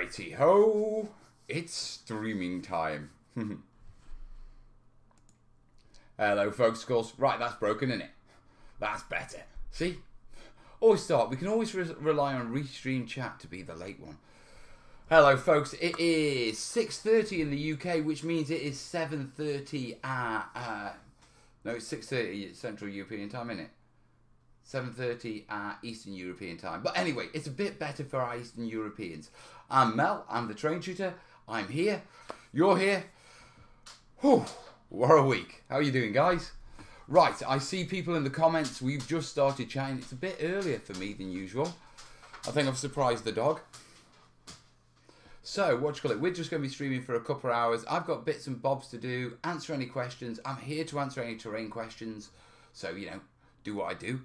Righty ho, it's streaming time. Hello folks, of course. Right, that's broken, isn't it? That's better. See? Always start. We can always rely on restream chat to be the late one. Hello folks, it is 6:30 in the UK, which means it is 7:30 no, it's 6:30 Central European time, isn't it? 7:30 Eastern European time. But anyway, it's a bit better for our Eastern Europeans. I'm Mel, I'm the train tutor. I'm here. You're here. Whew, what a week. How are you doing, guys? Right, I see people in the comments. We've just started chatting. It's a bit earlier for me than usual. I think I've surprised the dog. So, what you call it? We're just going to be streaming for a couple of hours. I've got bits and bobs to do, answer any questions. I'm here to answer any terrain questions. So, you know, do what I do.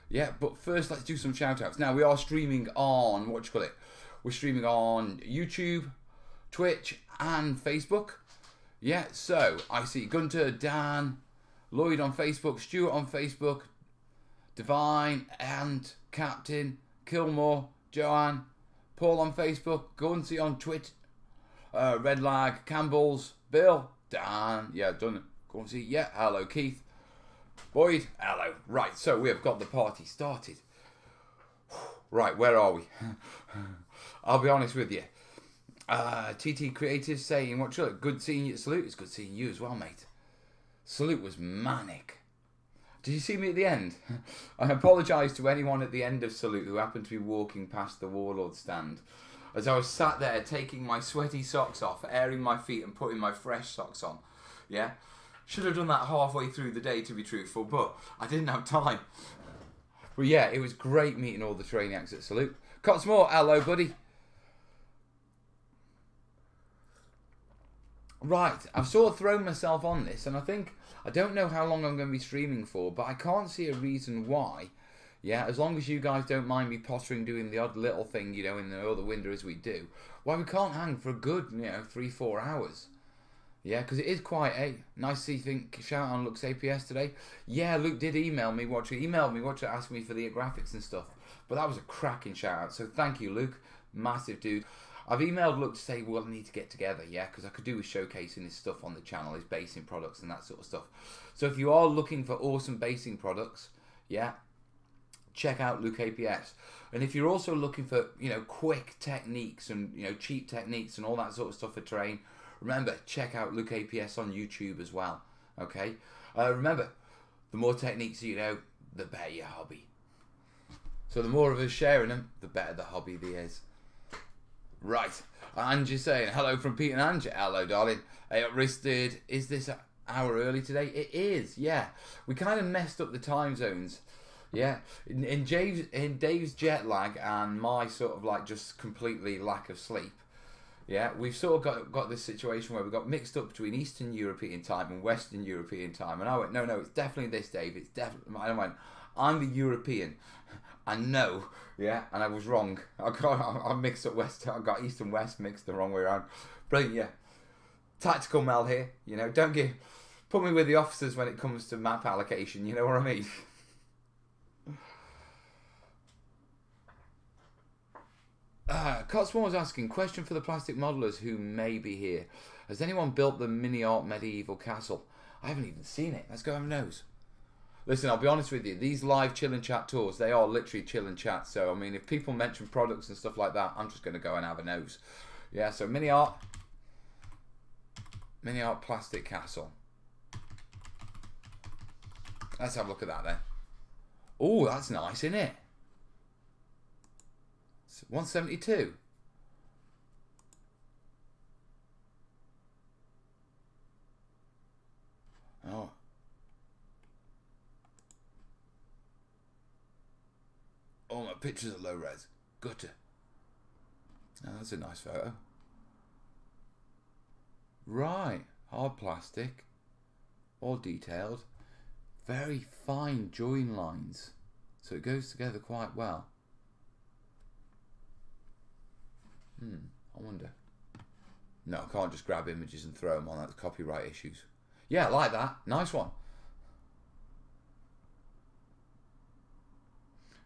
Yeah, but first let's do some shout outs. Now, we are streaming on, what you call it? We're streaming on YouTube, Twitch, and Facebook. Yeah, so I see Gunter, Dan, Lloyd on Facebook, Stuart on Facebook, Divine, and Captain, Kilmore, Joanne, Paul on Facebook, Gunsey on Twitch, Red Lag, Campbell's, Bill, Dan, yeah, done it. Gunsey, yeah, hello Keith, Boyd, hello. Right, so we have got the party started. Right, where are we? I'll be honest with you. TT Creative saying, what should it? Good seeing you at Salute. It's good seeing you as well, mate. Salute was manic. Did you see me at the end? I apologise to anyone at the end of Salute who happened to be walking past the Warlord stand. As I was sat there taking my sweaty socks off, airing my feet and putting my fresh socks on. Yeah? Should have done that halfway through the day, to be truthful, but I didn't have time. But yeah, it was great meeting all the terrainiacs at Salute. Cotsmore, hello, buddy. Right, I've sort of thrown myself on this, and I don't know how long I'm going to be streaming for, but I can't see a reason why. Yeah, as long as you guys don't mind me pottering doing the odd little thing, you know, in the other window as we do, why we can't hang for a good, you know, 3-4 hours. Yeah, because it is quite a nice to see. Shout out on Luke's APS today. Yeah, Luke did email me, ask me for the graphics and stuff. But that was a cracking shout out. So thank you, Luke. Massive dude. I've emailed Luke to say we'll need to get together, yeah, because I could do with showcasing his stuff on the channel, his basing products and that sort of stuff. So if you are looking for awesome basing products, yeah, check out Luke APS. And if you're also looking for, you know, quick techniques and, you know, cheap techniques and all that sort of stuff for terrain, remember, check out Luke APS on YouTube as well, okay? Remember, the more techniques you know, the better your hobby. So the more of us sharing them, the better the hobby is. Right, Angie saying, hello from Pete and Angie. Hello, darling. Hey, Risted, is this an hour early today? It is, yeah. We kind of messed up the time zones. Yeah, in Dave's jet lag and my sort of like just completely lack of sleep. Yeah, we've sort of got this situation where we got mixed up between Eastern European time and Western European time. And I went, no, it's definitely this, Dave. It's definitely. I went, I'm the European. I know, yeah, and I was wrong. I mixed up West. I got East and West mixed the wrong way around. Brilliant, yeah. Tactical Mel here. You know, put me with the officers when it comes to map allocation. You know what I mean? Cotsmore was asking, question for the plastic modelers who may be here. Has anyone built the mini art medieval castle? I haven't even seen it. Let's go have a nose. Listen, I'll be honest with you. These live chill and chat tours, they are literally chill and chat. So, I mean, if people mention products and stuff like that, I'm just going to go and have a nose. Yeah, so mini art plastic castle. Let's have a look at that then. Oh, that's nice, isn't it? 172. Oh. Oh, my pictures are low res. Gutter. Oh, that's a nice photo. Right. Hard plastic. All detailed. Very fine join lines. So it goes together quite well. I wonder. No, I can't just grab images and throw them on. That's copyright issues. Yeah, I like that. Nice one.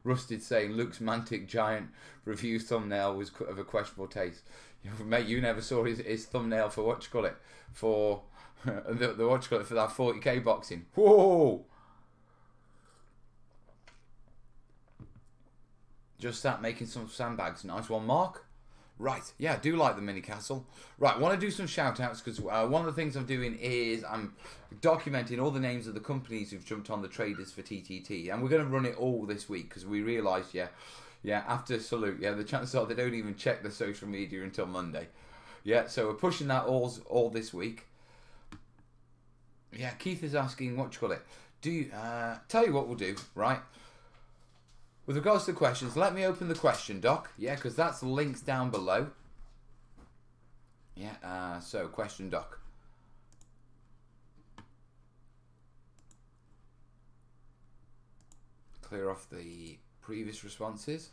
Rusted saying Luke's Mantic Giant review thumbnail was of a questionable taste. Mate, you never saw his thumbnail for what you call it, for the what you call it, for that 40k boxing. Whoa! Just sat making some sandbags. Nice one, Mark. Right, yeah, I do like the mini castle. Right, I want to do some shout outs because one of the things I'm doing is I'm documenting all the names of the companies who've jumped on the traders for TTT, and we're going to run it all this week because we realised, yeah, after Salute, the chances are they don't even check the social media until Monday. Yeah, so we're pushing that all this week. Yeah, Keith is asking, what do you call it? Do you, tell you what we'll do, right? With regards to the questions, let me open the question doc. Yeah, because that's the links down below. Yeah, so question doc. Clear off the previous responses.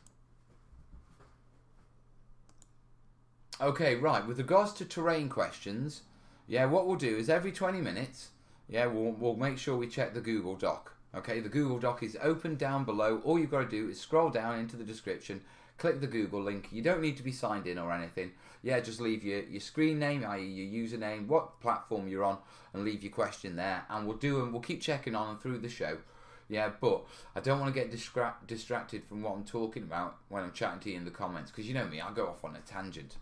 Okay, right. With regards to terrain questions, yeah, what we'll do is every 20 minutes, yeah, we'll make sure we check the Google Doc. Okay, the Google Doc is open down below. All you've got to do is scroll down into the description, click the Google link. You don't need to be signed in or anything. Yeah, just leave your screen name, i.e. your username, what platform you're on, and leave your question there. And we'll keep checking on and through the show. Yeah, but I don't want to get distracted from what I'm talking about when I'm chatting to you in the comments, because you know me, I'll go off on a tangent.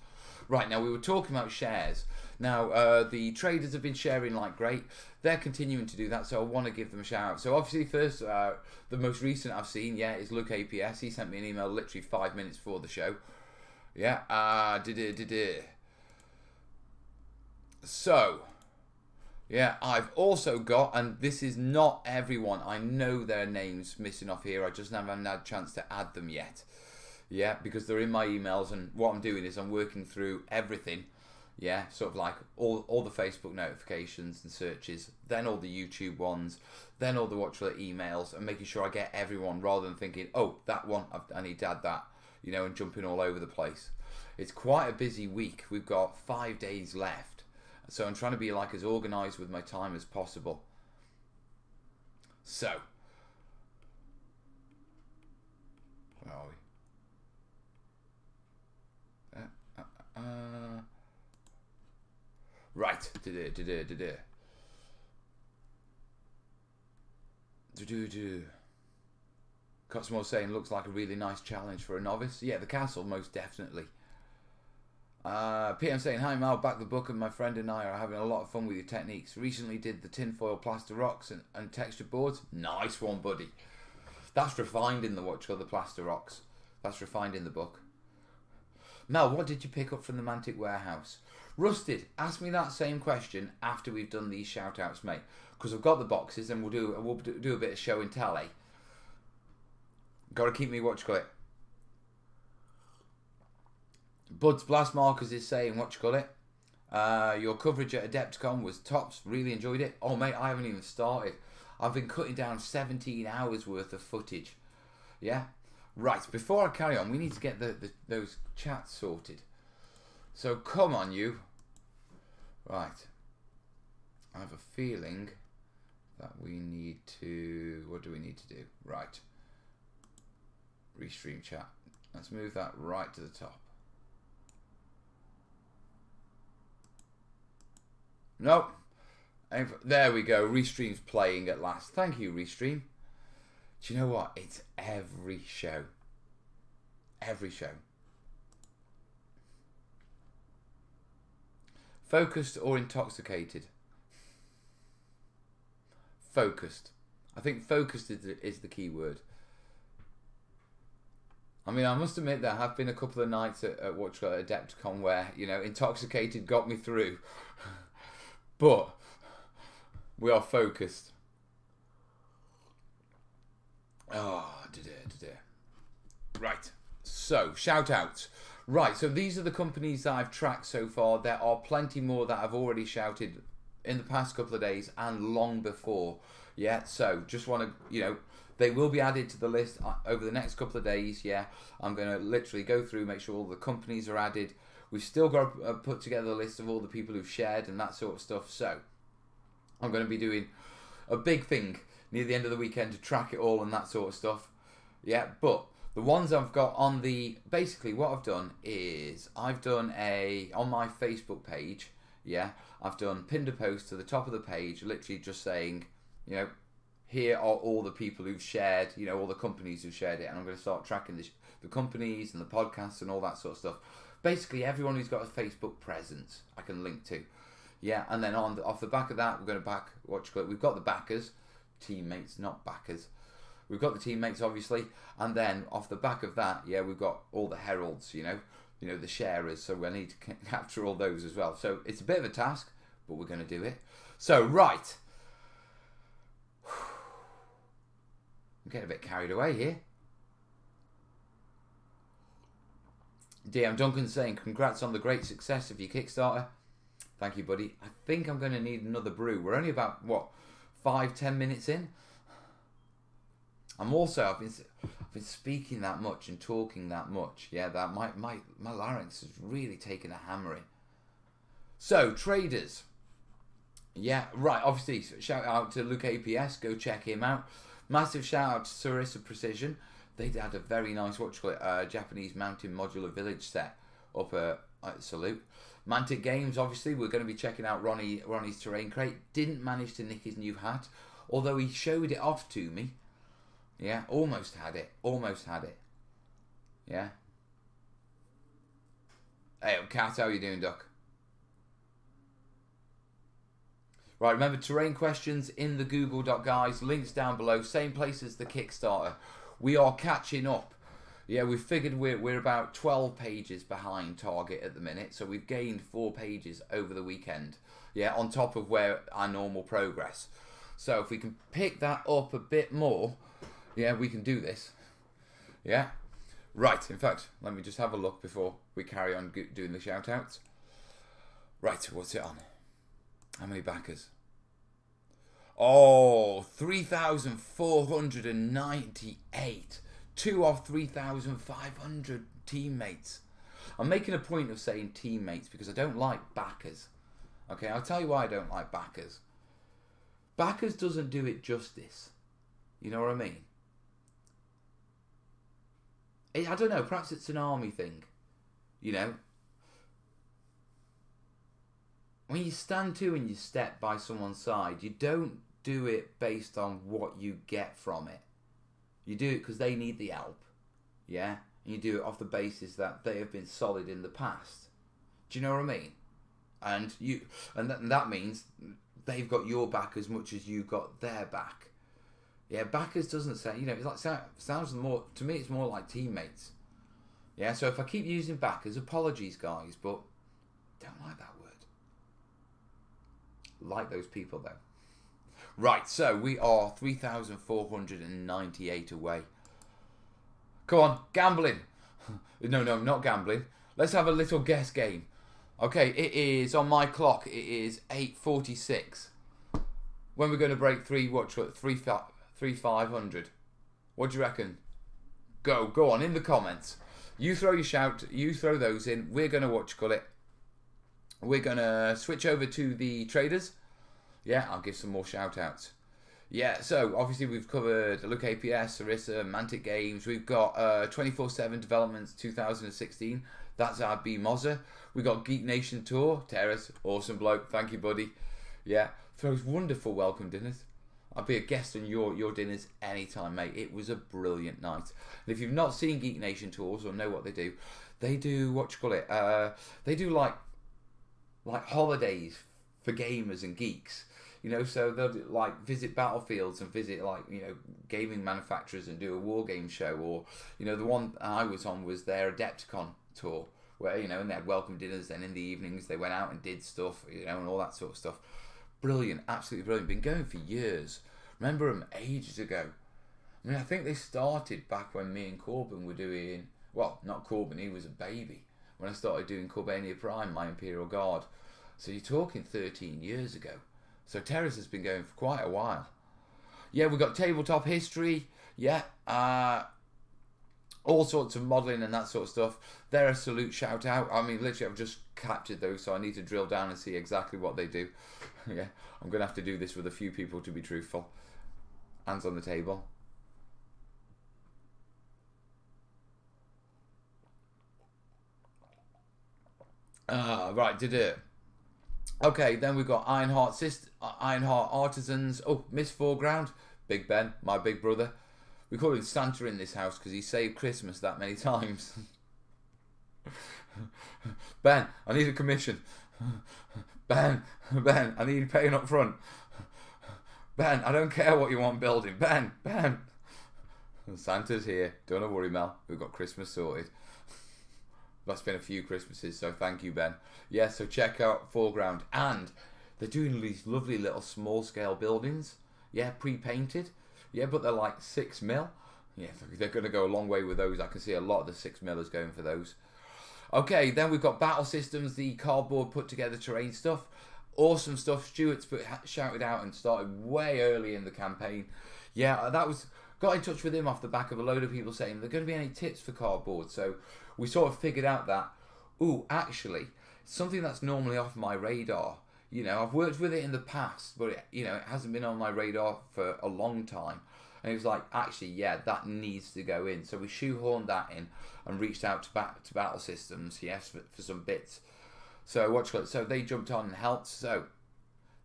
Right, now we were talking about shares. Now, the traders have been sharing like great. They're continuing to do that, so I want to give them a shout out. So obviously first, the most recent I've seen, yeah, is Luke APS. He sent me an email literally 5 minutes before the show. Yeah, So, yeah, I've also got, and this is not everyone. I know their names missing off here. I just haven't had a chance to add them yet. Yeah, because they're in my emails, and what I'm doing is I'm working through everything. Yeah, sort of like all the Facebook notifications and searches, then all the YouTube ones, then all the watchlet emails, and making sure I get everyone rather than thinking, oh, that one, I need to add that, you know, and jumping all over the place. It's quite a busy week. We've got 5 days left. So I'm trying to be like as organised with my time as possible. So, where are we? Right. Cotsmore saying looks like a really nice challenge for a novice. Yeah, the castle most definitely. PM saying, hi Mal, back the book, and my friend and I are having a lot of fun with your techniques. Recently did the tinfoil plaster rocks and texture boards. Nice one, buddy. That's refined in the the plaster rocks. That's refined in the book. Mel, what did you pick up from the Mantic warehouse? Rusted, ask me that same question after we've done these shout outs, mate. Because I've got the boxes and we'll do a bit of show and tell, eh? Got to keep me it. Bud's Blast Markers is saying, your coverage at Adepticon was tops. Really enjoyed it. Oh, mate, I haven't even started. I've been cutting down 17 hours worth of footage. Yeah? Right, before I carry on, we need to get those chats sorted. So, come on, you. Right. I have a feeling that we need to... What do we need to do? Right. Restream chat. Let's move that right to the top. Nope. There we go. Restream's playing at last. Thank you, Restream. Do you know what? It's every show. Every show. Focused or intoxicated? Focused. I think focused is the key word. I mean, I must admit there have been a couple of nights at Adepticon where, you know, intoxicated got me through. But we are focused. Oh, right. So, shout outs. Right, so these are the companies that I've tracked so far. There are plenty more that I've already shouted in the past couple of days and long before. Yeah, so just want to, you know, they will be added to the list over the next couple of days. Yeah, I'm going to literally go through, make sure all the companies are added. We've still got to put together a list of all the people who've shared and that sort of stuff. So I'm going to be doing a big thing near the end of the weekend to track it all and that sort of stuff. Yeah, but the ones I've got on the, basically what I've done is I've done on my Facebook page, yeah, I've pinned a post to the top of the page, literally just saying, you know, here are all the people who've shared, you know, all the companies who've shared it, and I'm going to start tracking the companies and the podcasts and all that sort of stuff. Basically, everyone who's got a Facebook presence, I can link to. Yeah, and then off the back of that, we're going to back, we've got the backers, teammates, not backers. We've got the teammates, obviously, and then off the back of that, yeah, we've got all the heralds, you know, the sharers, so we need to capture all those as well. So it's a bit of a task, but we're going to do it. So, right. I'm getting a bit carried away here. DM Duncan saying, congrats on the great success of your Kickstarter. Thank you, buddy. I think I'm going to need another brew. We're only about, what, 5-10 minutes in? I've been speaking that much and talking that much. Yeah, that my larynx has really taken a hammering. So, traders. Yeah, right, obviously, shout out to Luke APS. Go check him out. Massive shout out to Sarissa Precision. They had a very nice, Japanese mountain modular village set up at Salute. Mantic Games, obviously, we're going to be checking out Ronnie's Terrain Crate. Didn't manage to nick his new hat, although he showed it off to me. Yeah, almost had it. Almost had it. Yeah. Hey, Cat, how you doing, Duck? Right, remember, terrain questions in the Google Doc, guys. Links down below. Same place as the Kickstarter. We are catching up. Yeah, we figured we're about 12 pages behind target at the minute. So we've gained 4 pages over the weekend. Yeah, on top of where our normal progress. So if we can pick that up a bit more, yeah, we can do this. Yeah. Right, in fact, let me just have a look before we carry on doing the shout-outs. Right, what's it on? How many backers? Oh, 3,498. 2 of 3,500 teammates. I'm making a point of saying teammates because I don't like backers. Okay, I'll tell you why I don't like backers. Backers doesn't do it justice. You know what I mean? I don't know, perhaps it's an army thing. You know? When you stand to and you step by someone's side, you don't do it based on what you get from it. You do it because they need the help. Yeah? And you do it off the basis that they have been solid in the past. Do you know what I mean? And that means they've got your back as much as you got their back. Yeah, backers doesn't say, you know, it's like sounds more, to me it's more like teammates. Yeah, so if I keep using backers, apologies guys, but don't like that word. Like those people though. Right, so we are 3,498 away. Come on, gambling. No, not gambling. Let's have a little guess game. Okay, it is, on my clock, it is 8:46. When we're going to break 3,500. What do you reckon? Go on, in the comments. You throw your shout, you throw those in. We're going to it. We're going to switch over to the traders. Yeah, I'll give some more shout outs. Yeah, so obviously we've covered Look APS, Sarissa, Mantic Games. We've got 24/7 Developments 2016. That's our B Mozza. We got Geek Nation Tour. Terrace, awesome bloke. Thank you, buddy. Yeah, throws wonderful welcome dinners. I'll be a guest on your dinners anytime, mate. It was a brilliant night. And if you've not seen Geek Nation Tours or know what they do they do like holidays for gamers and geeks. You know, so they'll like visit battlefields and visit like, you know, gaming manufacturers and do a war game show. Or, you know, the one I was on was their Adepticon tour where, you know, and they had welcome dinners. Then in the evenings they went out and did stuff, you know, and all that sort of stuff. Brilliant, absolutely brilliant. Been going for years. Remember them ages ago. I mean, I think they started back when me and Corbin were doing, well, not Corbin, he was a baby when I started doing Corbania Prime, my Imperial Guard. So you're talking 13 years ago. So Terrace has been going for quite a while. Yeah, we've got tabletop history. Yeah, all sorts of modelling and that sort of stuff. They're a salute shout out. I mean, literally, I've just captured those, so I need to drill down and see exactly what they do. Yeah, I'm going to have to do this with a few people to be truthful. Hands on the table. Right, did it. Okay, then we've got Ironheart Artisans. Oh, Miss Foreground. Big Ben, my big brother. We call him Santa in this house because he saved Christmas that many times. Ben, I need a commission. Ben, I need you paying up front. Ben, I don't care what you want building. Ben. Santa's here. Don't worry, Mel. We've got Christmas sorted. That's been a few Christmases, so thank you, Ben. Yeah, so check out Foreground. And they're doing these lovely little small-scale buildings. Yeah, pre-painted. Yeah, but they're like 6 mil. Yeah, they're going to go a long way with those. I can see a lot of the 6 millers going for those. Okay, then we've got Battle Systems, the cardboard put together terrain stuff. Awesome stuff. Stuart's shouted out and started way early in the campaign. Yeah, got in touch with him off the back of a load of people saying, are there going to be any tips for cardboard? So we sort of figured out that, actually, something that's normally off my radar. You know, I've worked with it in the past, but it hasn't been on my radar for a long time. And he was like, actually, yeah, that needs to go in. So we shoehorned that in and reached out to Battle Systems, yes, for some bits. So so they jumped on and helped. So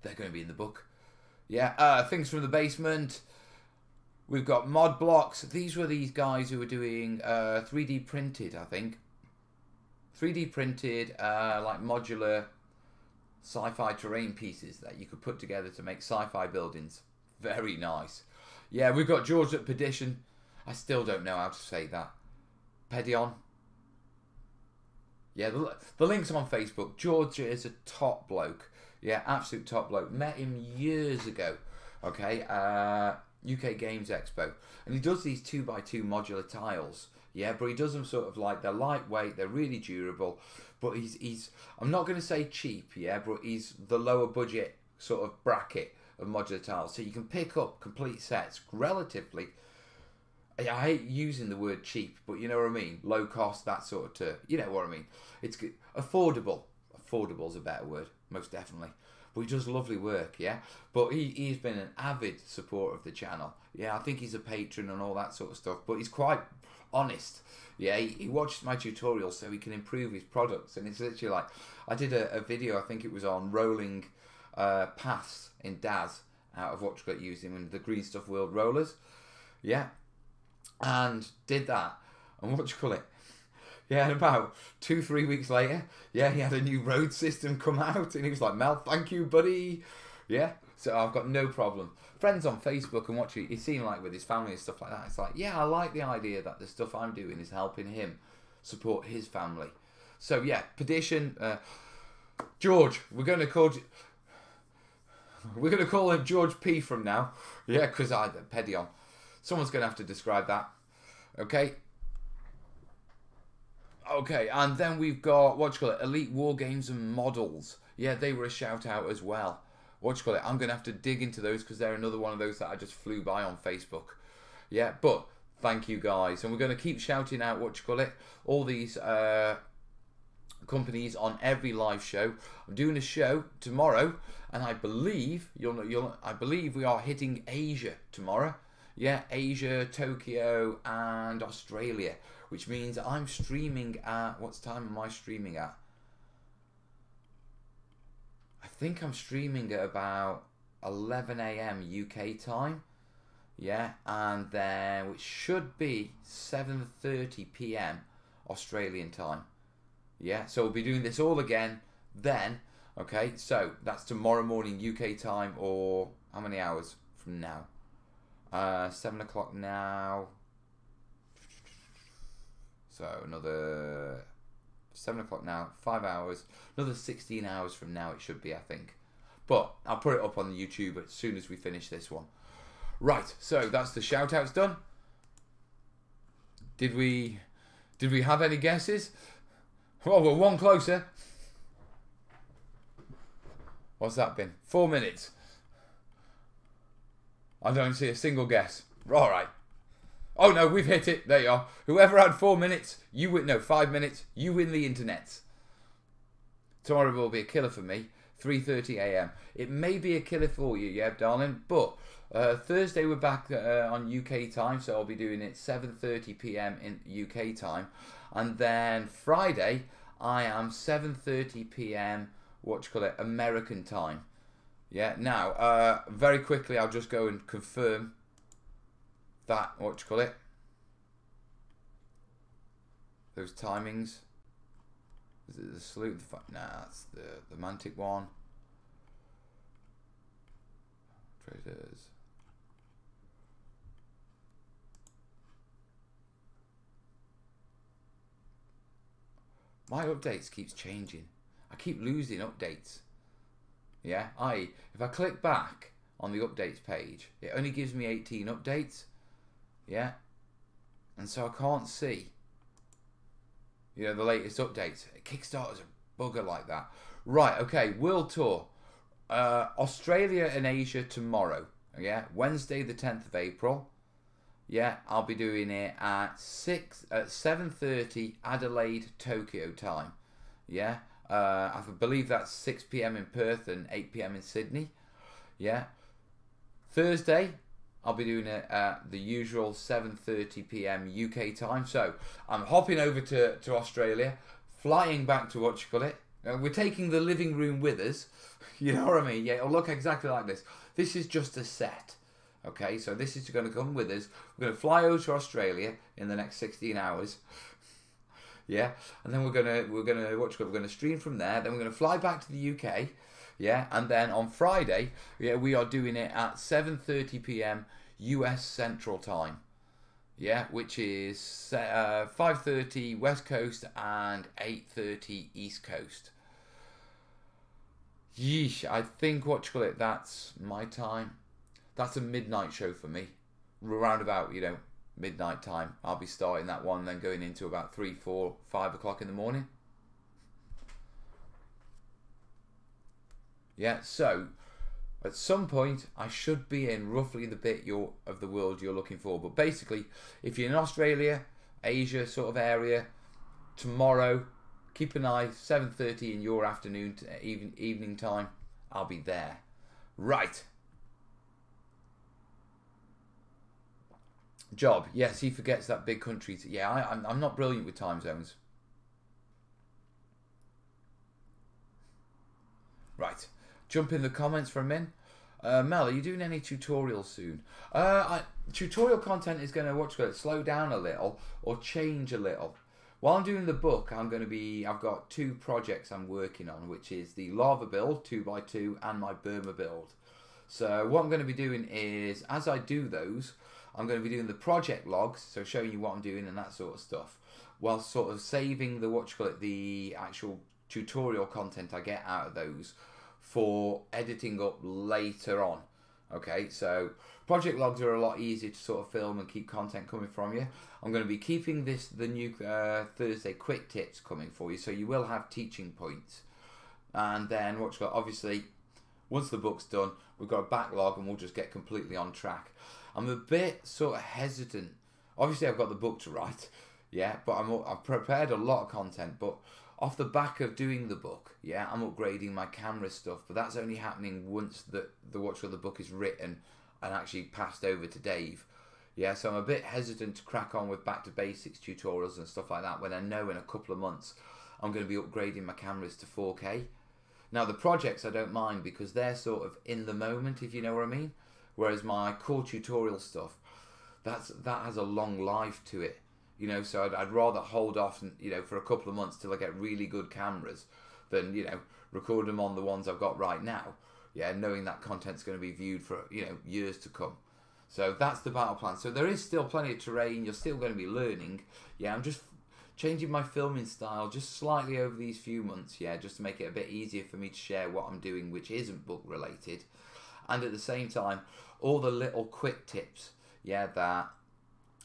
they're going to be in the book. Yeah, things from the basement. We've got mod blocks. These were these guys who were doing 3D printed, I think. 3D printed, like modular sci-fi terrain pieces that you could put together to make sci-fi buildings. Very nice. Yeah, we've got George at Pedition. I still don't know how to say that. Pedion. Yeah, the link's on Facebook. George is a top bloke. Yeah, absolute top bloke. Met him years ago. Okay, UK Games Expo. And he does these 2x2 modular tiles. Yeah, but he does them sort of like, they're lightweight, they're really durable. But he's I'm not going to say cheap, yeah, but he's the lower budget sort of bracket of modular tiles. So you can pick up complete sets relatively. I hate using the word cheap, but you know what I mean? Low cost, that sort of term. You know what I mean? It's good. Affordable. Affordable is a better word, most definitely. But he does lovely work, yeah? But he's been an avid supporter of the channel. Yeah, I think he's a patron and all that sort of stuff. But he's quite honest. Yeah, he watches my tutorials so he can improve his products. And it's literally like, I did a video, I think it was on rolling paths in DAS out of what you got using the Green Stuff World rollers. Yeah. And did that. And yeah, and about 2-3 weeks later, yeah, he had a new road system come out, and he was like, Mel, thank you, buddy. Yeah, so I've got no problem. Friends on Facebook and watching, he seemed like with his family and stuff like that, it's like, yeah, I like the idea that the stuff I'm doing is helping him support his family. So yeah, Pedition, George, we're going to call him George P from now. Yeah, because Pedion. Someone's going to have to describe that. Okay. Okay, and then we've got, Elite War Games and Models. Yeah, they were a shout out as well. I'm going to have to dig into those because they're another one of those that I just flew by on Facebook. Yeah, but thank you guys. And we're going to keep shouting out, all these companies on every live show. I'm doing a show tomorrow, and I believe, I believe we are hitting Asia tomorrow. Yeah, Asia, Tokyo, and Australia, which means I'm streaming at, what time am I streaming at? I think I'm streaming at about 11 AM UK time. Yeah, and then, which should be 7:30 PM Australian time. Yeah, so we'll be doing this all again then. Okay, so that's tomorrow morning UK time, or how many hours from now? 7 o'clock now. So another 7 o'clock now, 5 hours, another 16 hours from now it should be, I think. But I'll put it up on the YouTube as soon as we finish this one. Right, so that's the shout outs done. Did we have any guesses? Well, we're one closer. What's that been? 4 minutes. I don't see a single guess. All right. Oh no, we've hit it. There you are. Whoever had 4 minutes, you win. No, 5 minutes. You win the internet. Tomorrow will be a killer for me. 3:30 AM. It may be a killer for you, yeah, darling. But Thursday we're back on UK time, so I'll be doing it 7:30 PM in UK time, and then Friday I am 7:30 p.m. American time. Yeah. Now, very quickly, I'll just go and confirm that those timings. Is it the salute? Nah, that's the Mantic one. Traders. My updates keeps changing. I keep losing updates. Yeah, if I click back on the updates page, it only gives me 18 updates. Yeah, and so I can't see, you know, the latest updates. Kickstarter's a bugger like that. Right, okay, World Tour. Australia and Asia tomorrow. Yeah, Wednesday the 10th of April. Yeah, I'll be doing it at 7:30 Adelaide, Tokyo time. Yeah, I believe that's 6 p.m. in Perth and 8 p.m. in Sydney. Yeah, Thursday I'll be doing it at the usual 7:30 p.m. UK time. So I'm hopping over to Australia, flying back to we're taking the living room with us. You know what I mean? Yeah, it'll look exactly like this. This is just a set. Okay, so this is going to come with us. We're going to fly over to Australia in the next 16 hours. Yeah, and then we're gonna stream from there. Then we're gonna fly back to the UK. Yeah, and then on Friday, yeah, we are doing it at 7:30 p.m. US Central Time. Yeah, which is 5:30 West Coast and 8:30 East Coast. Yeesh, I think that's my time. That's a midnight show for me. Around about, you know, midnight time. I'll be starting that one, then going into about 3, 4, 5 o'clock in the morning. Yeah, so at some point I should be in roughly the bit of the world you're looking for. But basically, if you're in Australia, Asia sort of area, tomorrow, keep an eye, 7:30 in your afternoon to evening time, I'll be there. Right. Job, yes, he forgets that big country. Yeah, I'm not brilliant with time zones. Right, jump in the comments for a minute. Mel, are you doing any tutorials soon? Tutorial content is going to slow down a little or change a little. While I'm doing the book, I've got 2 projects I'm working on, which is the lava build 2x2 and my Burma build. So what I'm going to be doing is, as I do those, I'm going to be doing the project logs, so showing you what I'm doing and that sort of stuff, while sort of saving the actual tutorial content I get out of those for editing up later on. Okay, so project logs are a lot easier to sort of film and keep content coming from you. I'm going to be keeping the new Thursday quick tips coming for you, so you will have teaching points. And then obviously, once the book's done, we've got a backlog and we'll just get completely on track. I'm a bit sort of hesitant. Obviously, I've got the book to write, yeah, but I've prepared a lot of content. But off the back of doing the book, yeah, I'm upgrading my camera stuff. But that's only happening once the book is written and actually passed over to Dave. Yeah, so I'm a bit hesitant to crack on with back to basics tutorials and stuff like that when I know in a couple of months I'm going to be upgrading my cameras to 4K. Now the projects I don't mind because they're sort of in the moment, if you know what I mean. Whereas my core tutorial stuff, that has a long life to it, you know. So I'd rather hold off, you know, for a couple of months till I get really good cameras, than, you know, record them on the ones I've got right now. Yeah, knowing that content's going to be viewed for, you know, years to come. So that's the battle plan. So there is still plenty of terrain. You're still going to be learning. Yeah, I'm just changing my filming style just slightly over these few months. Yeah, just to make it a bit easier for me to share what I'm doing, which isn't book related. And at the same time, all the little quick tips, yeah, that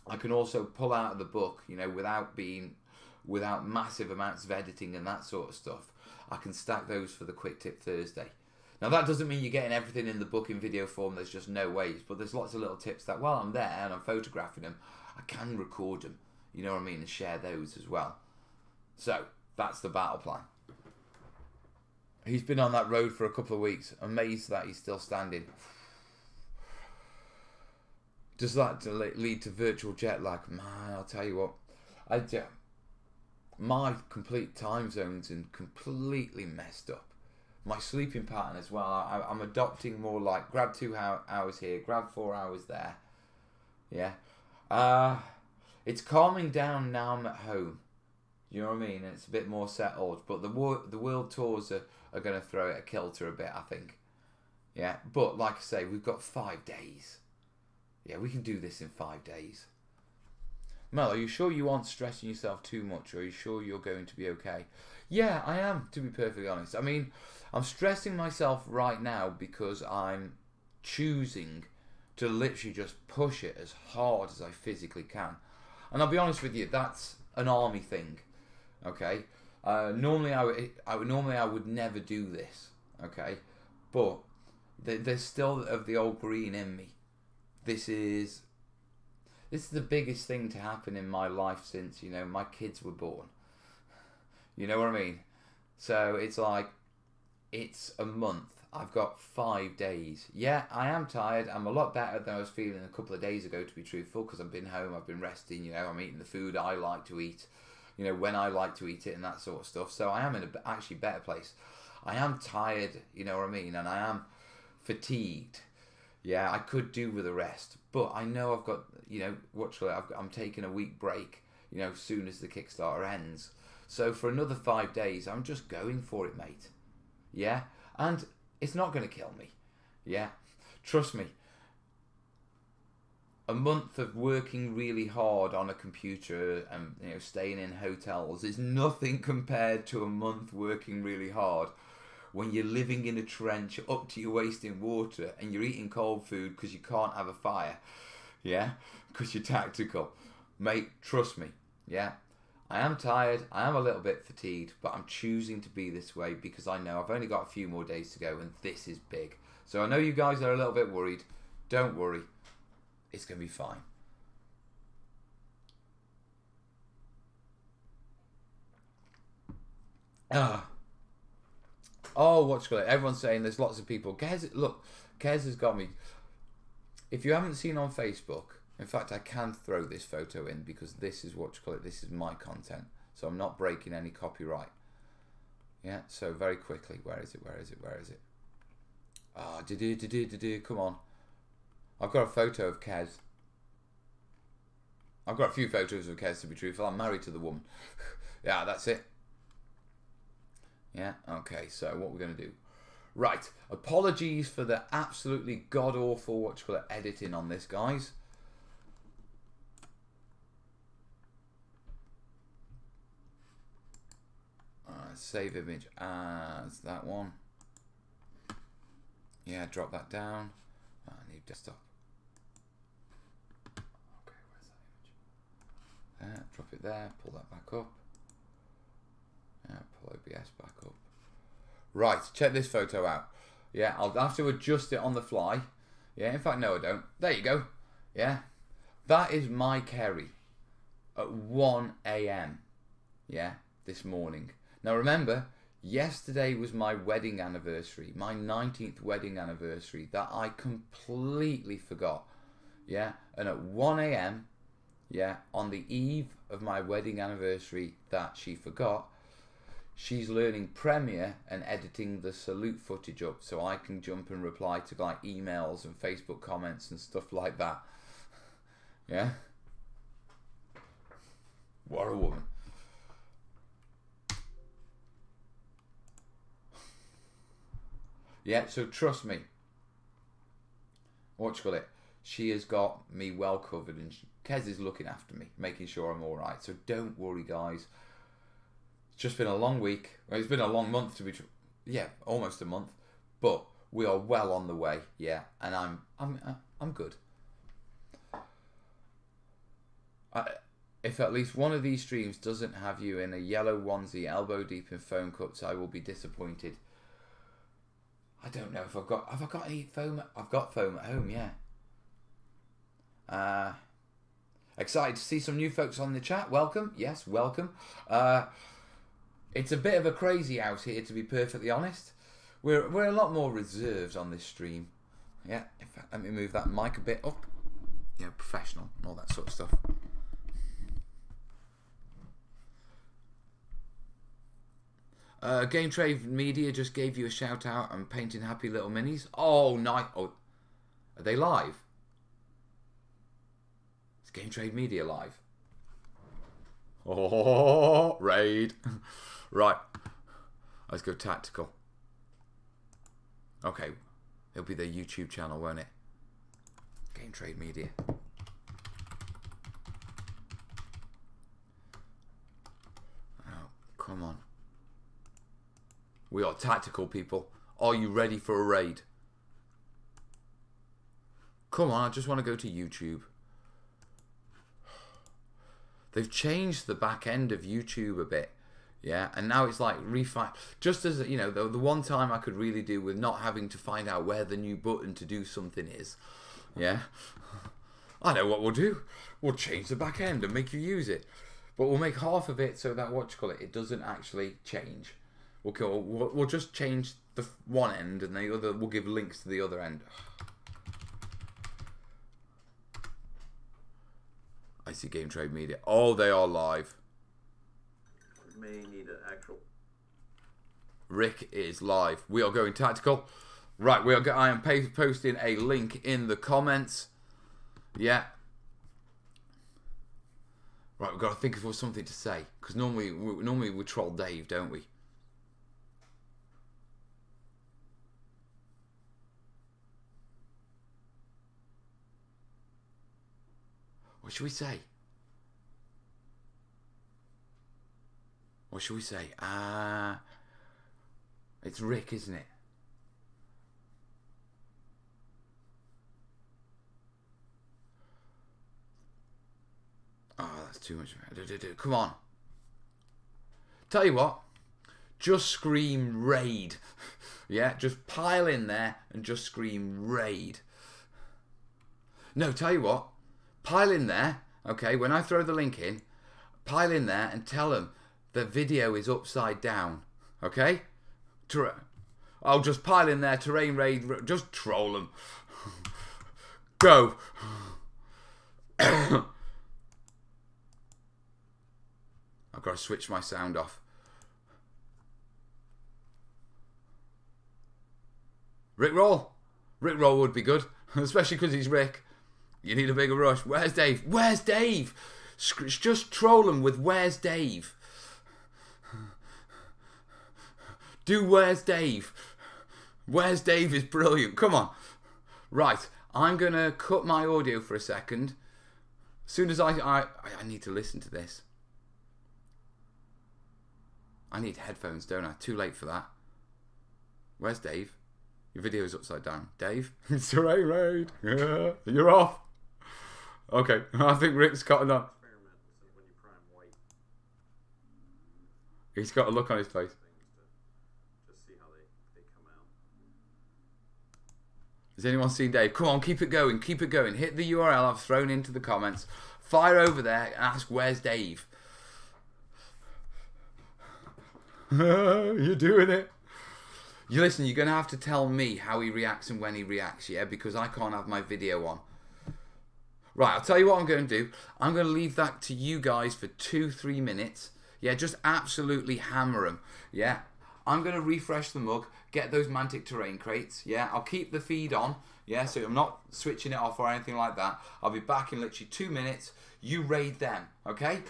I can also pull out of the book, you know, without massive amounts of editing and that sort of stuff. I can stack those for the quick tip Thursday. Now that doesn't mean you're getting everything in the book in video form. There's just no ways, but there's lots of little tips that while I'm there and I'm photographing them, I can record them, you know what I mean, and share those as well. So that's the battle plan. He's been on that road for a couple of weeks. Amazed that he's still standing. Does that lead to virtual jet lag? Man, I'll tell you what. my complete time zones and completely messed up. My sleeping pattern as well. I'm adopting more like grab 2 hours here, grab 4 hours there. Yeah. It's calming down now I'm at home. You know what I mean? And it's a bit more settled. But the world tours are going to throw it a kilter a bit, I think. Yeah. But like I say, we've got 5 days. Yeah, we can do this in 5 days. Mel, are you sure you aren't stressing yourself too much? Or are you sure you're going to be okay? Yeah, I am, to be perfectly honest. I mean, I'm stressing myself right now because I'm choosing to literally just push it as hard as I physically can. And I'll be honest with you, that's an army thing. Okay? Normally I would never do this. Okay? But there's still of the old green in me. This is the biggest thing to happen in my life since, you know, my kids were born. You know what I mean? So it's like, it's a month. I've got 5 days. Yeah, I am tired. I'm a lot better than I was feeling a couple of days ago, to be truthful, because I've been home, I've been resting, you know, I'm eating the food I like to eat, you know, when I like to eat it and that sort of stuff. So I am in a actually better place. I am tired, you know what I mean? And I am fatigued. Yeah, I could do with a rest, but I know I've got, you know, I'm taking a week break, you know, soon as the Kickstarter ends. So for another 5 days, I'm just going for it, mate. Yeah, and it's not going to kill me. Yeah, trust me. A month of working really hard on a computer and, you know, staying in hotels is nothing compared to a month working really hard when you're living in a trench up to your waist in water and you're eating cold food because you can't have a fire. Yeah, because you're tactical. Mate, trust me. Yeah, I am tired, I am a little bit fatigued, but I'm choosing to be this way because I know I've only got a few more days to go and this is big. So I know you guys are a little bit worried. Don't worry. It's going to be fine. Oh, what's good? Everyone's saying there's lots of people. Look, Kez has got me. If you haven't seen on Facebook, in fact, I can throw this photo in because this is this is my content. So I'm not breaking any copyright. Yeah, so very quickly. Where is it? Ah, come on. I've got a photo of Kez. I've got a few photos of Kez, to be truthful. I'm married to the woman. Yeah, that's it. Yeah, okay, so what we're going to do. Right, apologies for the absolutely god-awful, editing on this, guys. Save image as that one. Yeah, drop that down. I need desktop. Okay, where's that image? There, drop it there, pull that back up. Yeah, pull OBS back up. Right, check this photo out. Yeah, I'll have to adjust it on the fly. Yeah, in fact, no, I don't. There you go. Yeah, that is my Kerry at 1 AM. Yeah, this morning. Now remember, yesterday was my wedding anniversary, my 19th wedding anniversary that I completely forgot. Yeah, and at 1 AM, yeah, on the eve of my wedding anniversary that she forgot, she's learning Premiere and editing the salute footage up so I can jump and reply to like emails and Facebook comments and stuff like that. Yeah. What a woman. Yeah, so trust me. She has got me well covered and Kez is looking after me, making sure I'm alright. So don't worry, guys. It's just been a long week. Well, it's been a long month to be true. Yeah, almost a month. But we are well on the way, yeah. And I'm good. If at least one of these streams doesn't have you in a yellow onesie, elbow deep in foam cups, I will be disappointed. I don't know if have I got any foam? I've got foam at home, yeah. Excited to see some new folks on the chat. Welcome, yes, welcome. It's a bit of a crazy house here, to be perfectly honest. We're a lot more reserved on this stream. Yeah, in fact, let me move that mic a bit up. You know, professional and all that sort of stuff. Game Trade Media just gave you a shout out and painting happy little minis. Oh, nice. Oh, are they live? Is Game Trade Media live? Oh, raid. Right. Let's go tactical. Okay. It'll be their YouTube channel, won't it? Game Trade Media. Oh, come on. We are tactical, people. Are you ready for a raid? Come on, I just want to go to YouTube. They've changed the back end of YouTube a bit. Yeah, and now it's like refine. Just as, you know, the one time I could really do with not having to find out where the new button to do something is. Yeah. I know what we'll do. We'll change the back end and make you use it. But we'll make half of it so that, what you call it, it doesn't actually change. We'll just change the one end and the other, we'll give links to the other end. I see Game Trade Media. Oh, they are live. We may need an actual... Rick is live. We are going tactical. Right, I am posting a link in the comments. Yeah. Right, we've got to think of something to say. Because normally we troll Dave, don't we? What should we say? What should we say? It's Rick, isn't it? Oh, that's too much. Come on. Tell you what. Just scream raid. Yeah, just pile in there and just scream raid. No, tell you what. Pile in there, okay, when I throw the link in, pile in there and tell them the video is upside down, okay? I'll just pile in there, terrain raid, just troll them. Go. I've got to switch my sound off. Rickroll. Rickroll would be good, especially because he's Rick. You need a bigger rush. Where's Dave? Where's Dave? Just troll him with where's Dave? Do where's Dave? Where's Dave is brilliant. Come on. Right. I'm going to cut my audio for a second. As soon as I need to listen to this. I need headphones, don't I? Too late for that. Where's Dave? Your video is upside down. Dave? It's a raid. Yeah, you're off. Okay, I think Rick's cutting on. He's got a look on his face. Just see how they come out. Has anyone seen Dave? Come on, keep it going, keep it going. Hit the URL I've thrown into the comments. Fire over there and ask, where's Dave? You're doing it. You listen, you're going to have to tell me how he reacts and when he reacts, yeah? Because I can't have my video on. Right, I'll tell you what I'm going to do. I'm going to leave that to you guys for 2-3 minutes. Yeah, just absolutely hammer them. Yeah, I'm going to refresh the mug, get those Mantic terrain crates. Yeah, I'll keep the feed on. Yeah, so I'm not switching it off or anything like that. I'll be back in literally 2 minutes. You raid them, okay?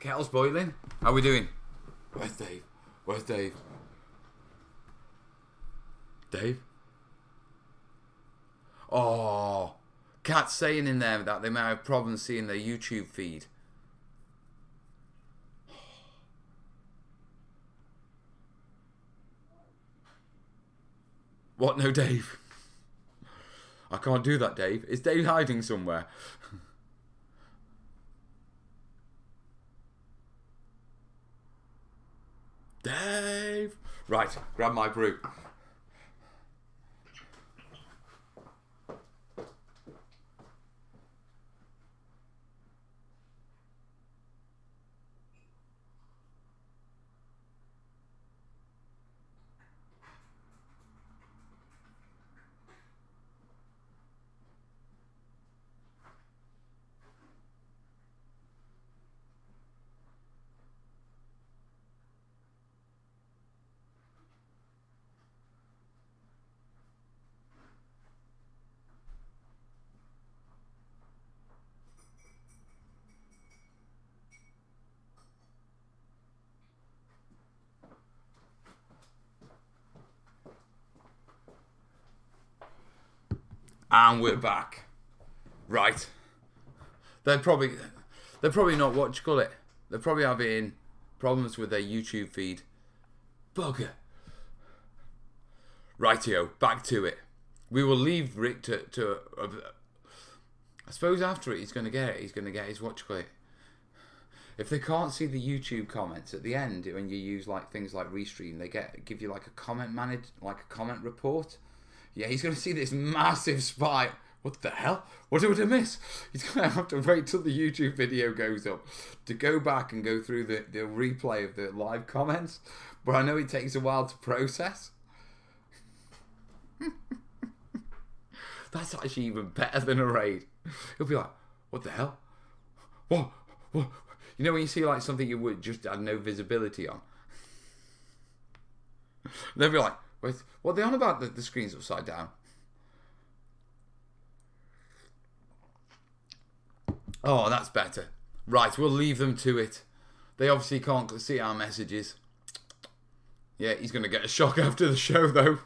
Kettle's boiling. How are we doing? Where's Dave? Where's Dave? Dave? Oh, Cat's saying in there that they may have problems seeing their YouTube feed. What? No, Dave. I can't do that, Dave. Is Dave hiding somewhere? Dave. Right, grab my brew. And we're back. Right. They're probably not what you call it. They're probably having problems with their YouTube feed. Bugger. Rightio, back to it. We will leave Rick to I suppose after it he's going to get his what you call it. If they can't see the YouTube comments at the end when you use like things like Restream, they give you like a comment report. Yeah, he's going to see this massive spike. What the hell? What did I miss? He's going to have to wait till the YouTube video goes up to go back and go through the replay of the live comments. But I know it takes a while to process. That's actually even better than a raid. He'll be like, what the hell? What? You know when you see like something you would just had no visibility on? They'll be like, wait, what are they on about? The screen's upside down. Oh, that's better. Right, we'll leave them to it. They obviously can't see our messages. Yeah, he's going to get a shock after the show, though.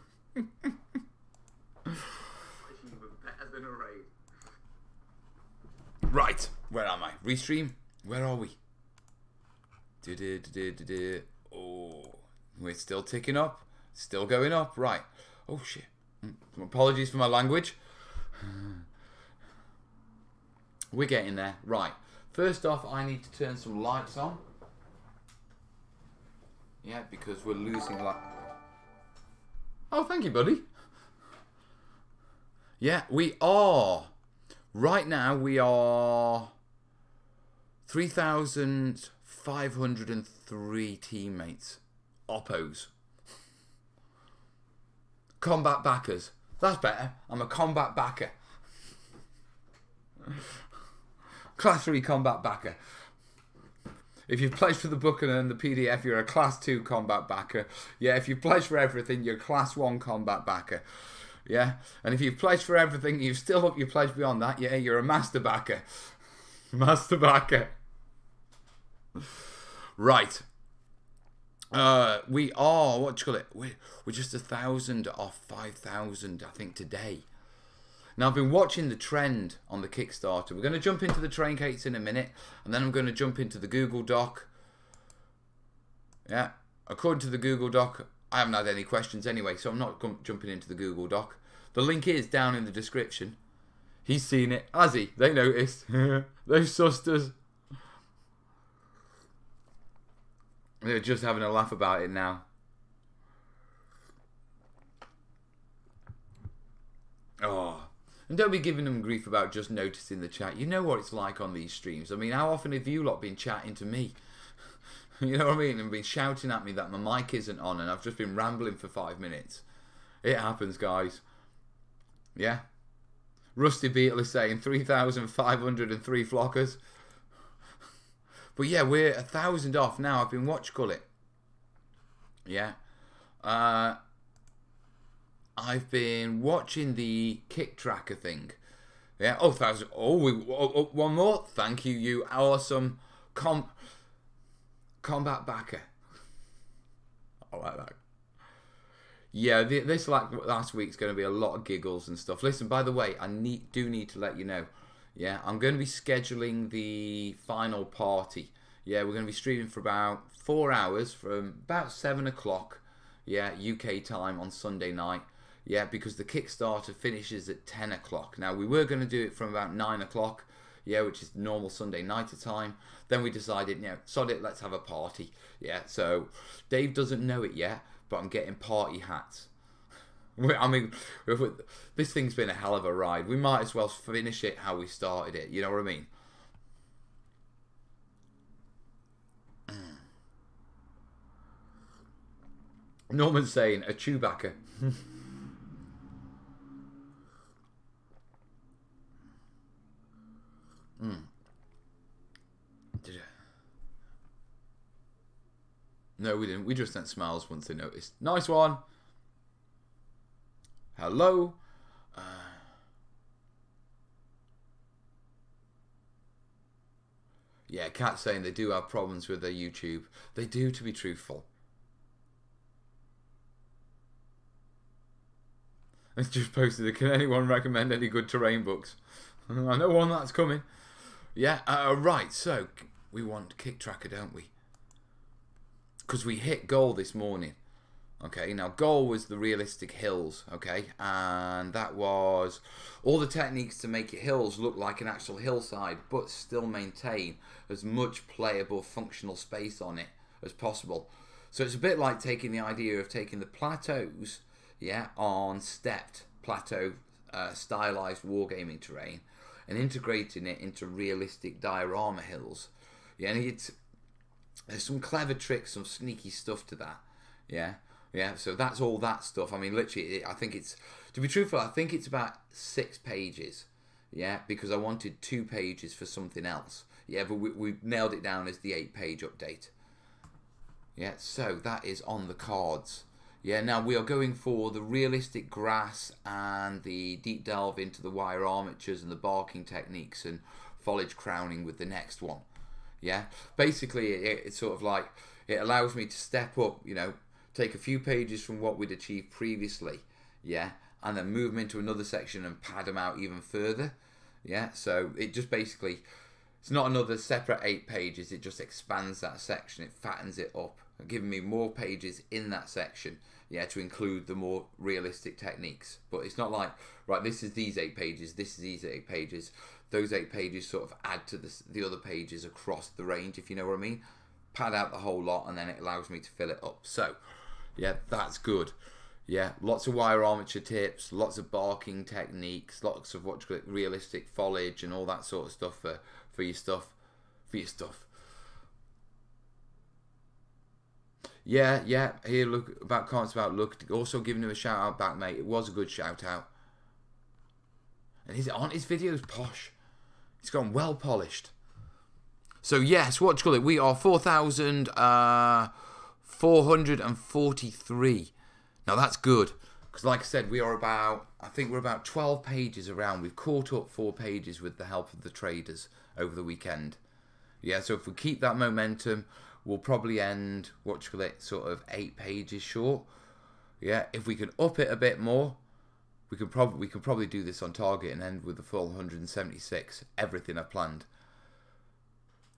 Right, where am I? Restream? Where are we? Oh, we're still ticking up. Still going up. Right. Oh, shit. Apologies for my language. We're getting there. Right. First off, I need to turn some lights on. Yeah, because we're losing light. Oh, thank you, buddy. Yeah, we are. Right now, we are 3,503 teammates. Oppos. Combat backers. That's better. I'm a combat backer. Class 3 combat backer. If you've pledged for the book and the PDF, you're a Class 2 combat backer. Yeah, if you've pledged for everything, you're a Class 1 combat backer. Yeah, and if you've pledged for everything, you've still up your pledge beyond that, yeah, you're a master backer. Master backer. Right. We are, what do you call it? We're just 1,000 off 5,000, I think, today. Now, I've been watching the trend on the Kickstarter. We're going to jump into the train cakes in a minute, and then I'm going to jump into the Google Doc. Yeah, according to the Google Doc, I haven't had any questions anyway, so I'm not jumping into the Google Doc. The link is down in the description. He's seen it, has he? They noticed. Those susters. They're just having a laugh about it now. Oh. And don't be giving them grief about just noticing the chat. You know what it's like on these streams. I mean, how often have you lot been chatting to me? You know what I mean? And been shouting at me that my mic isn't on and I've just been rambling for 5 minutes. It happens, guys. Yeah? Rusty Beetle is saying 3,503 flockers. But yeah, we're 1,000 off now. I've been call it. Yeah. I've been watching the kick tracker thing. Yeah. Oh, 1,000. Oh, one more. Thank you, you awesome combat backer. I like that. Yeah, this like last week's going to be a lot of giggles and stuff. Listen, by the way, I do need to let you know. Yeah, I'm going to be scheduling the final party. Yeah, we're going to be streaming for about 4 hours from about 7 o'clock. Yeah, UK time on Sunday night. Yeah, because the Kickstarter finishes at 10 o'clock. Now, we were going to do it from about 9 o'clock. yeah, which is normal Sunday night time. Then we decided, sod it, let's have a party. Yeah, so Dave doesn't know it yet, but I'm getting party hats. I mean, this thing's been a hell of a ride. We might as well finish it how we started it. You know what I mean? Norman's saying a Chewbacca. No, we didn't. We just sent smiles once they noticed. Nice one. Hello. Yeah, Kat's saying they do have problems with their YouTube. They do, to be truthful. It's just posted, can anyone recommend any good terrain books? I know one that's coming. Yeah, right, so we want Kick Tracker, don't we? Because we hit goal this morning. Okay, now goal was the realistic hills, okay? And that was all the techniques to make your hills look like an actual hillside, but still maintain as much playable, functional space on it as possible. So it's a bit like taking the idea of taking the plateaus, yeah, on stepped plateau stylized wargaming terrain and integrating it into realistic diorama hills. Yeah, and there's some clever tricks, some sneaky stuff to that. Yeah, so that's all that stuff. I mean, literally, I think it's, to be truthful, I think it's about 6 pages. Yeah, because I wanted 2 pages for something else. Yeah, but we nailed it down as the 8-page update. Yeah, so that is on the cards. Yeah, now we are going for the realistic grass and the deep delve into the wire armatures and the barking techniques and foliage crowning with the next one. Yeah, basically it's sort of like, it allows me to step up, take a few pages from what we'd achieved previously, yeah, and then move them into another section and pad them out even further. Yeah, so it just basically, it's not another separate 8 pages, it just expands that section, it fattens it up, giving me more pages in that section, yeah, to include the more realistic techniques. But it's not like, right, this is these 8 pages, this is these 8 pages, those 8 pages sort of add to the other pages across the range, if you know what I mean. Pad out the whole lot and then it allows me to fill it up. So, yeah, that's good. Yeah, lots of wire armature tips, lots of barking techniques, lots of realistic foliage and all that sort of stuff for your stuff. Yeah, here, look, about comments about look, also giving him a shout out back, mate. It was a good shout out. And aren't his videos posh? It's gone well polished. So yes, what do you call it? We are 4,443. Now that's good, because like I said, we are I think we're about 12 pages around. We've caught up 4 pages with the help of the traders over the weekend. Yeah, so if we keep that momentum, we'll probably end, what do you call it, sort of 8 pages short. Yeah, if we can up it a bit more, we could probably do this on target and end with the full 176. Everything I've planned.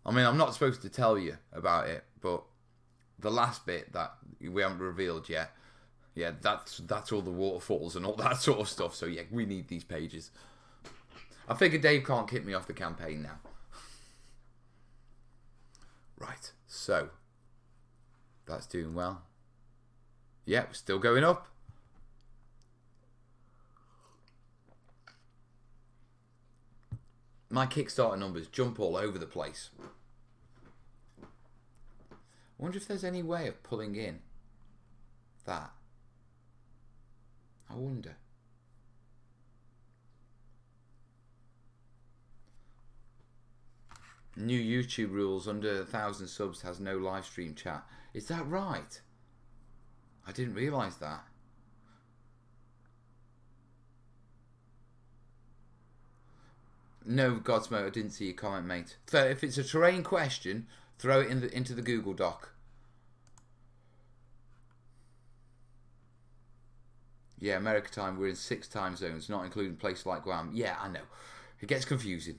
I mean, I'm not supposed to tell you about it, but the last bit that we haven't revealed yet, yeah, that's all the waterfalls and all that sort of stuff. So yeah, we need these pages. I figure Dave can't kick me off the campaign now. Right, so that's doing well. Yeah, we're still going up. My Kickstarter numbers jump all over the place. I wonder if there's any way of pulling in that. I wonder. New YouTube rules, under 1,000 subs has no live stream chat. Is that right? I didn't realise that. No, Godsmoke, I didn't see your comment, mate. So if it's a terrain question, throw it into the Google Doc. Yeah, America time, we're in 6 time zones, not including places like Guam. Yeah, I know. It gets confusing.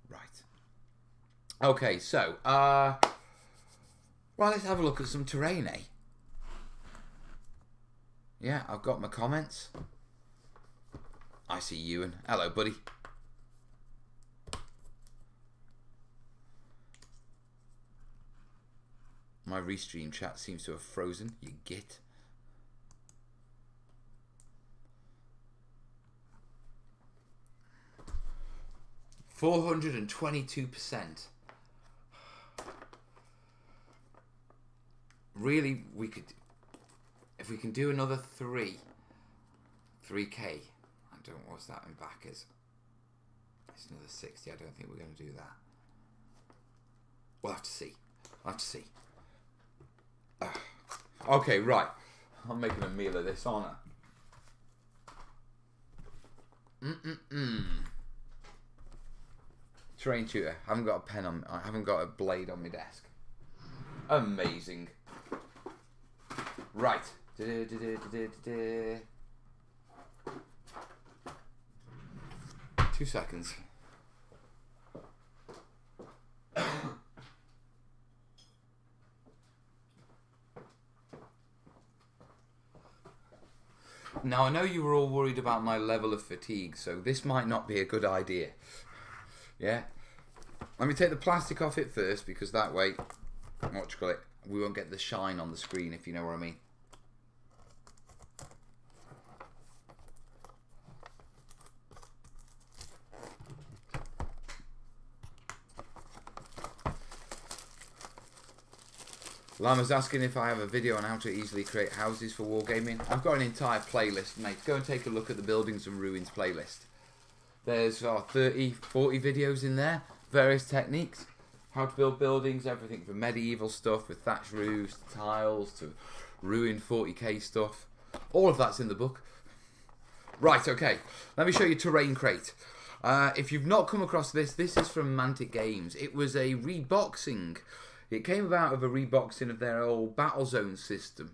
Right. Okay, so, right, let's have a look at some terrain, eh? Yeah, I've got my comments. I see Ewan. Hello, buddy. My restream chat seems to have frozen. You git. $422%. Really, we could, if we can do another 3K. I don't know what's that in backers. It's another 60. I don't think we're going to do that. We'll have to see. I'll have to see. Okay, right. I'm making a meal of this, aren't I? Terrain tutor. I haven't got a pen on. I haven't got a blade on my desk. Amazing. Right. 2 seconds. Now, I know you were all worried about my level of fatigue, so this might not be a good idea. Yeah? Let me take the plastic off it first, because that way, what you call it, we won't get the shine on the screen, if you know what I mean. Llama's asking if I have a video on how to easily create houses for wargaming. I've got an entire playlist, mate. Go and take a look at the Buildings and Ruins playlist. There's 30, 40 videos in there. Various techniques. How to build buildings, everything from medieval stuff with thatched roofs, to tiles, to ruined 40k stuff. All of that's in the book. Right, okay. Let me show you Terrain Crate. If you've not come across this, this is from Mantic Games. It was a reboxing. It came about of a reboxing of their old Battlezone system,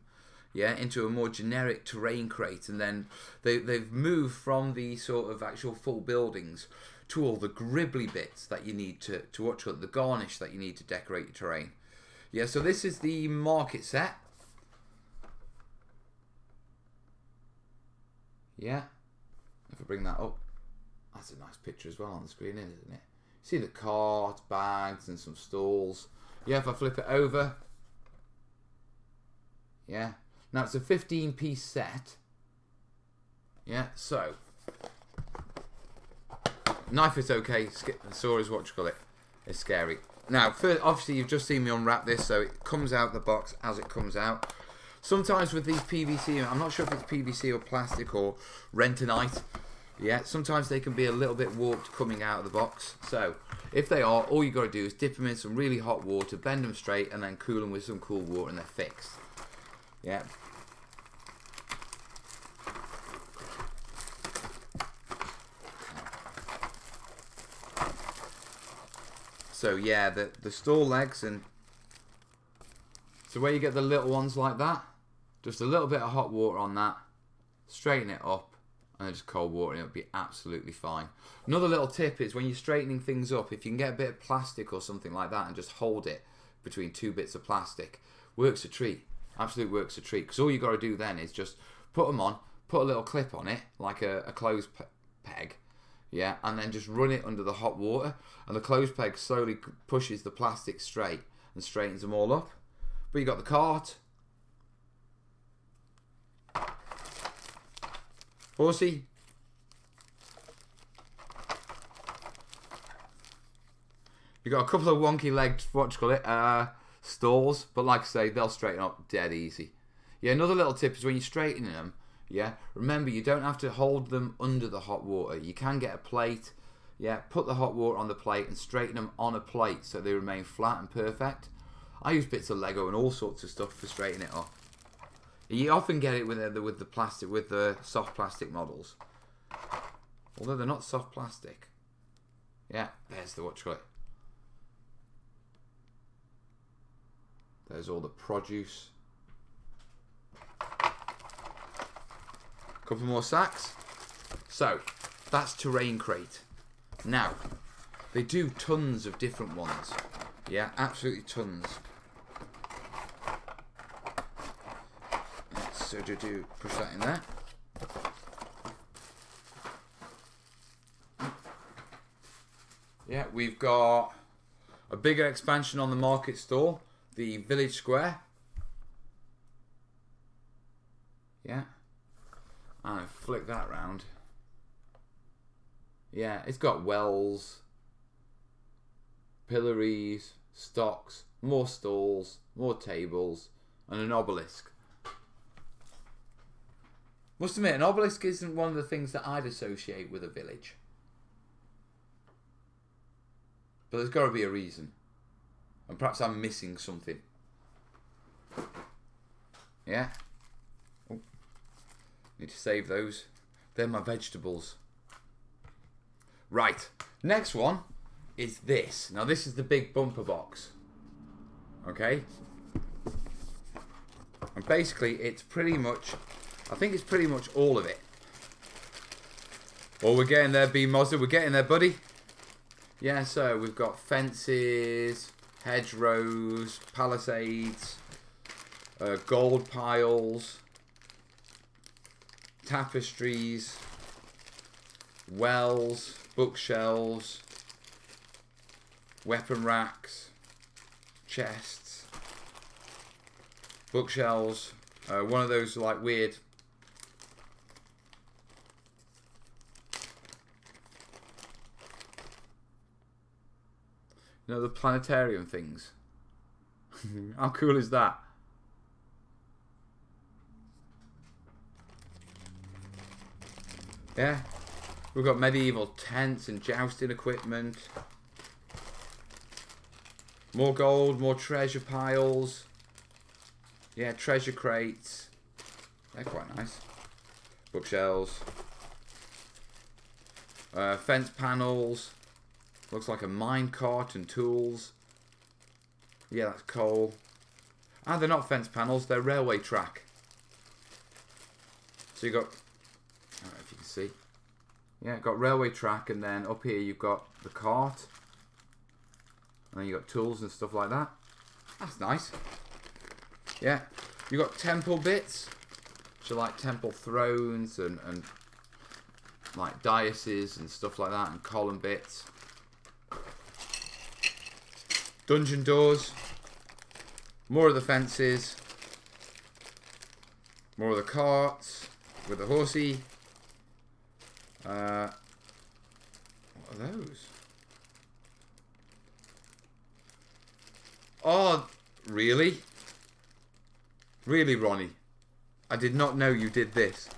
yeah, into a more generic Terrain Crate, and then they've moved from the sort of actual full buildings to all the gribbly bits that you need to watch out, the garnish that you need to decorate your terrain. Yeah, so this is the market set. Yeah, if I bring that up, that's a nice picture as well on the screen, isn't it? See the cart, bags, and some stalls. Yeah, if I flip it over, yeah. Now it's a 15-piece set. Yeah, so knife is okay. Saw is what you call it. It's scary. Now, first, obviously you've just seen me unwrap this, so it comes out the box as it comes out. Sometimes with these PVC, I'm not sure if it's PVC or plastic or rentonite. Yeah, sometimes they can be a little bit warped coming out of the box. So, if they are, all you got to do is dip them in some really hot water, bend them straight, and then cool them with some cool water, and they're fixed. Yeah. So yeah, the stall legs, and so where you get the little ones like that, just a little bit of hot water on that, straighten it up, and then just cold water, and it'll be absolutely fine. Another little tip is when you're straightening things up, if you can get a bit of plastic or something like that and just hold it between 2 bits of plastic, works a treat. Absolute works a treat. Because all you got to do then is just put them on, put a little clip on it, like a clothes peg, yeah, and then just run it under the hot water, and the clothes peg slowly pushes the plastic straight and straightens them all up. But you got the cart. Horsey. You got a couple of wonky legged, what do you call it, stalls, but like I say, they'll straighten up dead easy. Yeah, another little tip is when you're straightening them, yeah, remember you don't have to hold them under the hot water. You can get a plate, yeah, put the hot water on the plate and straighten them on a plate so they remain flat and perfect. I use bits of Lego and all sorts of stuff to straighten it up. You often get it with the plastic, with the soft plastic models. Although they're not soft plastic. Yeah, there's the what you call it. There's all the produce. Couple more sacks. So, that's Terrain Crate. Now, they do tons of different ones. Yeah, absolutely tons. So do push that in there. Yeah, we've got a bigger expansion on the market store, the village square. Yeah. And I flick that round. Yeah, it's got wells, pillories, stocks, more stalls, more tables, and an obelisk. Must admit, an obelisk isn't one of the things that I'd associate with a village. But there's got to be a reason. And perhaps I'm missing something. Yeah. Oh. Need to save those. They're my vegetables. Right. Next one is this. Now this is the big bumper box. Okay. And basically it's pretty much, I think it's pretty much all of it. Oh, we're getting there, B Mazda. We're getting there, buddy. Yeah, so we've got fences, hedgerows, palisades, gold piles, tapestries, wells, bookshelves, weapon racks, chests, bookshelves, one of those like weird the planetarium things. How cool is that? Yeah. We've got medieval tents and jousting equipment. More gold, more treasure piles. Yeah, treasure crates. They're quite nice. Bookshelves. Fence panels. Looks like a mine cart and tools. Yeah, that's coal. Ah, they're not fence panels, they're railway track. So you got, I don't know if you can see. Yeah, got railway track, and then up here you've got the cart. And then you got tools and stuff like that. That's nice. Yeah, you got temple bits. So like temple thrones and like dioceses and stuff like that, and column bits. Dungeon doors. More of the fences. More of the carts with the horsey. What are those? Oh, really? Really, Ronnie? I did not know you did this.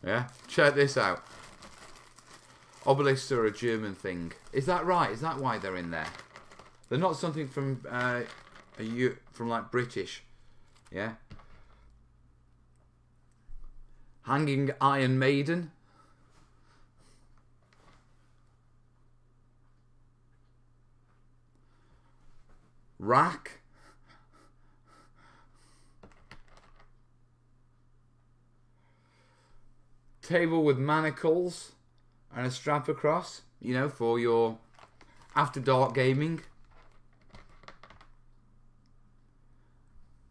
Yeah, check this out. Obelisks are a German thing. Is that right? Is that why they're in there? They're not something from like British. Yeah. Hanging Iron Maiden. Rack. Table with manacles. And a strap across, you know, for your after dark gaming.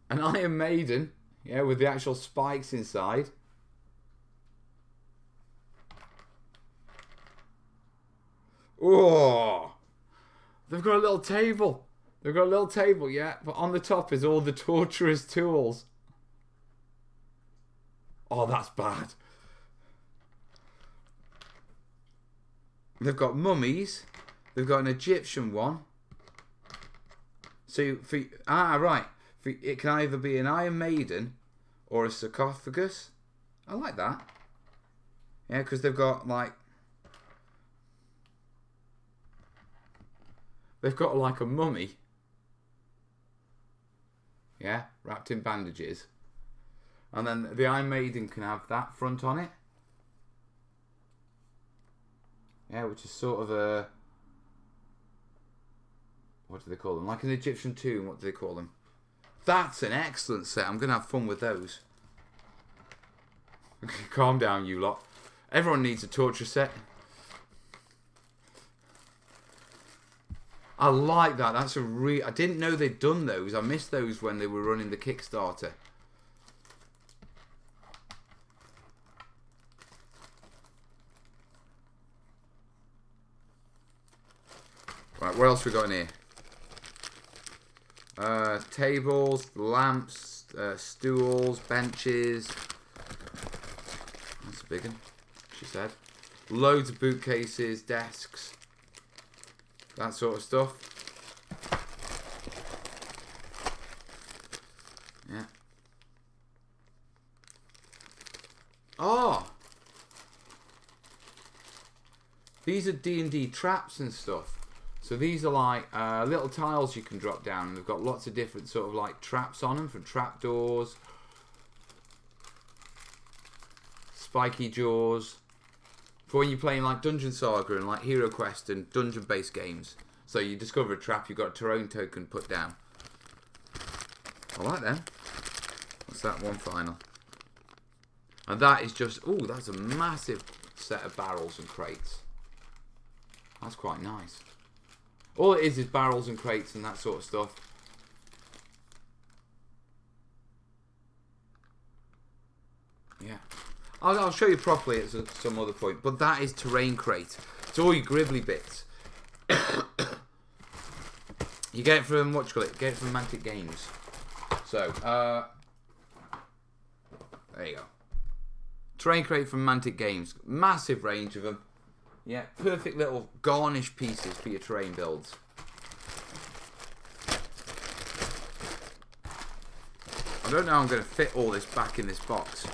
An Iron Maiden, yeah, with the actual spikes inside. Oh, they've got a little table. They've got a little table, yeah, but on the top is all the torturer's tools. Oh, that's bad. They've got mummies. They've got an Egyptian one. So right. It can either be an Iron Maiden or a sarcophagus. I like that. Yeah, because they've got like a mummy. Yeah, wrapped in bandages. And then the Iron Maiden can have that front on it. Yeah, which is sort of a... What do they call them? Like an Egyptian tomb, what do they call them? That's an excellent set. I'm going to have fun with those. Okay, calm down, you lot. Everyone needs a torture set. I like that. That's a I didn't know they'd done those. I missed those when they were running the Kickstarter. Right, what else we got in here? Tables, lamps, stools, benches. That's a big one, she said. Loads of bookcases, desks, that sort of stuff. Yeah. Oh! These are D&D traps and stuff. So these are like little tiles you can drop down, and they've got lots of different sort of like traps on them, for trapdoors, spiky jaws, for when you're playing like Dungeon Saga and like Hero Quest and dungeon-based games. So you discover a trap, you've got a terrain token put down. I like them. What's that one final? And that is just, oh, that's a massive set of barrels and crates. That's quite nice. All it is barrels and crates and that sort of stuff. Yeah. I'll show you properly at some other point. But that is terrain crate. It's all your gribbly bits. You get it from, what do you call it? Get it from Mantic Games. So, there you go. Terrain crate from Mantic Games. Massive range of them. Yeah, perfect little garnish pieces for your terrain builds. I don't know how I'm going to fit all this back in this box,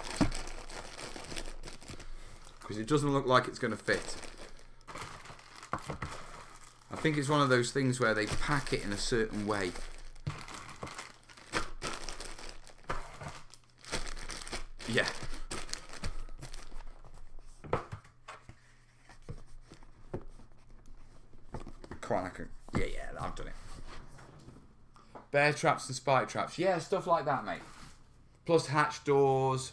because it doesn't look like it's going to fit. I think it's one of those things where they pack it in a certain way. Yeah. Come on, I can... Yeah, I've done it. Bear traps and spike traps. Yeah, stuff like that, mate. Plus hatch doors.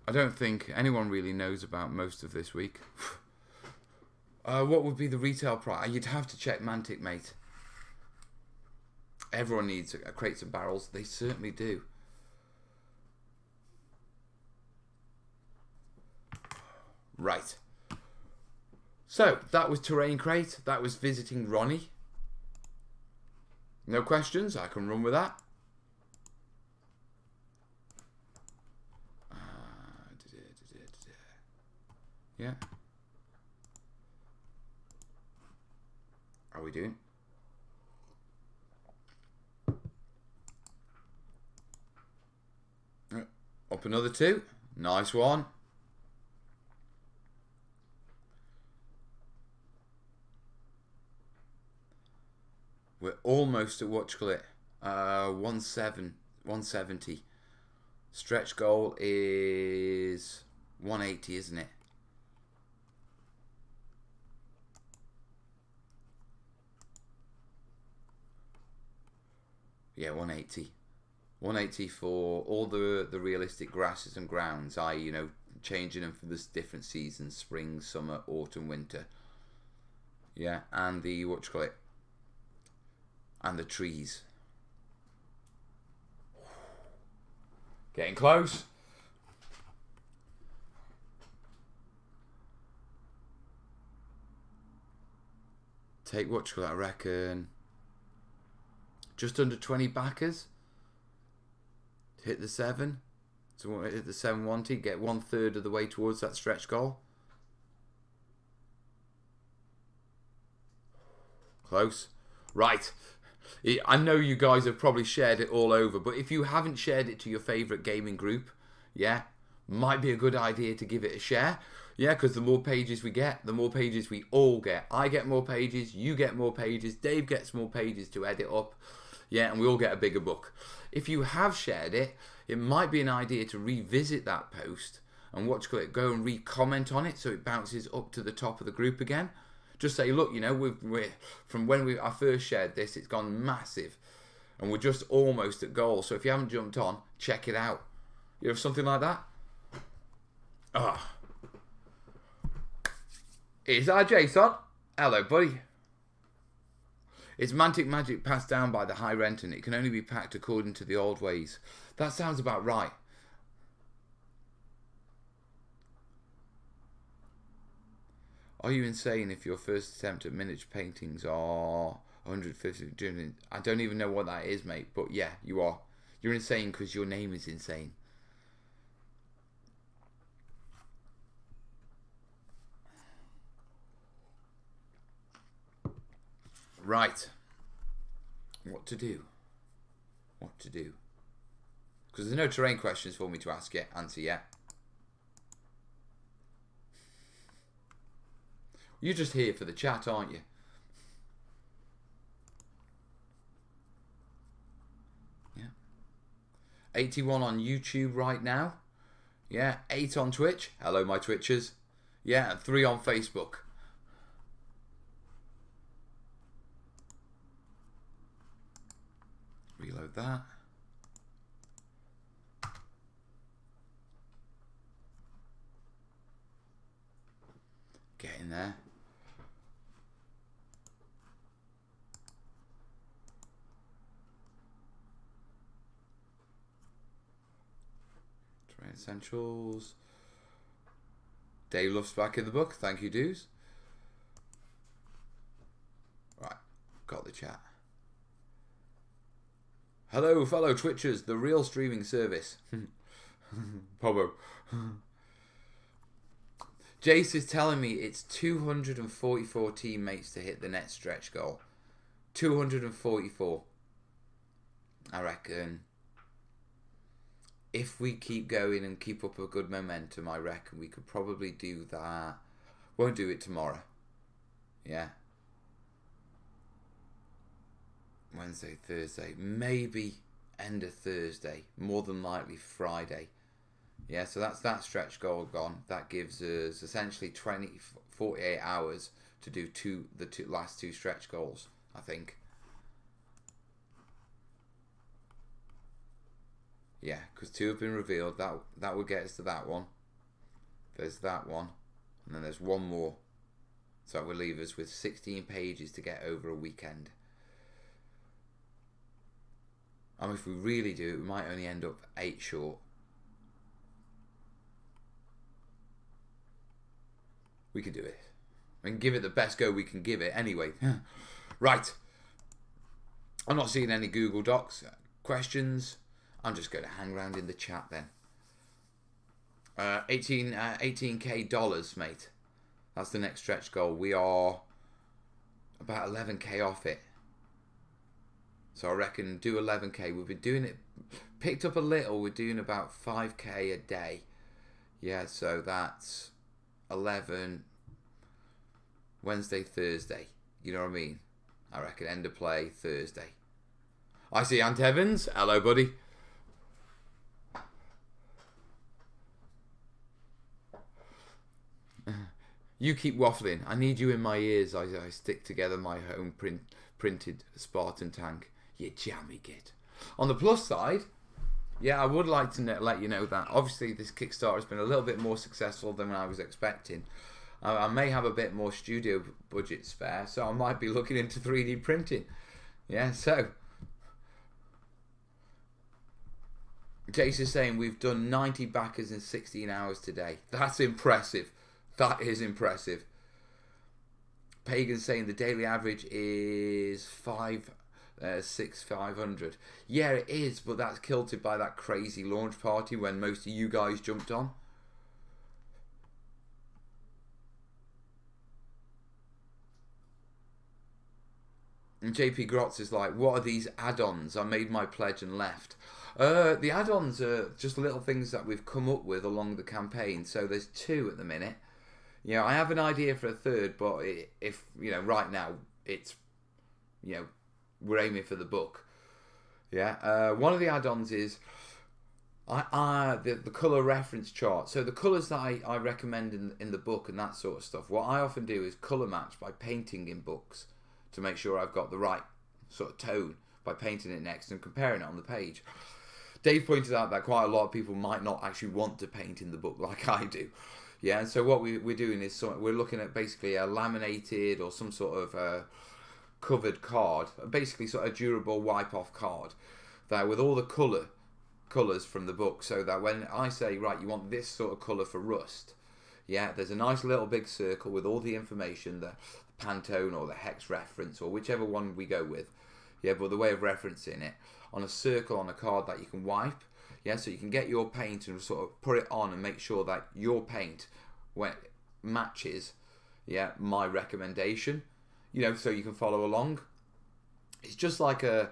I don't think anyone really knows about most of this week. What would be the retail price? You'd have to check Mantic, mate. Everyone needs crates and barrels. They certainly do. Right. So, that was Terrain Crate. That was visiting Ronnie. No questions? I can run with that. Yeah. How are we doing? Up another 2. Nice one. We're almost at what you call it, 170. Stretch goal is 180, isn't it? Yeah, 180. 180 for all the realistic grasses and grounds, i.e., you know, changing them for the different seasons: spring, summer, autumn, winter. Yeah, and the what you call it. And the trees. Getting close. Take what you I reckon. Just under 20 backers. Hit the 7. So hit the 720. Get 1/3 of the way towards that stretch goal. Close. Right. I know you guys have probably shared it all over, but if you haven't shared it to your favourite gaming group, yeah, might be a good idea to give it a share. Yeah, because the more pages we get, the more pages we all get. I get more pages, you get more pages, Dave gets more pages to edit up. Yeah, and we all get a bigger book. If you have shared it, it might be an idea to revisit that post and go and re-comment on it so it bounces up to the top of the group again. Just say, look, you know, we're from when I first shared this, it's gone massive, and we're just almost at goal. So if you haven't jumped on, check it out. You know, something like that. Ah, is that Jason? Hello, buddy. It's Mantic magic passed down by the High Rent, and it can only be packed according to the old ways. That sounds about right. Are you insane if your first attempt at miniature paintings are 150? I don't even know what that is, mate. But yeah, you are. You're insane because your name is insane. Right. What to do? What to do? Because there's no terrain questions for me to answer yet. You're just here for the chat, aren't you? Yeah. 81 on YouTube right now. Yeah. 8 on Twitch. Hello, my Twitchers. Yeah. And 3 on Facebook. Reload that. Get in there. Terrain Essentials. Dave Love's back in the book. Thank you, dudes. Right. Got the chat. Hello, fellow Twitchers, the real streaming service. Pobo. Jace is telling me it's 244 teammates to hit the net stretch goal. 244. I reckon if we keep going and keep up a good momentum, I reckon we could probably do that. Won't do it tomorrow. Yeah. Wednesday, Thursday, maybe end of Thursday, more than likely Friday. Yeah, so that's that stretch goal gone. That gives us essentially 48 hours to do the last two stretch goals, I think. Yeah, because 2 have been revealed. That would get us to that one. There's that one, and then there's one more. So that will leave us with 16 pages to get over a weekend. And if we really do it, we might only end up 8 short. We can do it. We can give it the best go we can give it anyway. Right. I'm not seeing any Google Docs questions. I'm just going to hang around in the chat then. 18K dollars, mate. That's the next stretch goal. We are about 11K off it. So I reckon do 11K. We've been doing it, picked up a little. We're doing about 5K a day. Yeah, so that's 11 Wednesday, Thursday. You know what I mean? I reckon end of play Thursday. I see Ant Evans. Hello, buddy. You keep waffling. I need you in my ears. I stick together my home printed Spartan tank. You jammy git. On the plus side, yeah, I would like to let you know that obviously this Kickstarter has been a little bit more successful than I was expecting. I may have a bit more studio budget spare, so I might be looking into 3D printing. Yeah, so Jace is saying we've done 90 backers in 16 hours today. That's impressive. That is impressive. Pagan's saying the daily average is 500. Yeah, it is, but that's kilted by that crazy launch party when most of you guys jumped on. And JP Grotz is like, what are these add-ons? I made my pledge and left. The add-ons are just little things that we've come up with along the campaign. So there's 2 at the minute. You know, I have an idea for a 3rd, but if, you know, right now it's, you know, we're aiming for the book. Yeah. One of the add-ons is the colour reference chart. So the colours that I recommend in the book and that sort of stuff, what I often do is colour match by painting in books to make sure I've got the right sort of tone by painting it next and comparing it on the page. Dave pointed out that quite a lot of people might not actually want to paint in the book like I do. Yeah, and so what we're doing is we're looking at basically a laminated or some sort of covered card, basically sort of durable wipe-off card, that with all the colours from the book, so that when I say, right, you want this sort of colour for rust, Yeah, there's a nice little big circle with all the information, the Pantone or the hex reference or whichever one we go with. Yeah, but the way of referencing it on a circle on a card that you can wipe. Yeah, so you can get your paint and sort of put it on and make sure that your paint when matches, yeah, my recommendation. You know, so you can follow along. It's just like a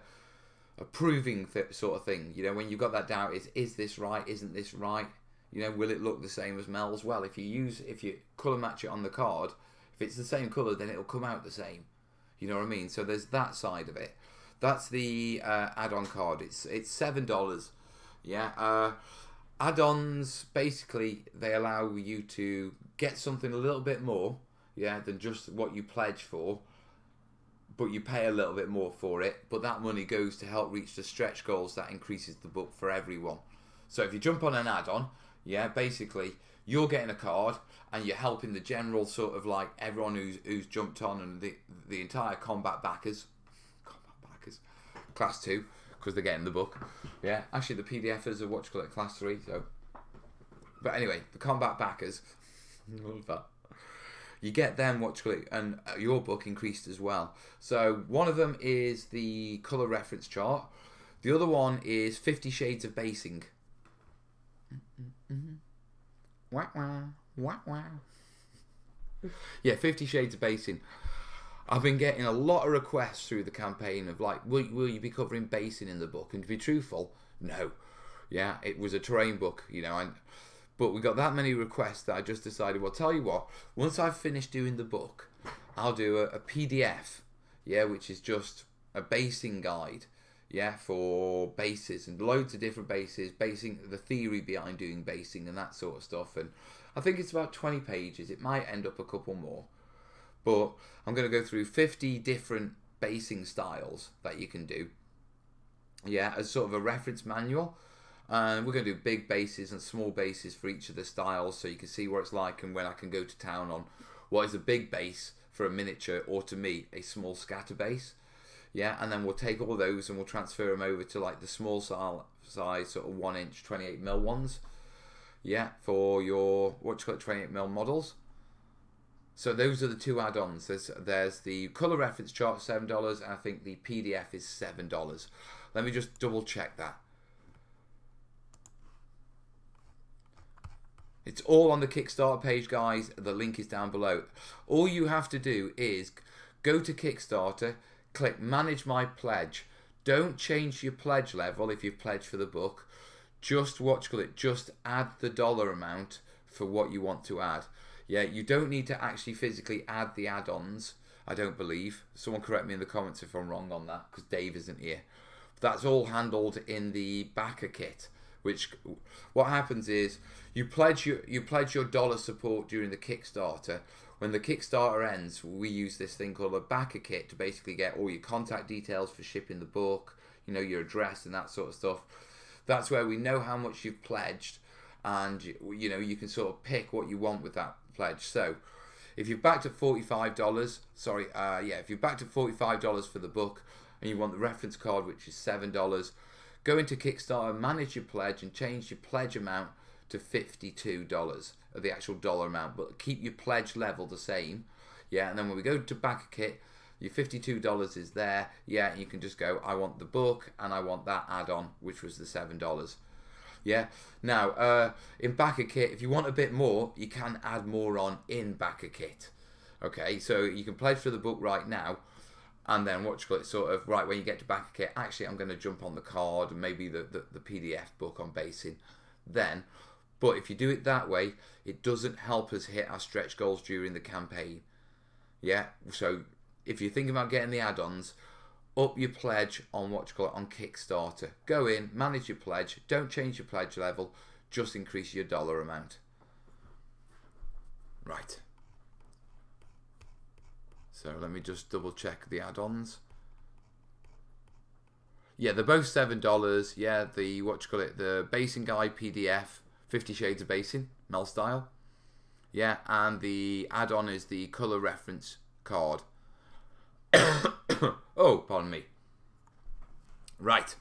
proving sort of thing. You know, when you've got that doubt, is this right? Isn't this right? You know, will it look the same as Mel's? Well, if you colour match it on the card, if it's the same colour, then it'll come out the same. You know what I mean? So there's that side of it. That's the add-on card. It's $7. Yeah. Add-ons, basically, they allow you to get something a little bit more, yeah, than just what you pledge for, but you pay a little bit more for it. But that money goes to help reach the stretch goals that increases the book for everyone. So if you jump on an add-on, yeah, basically you're getting a card and you're helping the general sort of like everyone who's jumped on and the entire combat backers, class 2, because they're getting the book. Yeah, actually the PDF is a watch call it class 3. So, but anyway, the combat backers, love that. You get them watch call it, and your book increased as well. So one of them is the color reference chart. The other one is 50 Shades of Basing. Wah, wah, wah, wah. Yeah, 50 Shades of Basing. I've been getting a lot of requests through the campaign of like, will you be covering basing in the book? And to be truthful, no. Yeah, it was a terrain book, you know, but we got that many requests that I just decided, well, tell you what, once I've finished doing the book, I'll do a PDF, yeah, which is just a basing guide, yeah, for bases and loads of different bases, basing, the theory behind doing basing and that sort of stuff. And I think it's about 20 pages. It might end up a couple more. But I'm going to go through 50 different basing styles that you can do, yeah, as sort of a reference manual. And we're going to do big bases and small bases for each of the styles so you can see what it's like and when I can go to town on what is a big base for a miniature or, to me, a small scatter base. Yeah, and then we'll take all those and we'll transfer them over to like the small size sort of 1-inch 28mm ones. Yeah, for your, what you call it, 28mm models. So those are the two add-ons. There's the colour reference chart, $7, and I think the PDF is $7. Let me just double check that. It's all on the Kickstarter page, guys. The link is down below. All you have to do is go to Kickstarter, click Manage My Pledge. Don't change your pledge level if you've pledged for the book. Just just add the dollar amount for what you want to add. Yeah, you don't need to actually physically add the add-ons, I don't believe. Someone correct me in the comments if I'm wrong on that, because Dave isn't here. That's all handled in the backer kit, which, what happens is, you pledge your dollar support during the Kickstarter. When the Kickstarter ends, we use this thing called a backer kit to basically get all your contact details for shipping the book, you know, your address and that sort of stuff. That's where we know how much you've pledged, and you know, you can sort of pick what you want with that pledge. So if you've backed at $45, if you've backed at $45 for the book and you want the reference card, which is $7, go into Kickstarter, manage your pledge and change your pledge amount to $52 of the actual dollar amount, but keep your pledge level the same. Yeah, and then when we go to backer kit, your $52 is there. Yeah, and you can just go, I want the book and I want that add-on, which was the $7. Yeah. Now, in backer kit, if you want a bit more, you can add more on in backer kit. Okay, so you can pledge for the book right now, and then what you call it, sort of right when you get to backer kit. Actually, I'm going to jump on the card and maybe the PDF book on basing then. But if you do it that way, it doesn't help us hit our stretch goals during the campaign. Yeah. So if you're thinking about getting the add-ons, up your pledge on what you call it on Kickstarter. Go in, manage your pledge, don't change your pledge level, just increase your dollar amount. Right. So let me just double check the add-ons. Yeah, they're both $7. Yeah, the what you call it, the basing guide PDF, 50 Shades of Basing, Mel style. Yeah, and the add-on is the color reference card. Oh, pardon me. Right.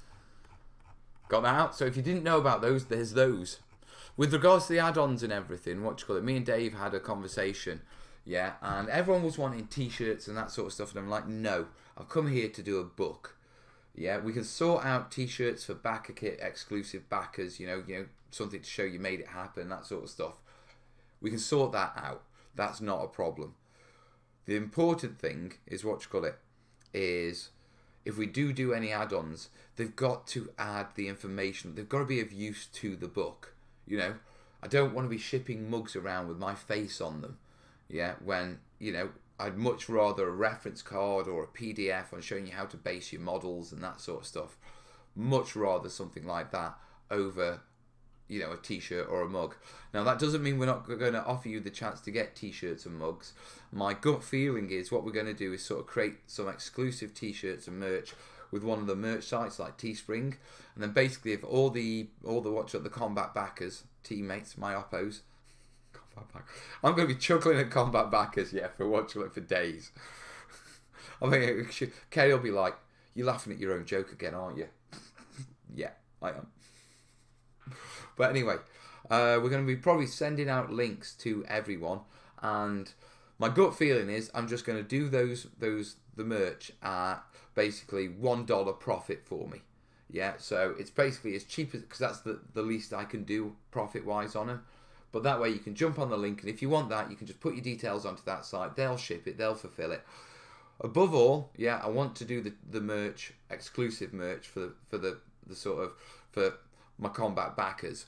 Got that out? So if you didn't know about those, there's those. with regards to the add-ons and everything, what do you call it? Me and Dave had a conversation, yeah, and everyone was wanting t-shirts and that sort of stuff, and I'm like, no, I've come here to do a book. Yeah, we can sort out t-shirts for backer kit exclusive backers, you know, something to show you made it happen, that sort of stuff. We can sort that out. That's not a problem. The important thing is what you call it is if we do any add-ons, they've got to add the information. They've got to be of use to the book. You know, I don't want to be shipping mugs around with my face on them. Yeah, when, you know, I'd much rather a reference card or a PDF on showing you how to base your models and that sort of stuff. Much rather something like that over, you know, a t-shirt or a mug. Now that doesn't mean we're not going to offer you the chance to get t-shirts and mugs. My gut feeling is what we're going to do is sort of create some exclusive t-shirts and merch with one of the merch sites like Teespring, and then basically if all the combat backers, teammates, my oppos, I'm going to be chuckling at combat backers, yeah, for watching it for days. I mean, Kay will be like, "You're laughing at your own joke again, aren't you?" Yeah, I am. But anyway, we're going to be probably sending out links to everyone, and my gut feeling is I'm just going to do the merch at basically $1 profit for me. Yeah, so it's basically as cheap as, because that's the least I can do profit wise on them. But that way you can jump on the link, and if you want that, you can just put your details onto that site. They'll ship it, they'll fulfill it. Above all, yeah, I want to do the merch, exclusive merch for my combat backers,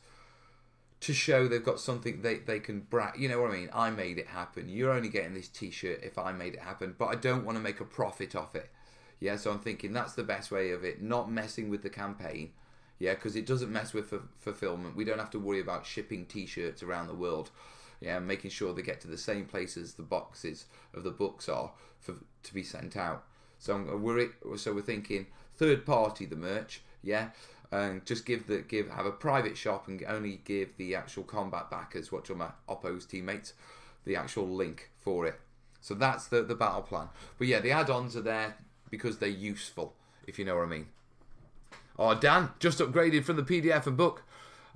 to show they've got something they can brag. You know what I mean? I made it happen. You're only getting this t-shirt if I made it happen, but I don't want to make a profit off it. Yeah, so I'm thinking that's the best way of it, not messing with the campaign. Yeah, because it doesn't mess with fulfillment. We don't have to worry about shipping t-shirts around the world. Yeah, making sure they get to the same places the boxes of the books are to be sent out. So we're thinking third party the merch. Yeah, and just have a private shop and only give the actual combat backers, what are my oppos teammates, the actual link for it. So that's the battle plan. But yeah, the add-ons are there because they're useful, if you know what I mean. Oh, Dan just upgraded from the PDF and book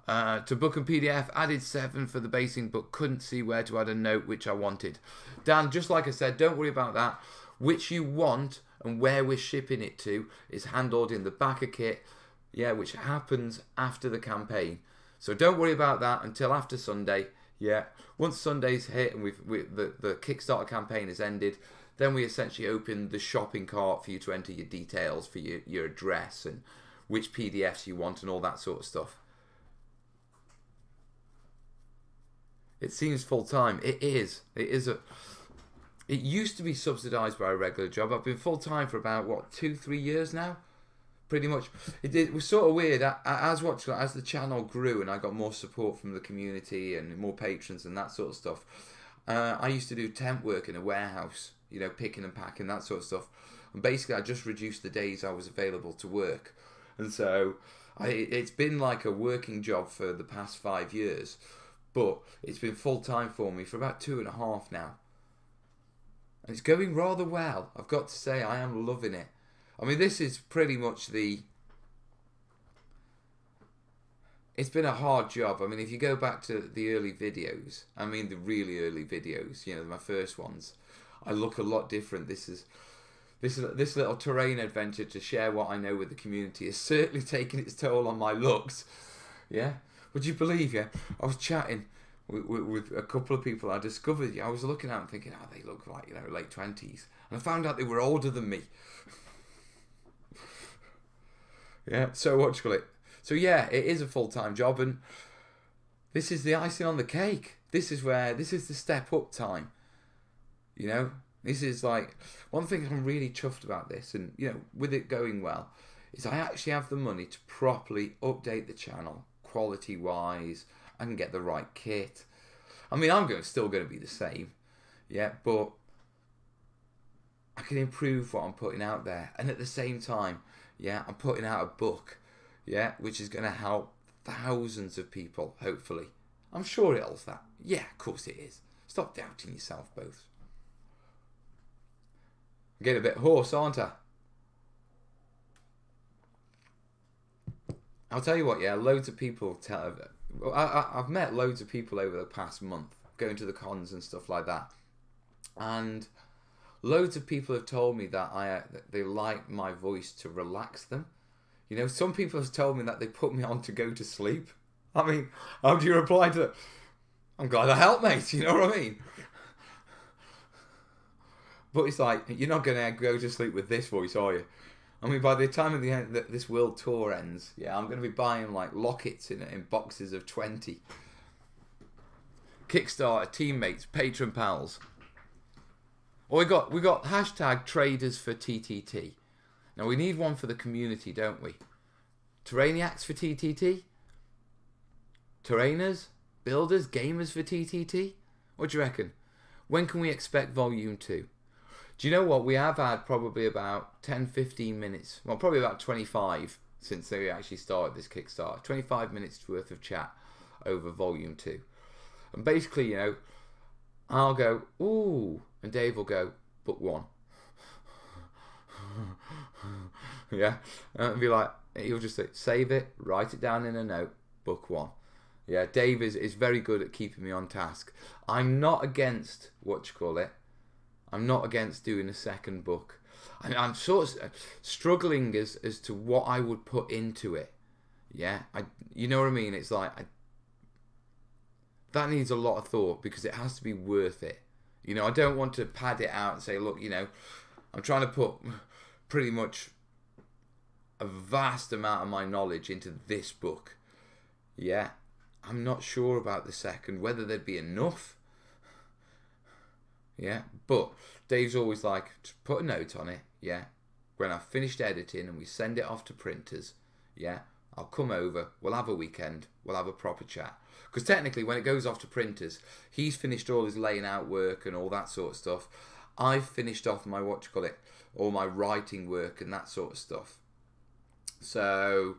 to book and PDF. Added 7 for the basing, but couldn't see where to add a note which I wanted. Dan, just like I said, don't worry about that. Which you want and where we're shipping it to is handled in the backer kit. Yeah, which happens after the campaign. So don't worry about that until after Sunday. Yeah, once Sunday's hit and the Kickstarter campaign has ended, then we essentially open the shopping cart for you to enter your details for your address and which PDFs you want and all that sort of stuff. It seems full time. It is. It used to be subsidised by a regular job. I've been full time for about what 2-3 years now. Pretty much. It was sort of weird as the channel grew and I got more support from the community and more patrons and that sort of stuff. I used to do temp work in a warehouse, you know, picking and packing, that sort of stuff. And basically, I just reduced the days I was available to work, and so it's been like a working job for the past 5 years, but it's been full time for me for about 2.5 now, and it's going rather well. I've got to say, I am loving it. I mean, this is pretty much it's been a hard job. I mean, if you go back to the early videos, I mean the really early videos, you know, my first ones, I look a lot different. This little terrain adventure to share what I know with the community is certainly taking its toll on my looks. Yeah, would you believe? Yeah, I was chatting with a couple of people. I discovered, I was looking at them thinking, oh, they look like, you know, late 20s, and I found out they were older than me. Yeah, so what do you call it? So yeah, it is a full-time job, and this is the icing on the cake. This is the step up time. You know, this is like one thing I'm really chuffed about this, and you know, with it going well, is I actually have the money to properly update the channel quality-wise. I can get the right kit. I mean, still going to be the same, yeah, but I can improve what I'm putting out there, and at the same time, yeah, I'm putting out a book, yeah, which is going to help thousands of people, hopefully. I'm sure it'll that. Yeah, of course it is. Stop doubting yourself, both. I'm getting a bit hoarse, aren't I? I'll tell you what, yeah, loads of people I've met loads of people over the past month, going to the cons and stuff like that, and loads of people have told me that they like my voice to relax them. You know, some people have told me that they put me on to go to sleep. I mean, how do you reply to that? I'm glad I helped, mate. You know what I mean? But it's like, you're not going to go to sleep with this voice, are you? I mean, by the time of the end that this world tour ends, yeah, I'm going to be buying like lockets in boxes of 20. Kickstarter, teammates, patron pals. Oh, we got hashtag traders for TTT. Now we need one for the community, don't we? Terrainiacs for TTT? Terrainers? Builders? Gamers for TTT? What do you reckon? When can we expect volume 2? Do you know what? We have had probably about 10-15 minutes. Well, probably about 25 since they actually started this Kickstarter. 25 minutes worth of chat over volume 2. And basically, you know, I'll go, ooh, and Dave will go, book 1. Yeah, and be like, he'll just say, save it, write it down in a note, book 1. Yeah, Dave is very good at keeping me on task. I'm not against, I'm not against doing a second book. I'm sort of struggling as to what I would put into it. Yeah, you know what I mean? It's like, that needs a lot of thought because it has to be worth it. You know, I don't want to pad it out and say, look, you know, I'm trying to put pretty much a vast amount of my knowledge into this book. Yeah, I'm not sure about the second, whether there'd be enough. Yeah, but Dave's always like, just put a note on it. Yeah, when I've finished editing and we send it off to printers, yeah, I'll come over, we'll have a weekend, we'll have a proper chat. Because technically when it goes off to printers, he's finished all his laying out work and all that sort of stuff. I've finished off my, all my writing work and that sort of stuff. So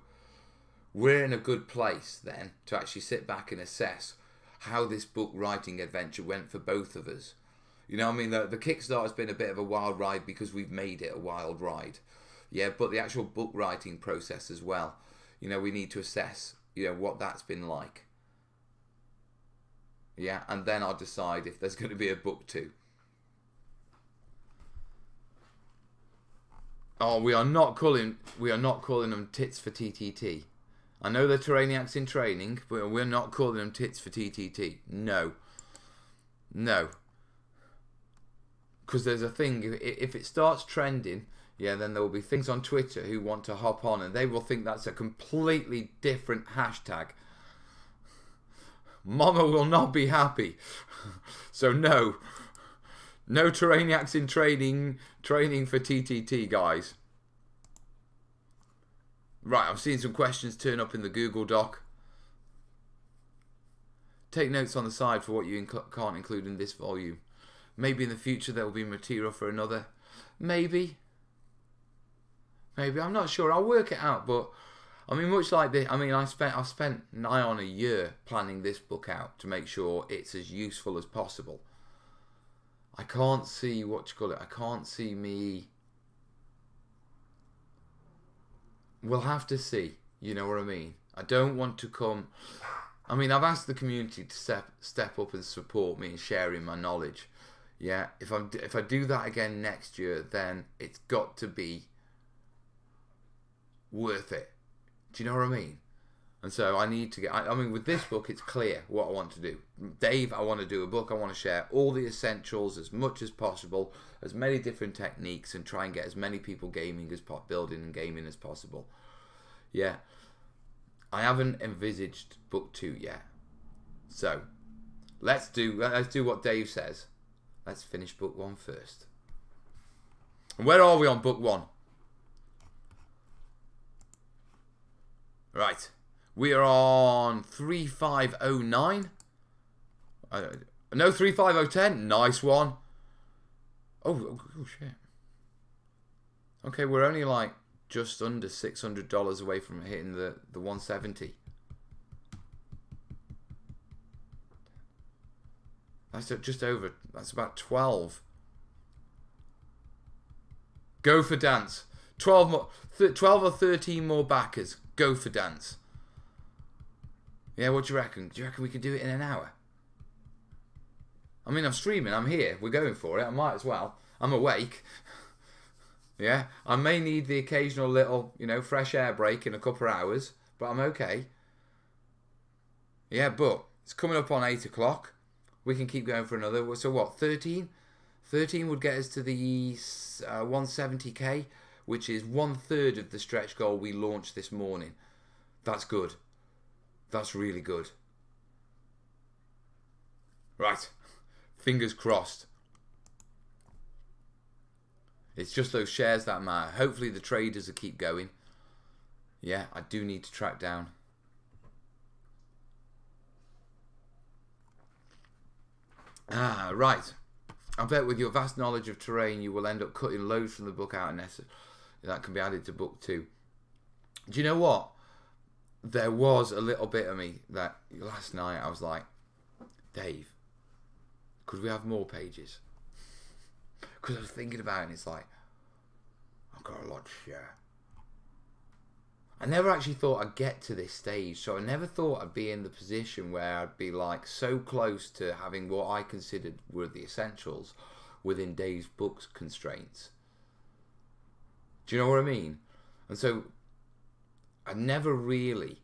we're in a good place then to actually sit back and assess how this book writing adventure went for both of us. You know what I mean? The Kickstarter has been a bit of a wild ride because we've made it a wild ride. Yeah, but the actual book writing process as well. You know, we need to assess, you know, what that's been like. Yeah, and then I'll decide if there's going to be a book 2. Oh, we are not calling them tits for TTT. I know they're terrainiacs in training, but we're not calling them tits for TTT. No. No. Because there's a thing, if it starts trending, yeah, then there will be things on Twitter who want to hop on and they will think that's a completely different hashtag. Mama will not be happy. So no. No terrainiacs in training for TTT, guys. Right, I'm seeing some questions turn up in the Google Doc. Take notes on the side for what you can't include in this volume. Maybe in the future there will be material for another. Maybe. Maybe, I'm not sure. I'll work it out, but I mean, much like this, I mean, I've spent nigh on a year planning this book out to make sure it's as useful as possible. I can't see I can't see me. We'll have to see. You know what I mean? I don't want to come. I mean, I've asked the community to step up and support me in sharing my knowledge. Yeah, if I do that again next year, then it's got to be worth it. Do you know what I mean? And so I need to get, I mean, with this book, it's clear what I want to do. Dave, I want to do a book. I want to share all the essentials as much as possible, as many different techniques, and try and get as many people building and gaming as possible. Yeah. I haven't envisaged book 2 yet. So let's do what Dave says. Let's finish book 1 first. And where are we on book 1? Right. We are on 3509. No, 35010. Nice one. Oh, shit. Okay, we're only like just under $600 away from hitting the 170. That's just over. That's about 12. Go for dance. 12 or 13 more backers. Go for dance. Yeah, what do you reckon? Do you reckon we could do it in an hour? I mean, I'm streaming. I'm here. We're going for it. I might as well. I'm awake. Yeah, I may need the occasional little, you know, fresh air break in a couple of hours, but I'm okay. Yeah, but it's coming up on 8 o'clock. We can keep going for another. So what, 13? 13 would get us to the 170k, which is 1/3 of the stretch goal we launched this morning. That's good. That's really good. Right. Fingers crossed. It's just those shares that matter. Hopefully the traders will keep going. Yeah, I do need to track down. Ah, right. I bet with your vast knowledge of terrain, you will end up cutting loads from the book out, and that can be added to book 2. Do you know what? There was a little bit of me that last night I was like, Dave, could we have more pages? Because I was thinking about it, and it's like, I've got a lot to share. I never actually thought I'd get to this stage, so I never thought I'd be in the position where I'd be like so close to having what I considered were the essentials within Dave's book's constraints. Do you know what I mean? And so I never really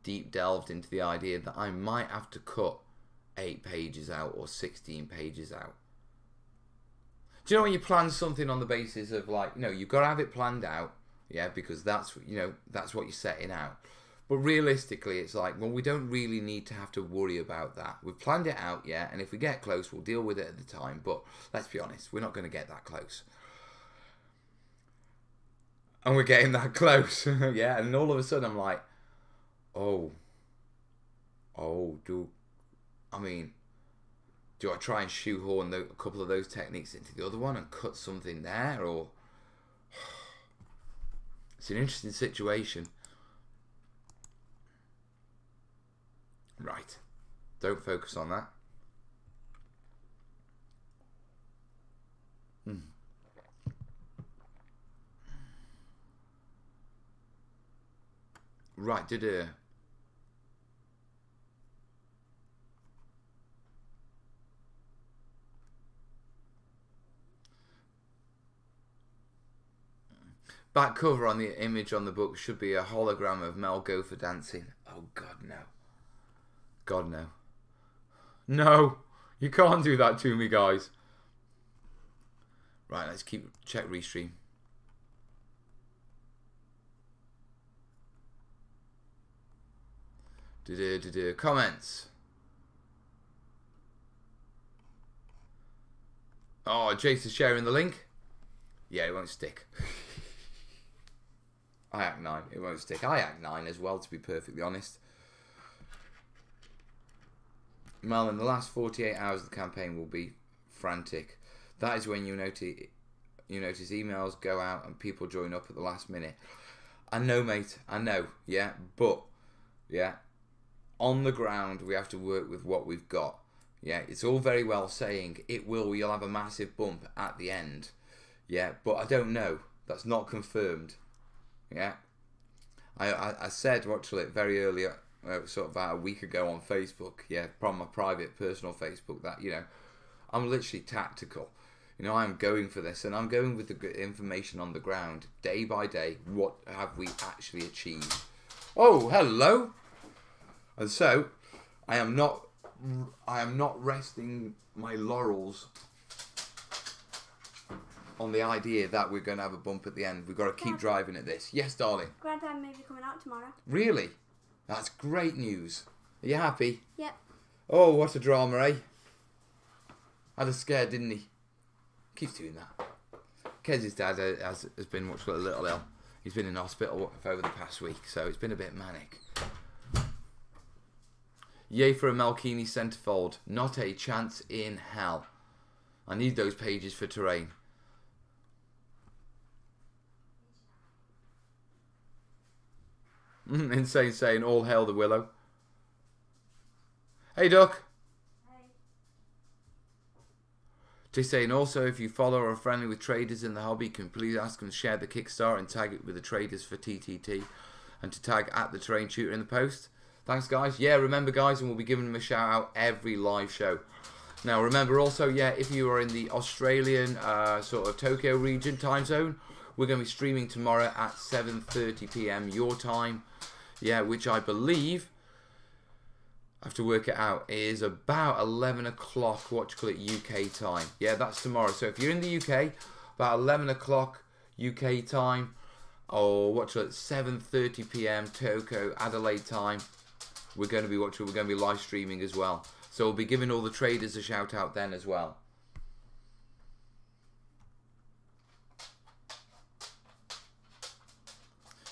deep delved into the idea that I might have to cut 8 pages out or 16 pages out. Do you know when you plan something on the basis of like, you know, you've got to have it planned out, yeah, because that's, you know, that's what you're setting out. But realistically, it's like, well, we don't really need to have to worry about that. We've planned it out, yeah, and if we get close, we'll deal with it at the time. But let's be honest, we're not going to get that close. And we're getting that close, yeah, and all of a sudden I'm like, do I try and shoehorn a couple of those techniques into the other one and cut something there, or it's an interesting situation. Right, don't focus on that. Right, back cover on the image on the book should be a hologram of Mel Gopher dancing. Oh, God, no. God, no. No, you can't do that to me, guys. Right, let's check restream. Comments. Oh, Jace is sharing the link. Yeah, it won't stick. I act 9. It won't stick. I act 9 as well, to be perfectly honest. Mel, in the last 48 hours of the campaign will be frantic. That is when you notice emails go out and people join up at the last minute. I know, mate. I know. Yeah, but yeah, on the ground we have to work with what we've got. Yeah, it's all very well saying you'll have a massive bump at the end. Yeah, but I don't know. That's not confirmed. Yeah, I said actually very early, sort of about a week ago on Facebook. Yeah, from my private personal Facebook, that, you know, I'm literally tactical. You know, I'm going for this, and I'm going with the information on the ground, day by day. What have we actually achieved? Oh, hello. And so, I am not resting my laurels on the idea that we're going to have a bump at the end. We've got to keep driving at this. Yes, darling. Granddad may be coming out tomorrow. Really? That's great news. Are you happy? Yep. Oh, what a drama, eh? Had us scared, didn't he? Keeps doing that. Kez's dad has been a little ill. He's been in hospital over the past week, so it's been a bit manic. Yay for a Malkini centerfold. Not a chance in hell. I need those pages for terrain. Insane saying, all hail the willow. Hey, Duck. Hey. Just saying, also, if you follow or are friendly with traders in the hobby, can please ask them to share the Kickstarter and tag it with the traders for TTT, and to tag at the terrain tutor in the post. Thanks, guys. Yeah, remember, guys, and we'll be giving them a shout out every live show. Now, remember also, yeah, if you are in the Australian sort of Tokyo region time zone, we're going to be streaming tomorrow at 7:30 p.m. your time. Yeah, which I believe, I have to work it out, is about 11 o'clock, UK time. Yeah, that's tomorrow. So if you're in the UK, about 11 o'clock UK time, or 7:30 p.m. Tokyo, Adelaide time, we're going to be live streaming as well. So we'll be giving all the traders a shout out then as well.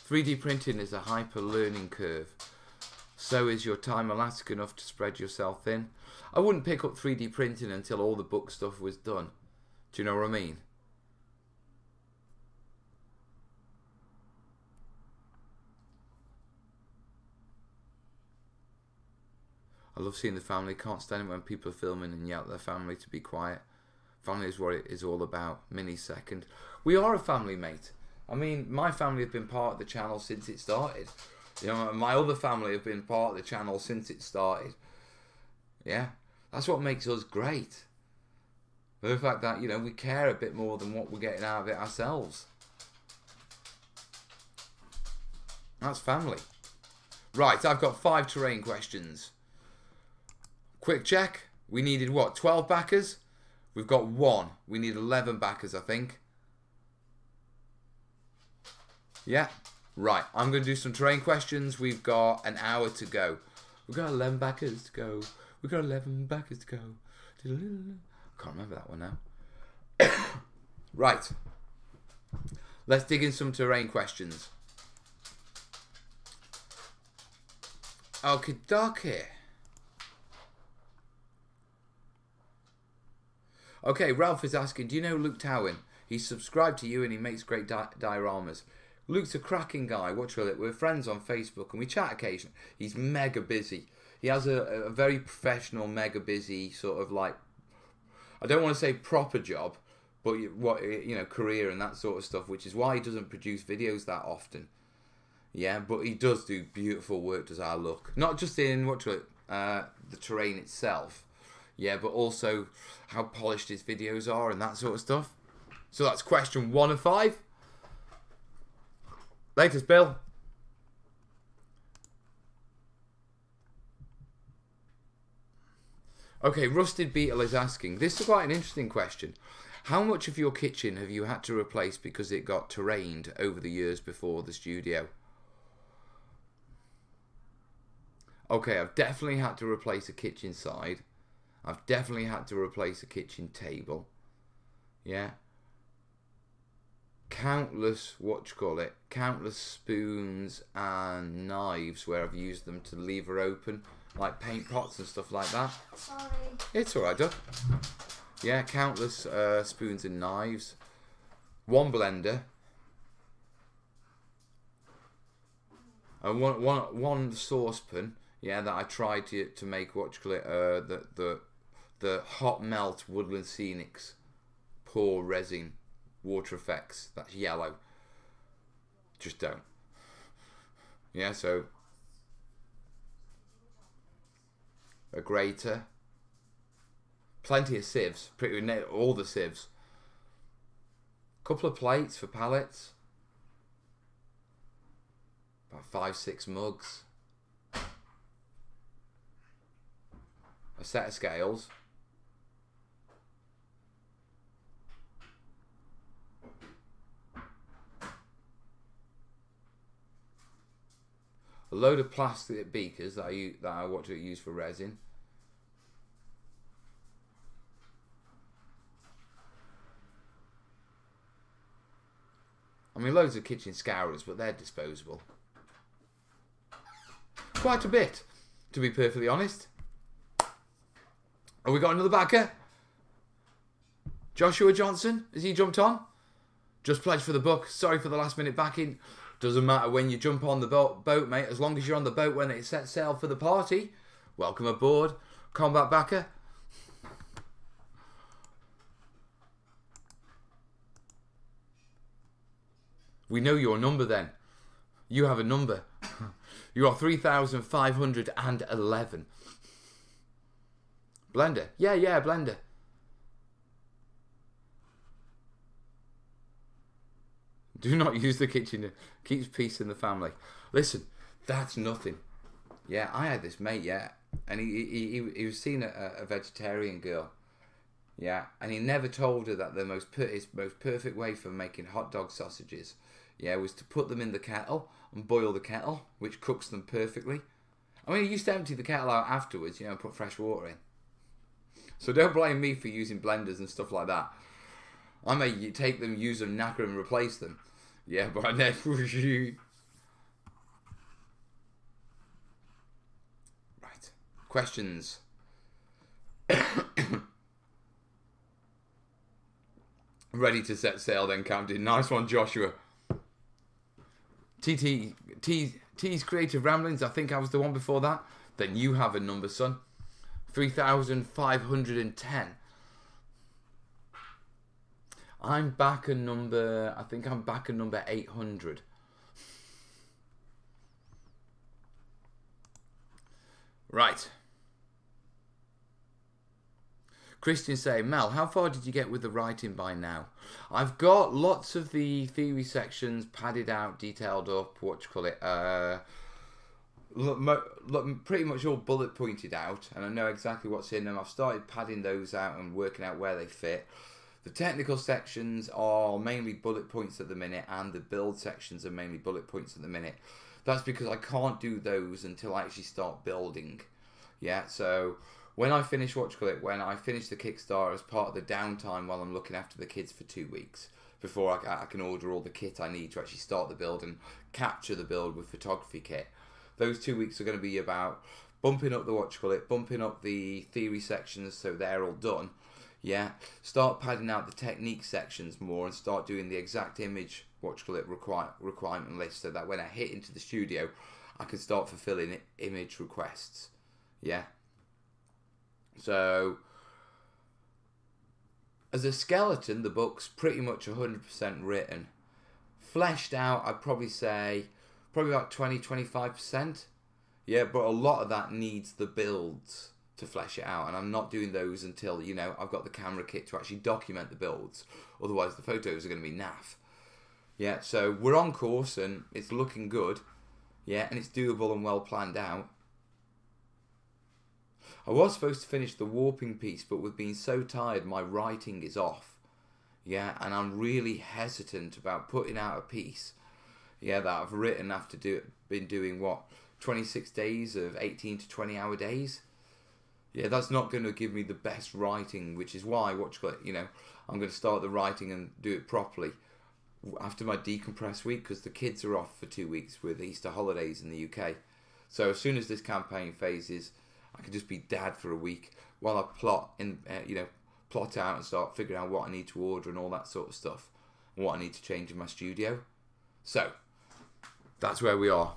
"3D printing is a hyper learning curve. So is your time elastic enough to spread yourself thin?" I wouldn't pick up 3D printing until all the book stuff was done. Do you know what I mean? "I love seeing the family. Can't stand it when people are filming and yell at their family to be quiet. Family is what it is all about. Mini-second." We are a family, mate. I mean, my family have been part of the channel since it started. You know, my other family have been part of the channel since it started. Yeah, that's what makes us great. The fact that, you know, we care a bit more than what we're getting out of it ourselves. That's family. Right, I've got 5 terrain questions. Quick check. We needed what? 12 backers? We've got 1. We need 11 backers, I think. Yeah. Right, I'm going to do some terrain questions. We've got an hour to go. We've got 11 backers to go. We've got 11 backers to go. Can't remember that one now. Right. Let's dig in some terrain questions. Okie dokie. Okay, Ralph is asking, do you know Luke Towen? He's subscribed to you and he makes great dioramas. Luke's a cracking guy. We're friends on Facebook and we chat occasionally. He's mega busy. He has a very professional, mega busy sort of like, I don't want to say proper job, but career and that sort of stuff, which is why he doesn't produce videos that often. Yeah, but he does do beautiful work, does our look. Not just in the terrain itself, yeah, but also how polished his videos are and that sort of stuff. So that's question 1 of 5. Latest, Bill. Okay, Rusted Beetle is asking, this is quite an interesting question. How much of your kitchen have you had to replace because it got terrained over the years before the studio? Okay, I've definitely had to replace a kitchen side. I've definitely had to replace a kitchen table. Yeah. Countless, countless spoons and knives where I've used them to leave her open, like paint pots and stuff like that. Sorry. It's alright, Duck. Yeah, countless spoons and knives. 1 blender. And one saucepan, yeah, that I tried to make the hot melt woodland scenics pour resin water effects. That's yellow. Just don't. Yeah, so a grater, plenty of sieves, pretty much all the sieves. Couple of plates for pallets. About 5-6 mugs. A set of scales. A load of plastic beakers that I want to use for resin. I mean, loads of kitchen scourers, but they're disposable. Quite a bit, to be perfectly honest. Have we got another backer? Joshua Johnson, has he jumped on? Just pledged for the book. Sorry for the last minute backing. Doesn't matter when you jump on the boat, mate. As long as you're on the boat when it sets sail for the party. Welcome aboard, combat backer. We know your number then. You have a number. You are 3,511. Blender. Yeah, blender. Do not use the kitchen. It keeps peace in the family. Listen, that's nothing. Yeah, I had this mate, yeah, and he was seeing a vegetarian girl. Yeah, and he never told her that his most perfect way for making hot dog sausages, yeah, was to put them in the kettle and boil the kettle, which cooks them perfectly. I mean, he used to empty the kettle out afterwards, and put fresh water in. So don't blame me for using blenders and stuff like that. I may take them, use them, knacker them, replace them. Yeah, but I never... Right. Questions. Ready to set sail then, Camden. Nice one, Joshua. T's Creative Ramblings. I think I was the one before that. Then you have a number, son. 3,510. I'm back at number... I think I'm back at number 800. Right. Christian say, Mel, how far did you get with the writing by now? I've got lots of the theory sections padded out, detailed up, pretty much all bullet pointed out, and I know exactly what's in them. I've started padding those out and working out where they fit. The technical sections are mainly bullet points at the minute, and the build sections are mainly bullet points at the minute. That's because I can't do those until I actually start building. Yeah, so when I finish when I finish the Kickstarter as part of the downtime while I'm looking after the kids for 2 weeks, before I can order all the kit I need to actually start the build and capture the build with photography kit. Those 2 weeks are going to be about bumping up bumping up the theory sections so they're all done. Yeah, start padding out the technique sections more and start doing the exact image requirement list so that when I hit into the studio I can start fulfilling image requests. Yeah. So as a skeleton, the book's pretty much 100% written. Fleshed out, I'd probably say probably about 20-25%. Yeah, but a lot of that needs the builds to flesh it out, and I'm not doing those until, I've got the camera kit to actually document the builds. Otherwise the photos are going to be naff. Yeah, so we're on course and it's looking good. Yeah, and it's doable and well planned out. I was supposed to finish the warping piece, but with being so tired, my writing is off. Yeah, and I'm really hesitant about putting out a piece, yeah, that I've written after been doing, 26 days of 18 to 20 hour days. Yeah, that's not going to give me the best writing, which is why, I'm going to start the writing and do it properly after my decompress week, because the kids are off for 2 weeks with Easter holidays in the UK. So as soon as this campaign phases, I can just be dad for a week while I plot out and start figuring out what I need to order and all that sort of stuff, and what I need to change in my studio. So that's where we are.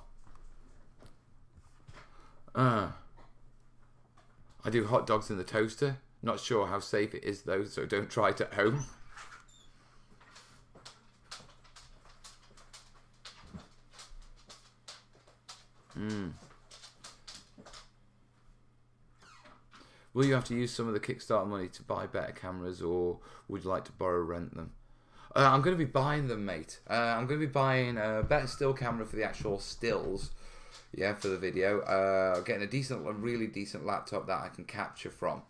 I do hot dogs in the toaster. Not sure how safe it is though, so don't try it at home. Will you have to use some of the Kickstarter money to buy better cameras, or would you like to borrow or rent them? I'm going to be buying them, mate. I'm going to be buying a better still camera for the actual stills. Yeah, for the video. Getting a really decent laptop that I can capture from.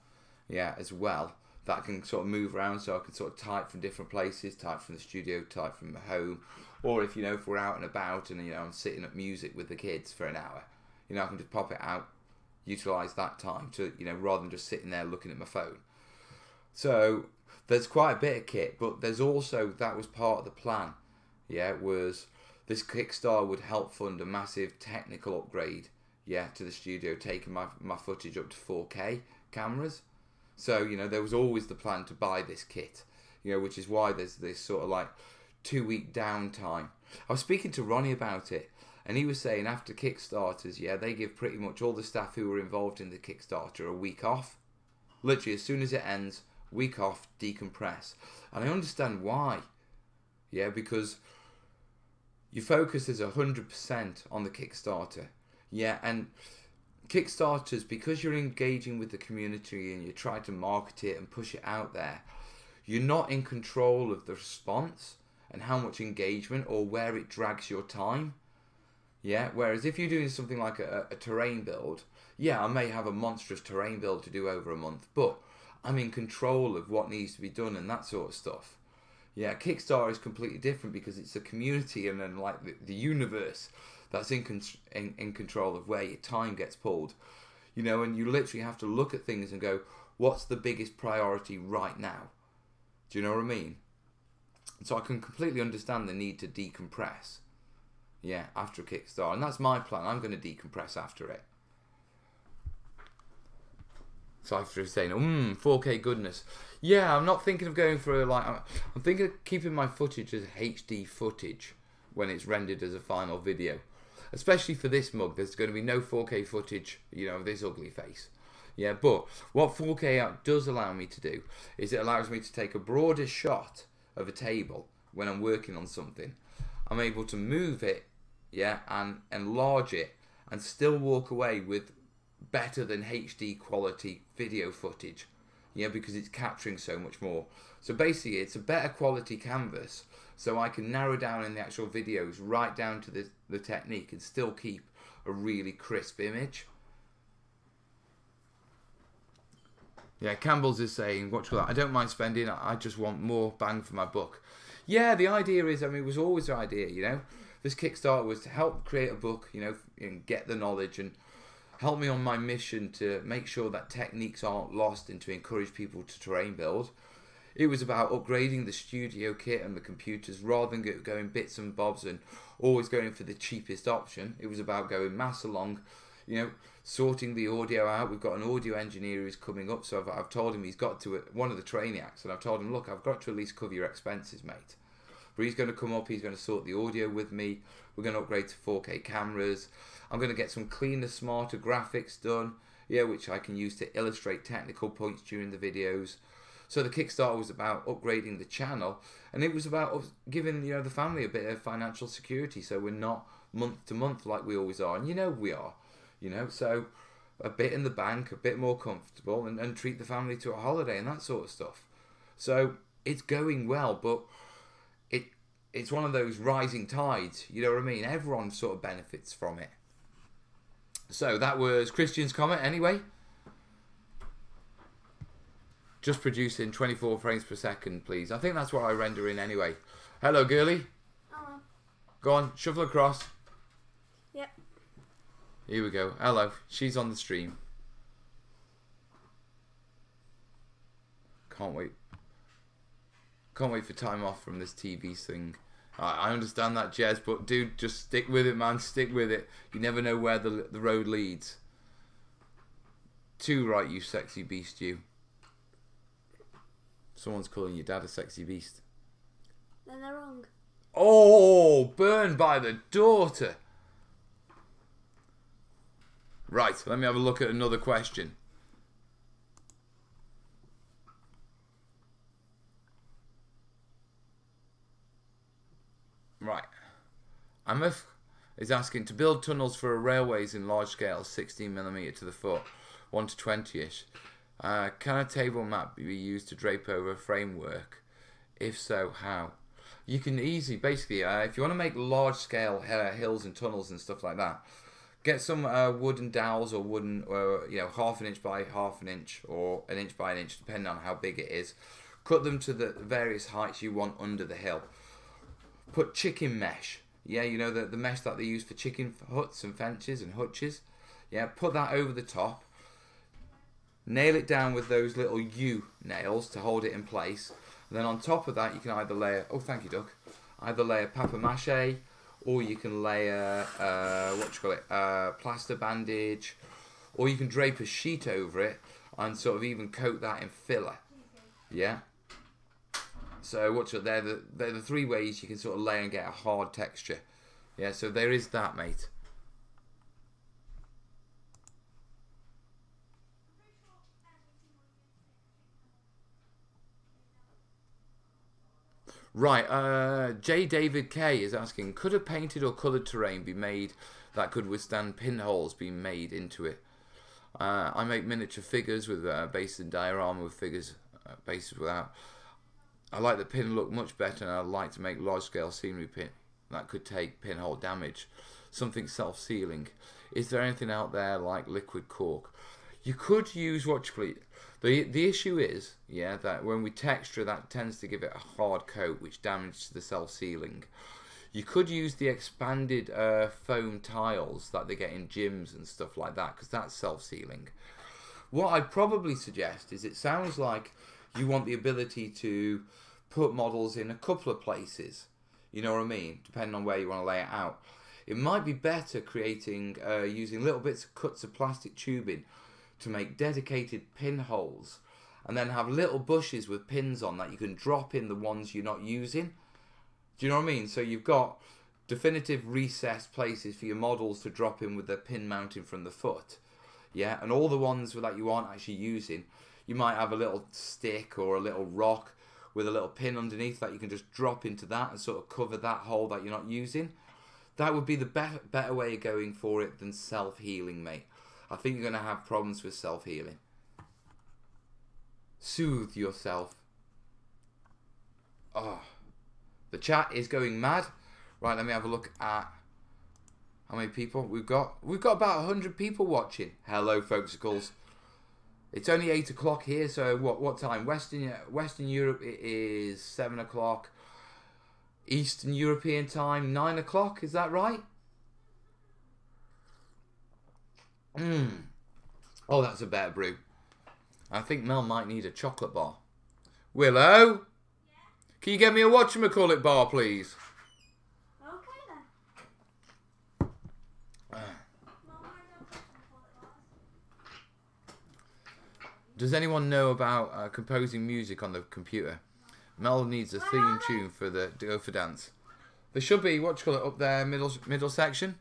Yeah, as well. That I can sort of move around, so I can sort of type from different places, type from the studio, type from home. Or if we're out and about and I'm sitting at music with the kids for an hour, I can just pop it out, utilize that time to rather than just sitting there looking at my phone. So there's quite a bit of kit, but there's also, that was part of the plan. Yeah, it was this Kickstarter would help fund a massive technical upgrade, yeah, to the studio, taking my footage up to 4K cameras. So, there was always the plan to buy this kit, which is why there's this sort of like 2 week downtime. I was speaking to Ronnie about it, and he was saying after Kickstarters, yeah, they give pretty much all the staff who were involved in the Kickstarter a week off. Literally, as soon as it ends, week off, decompress. And I understand why. Yeah, because your focus is 100% on the Kickstarter. Yeah, and Kickstarters, because you're engaging with the community and you try to market it and push it out there, you're not in control of the response and how much engagement or where it drags your time. Yeah, whereas if you're doing something like a terrain build, yeah, I may have a monstrous terrain build to do over a month, but I'm in control of what needs to be done and that sort of stuff. Yeah, Kickstarter is completely different because it's a community and then like the universe that's in control of where your time gets pulled. You know, and you literally have to look at things and go, what's the biggest priority right now? Do you know what I mean? So I can completely understand the need to decompress. Yeah, after a Kickstarter. And that's my plan. I'm going to decompress after it. So after saying, 4K goodness. Yeah, I'm not thinking of going for like, I'm thinking of keeping my footage as HD footage when it's rendered as a final video. Especially for this mug, there's going to be no 4K footage, you know, of this ugly face. Yeah, but what 4K out does allow me to do is it allows me to take a broader shot of a table when I'm working on something. I'm able to move it, yeah, and enlarge it and still walk away with better than HD quality video footage, yeah, because it's capturing so much more. So basically it's a better quality canvas, so I can narrow down in the actual videos right down to the technique and still keep a really crisp image. Yeah, Campbell's is saying, watch that. I don't mind spending, I just want more bang for my buck. Yeah, the idea is, I mean, it was always the idea, you know. This Kickstarter was to help create a book, you know, and get the knowledge and help me on my mission to make sure that techniques aren't lost and to encourage people to terrain build. It was about upgrading the studio kit and the computers rather than going bits and bobs and always going for the cheapest option. It was about going mass along, you know, sorting the audio out. We've got an audio engineer who's coming up, so I've told him he's got to, one of the terrainiacs, and I've told him, look, I've got to at least cover your expenses, mate. But he's going to come up, he's going to sort the audio with me. We're going to upgrade to 4K cameras. I'm going to get some cleaner, smarter graphics done, yeah, which I can use to illustrate technical points during the videos. So the Kickstarter was about upgrading the channel, and it was about giving, you know, the family a bit of financial security, so we're not month to month like we always are, and you know we are, you know, so a bit in the bank, a bit more comfortable, and treat the family to a holiday and that sort of stuff. So it's going well, but it's one of those rising tides, you know what I mean? Everyone sort of benefits from it. So that was Christian's comment anyway. Just producing 24 frames per second, please. I think that's what I render in anyway. Hello, girly. Hello. Go on, shuffle across. Yep. Here we go. Hello. She's on the stream. Can't wait. Can't wait for time off from this TV thing. I understand that, Jez, but dude, just stick with it, man. Stick with it. You never know where the road leads. Too right, you sexy beast, you. Someone's calling your dad a sexy beast. Then they're wrong. Oh, burned by the daughter. Right, let me have a look at another question. Right. Amif is asking to build tunnels for railways in large scale, 16mm to the foot, 1 to 20ish. Can a table map be used to drape over a framework? If so, how? You can easily, basically, if you want to make large scale hills and tunnels and stuff like that, get some wooden dowels or wooden, you know, 1/2 inch by 1/2 inch or 1 inch by 1 inch, depending on how big it is. Cut them to the various heights you want under the hill. Put chicken mesh, yeah, you know, the mesh that they use for chicken huts and fences and hutches. Yeah, put that over the top. Nail it down with those little U nails to hold it in place. And then on top of that, you can either layer, oh, thank you, Duck, either layer papier-mâché, or you can layer, plaster bandage, or you can drape a sheet over it and sort of even coat that in filler. Yeah. So they're the 3 ways you can sort of lay and get a hard texture. Yeah, so there is that, mate. Right, J. David K is asking, could a painted or coloured terrain be made that could withstand pinholes being made into it? I make miniature figures with bases and diorama with figures bases without. I like the pin look much better, and I'd like to make large scale scenery pin that could take pinhole damage. Something self-sealing. Is there anything out there like liquid cork? You could use what you call it. The issue is, yeah, that when we texture, that tends to give it a hard coat, which damages the self-sealing. You could use the expanded foam tiles that they get in gyms and stuff like that, because that's self-sealing. What I'd probably suggest is, it sounds like you want the ability to put models in a couple of places. You know what I mean? Depending on where you want to lay it out. It might be better creating, using little bits of cuts of plastic tubing to make dedicated pinholes, and then have little bushes with pins on that you can drop in the ones you're not using. Do you know what I mean? So you've got definitive recessed places for your models to drop in with their pin mounting from the foot. Yeah, and all the ones that you aren't actually using, you might have a little stick or a little rock with a little pin underneath that you can just drop into that and sort of cover that hole that you're not using. That would be the better way of going for it than self-healing, mate. I think you're going to have problems with self-healing. Soothe yourself. Oh, the chat is going mad. Right, let me have a look at how many people we've got. We've got about 100 people watching. Hello, folksicles. It's only 8 o'clock here, so what time? Western Europe, it is 7 o'clock. Eastern European time, 9 o'clock. Is that right? Oh, that's a better brew. I think Mel might need a chocolate bar. Willow? Yeah? Can you get me a whatchamacallit bar, please? Okay then. Does anyone know about composing music on the computer? Mel needs a theme tune for the Go for Dance. There should be, whatchamacallit, up there, middle section. Middle section.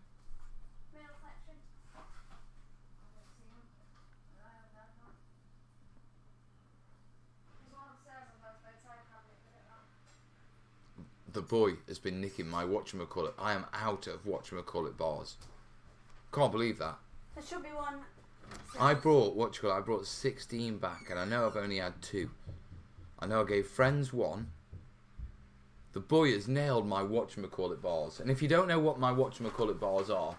The boy has been nicking my whatchamacallit. I am out of whatchamacallit bars. Can't believe that. There should be one. I brought 16 back, and I know I've only had 2. I know I gave friends 1. The boy has nailed my whatchamacallit bars. And if you don't know what my whatchamacallit bars are,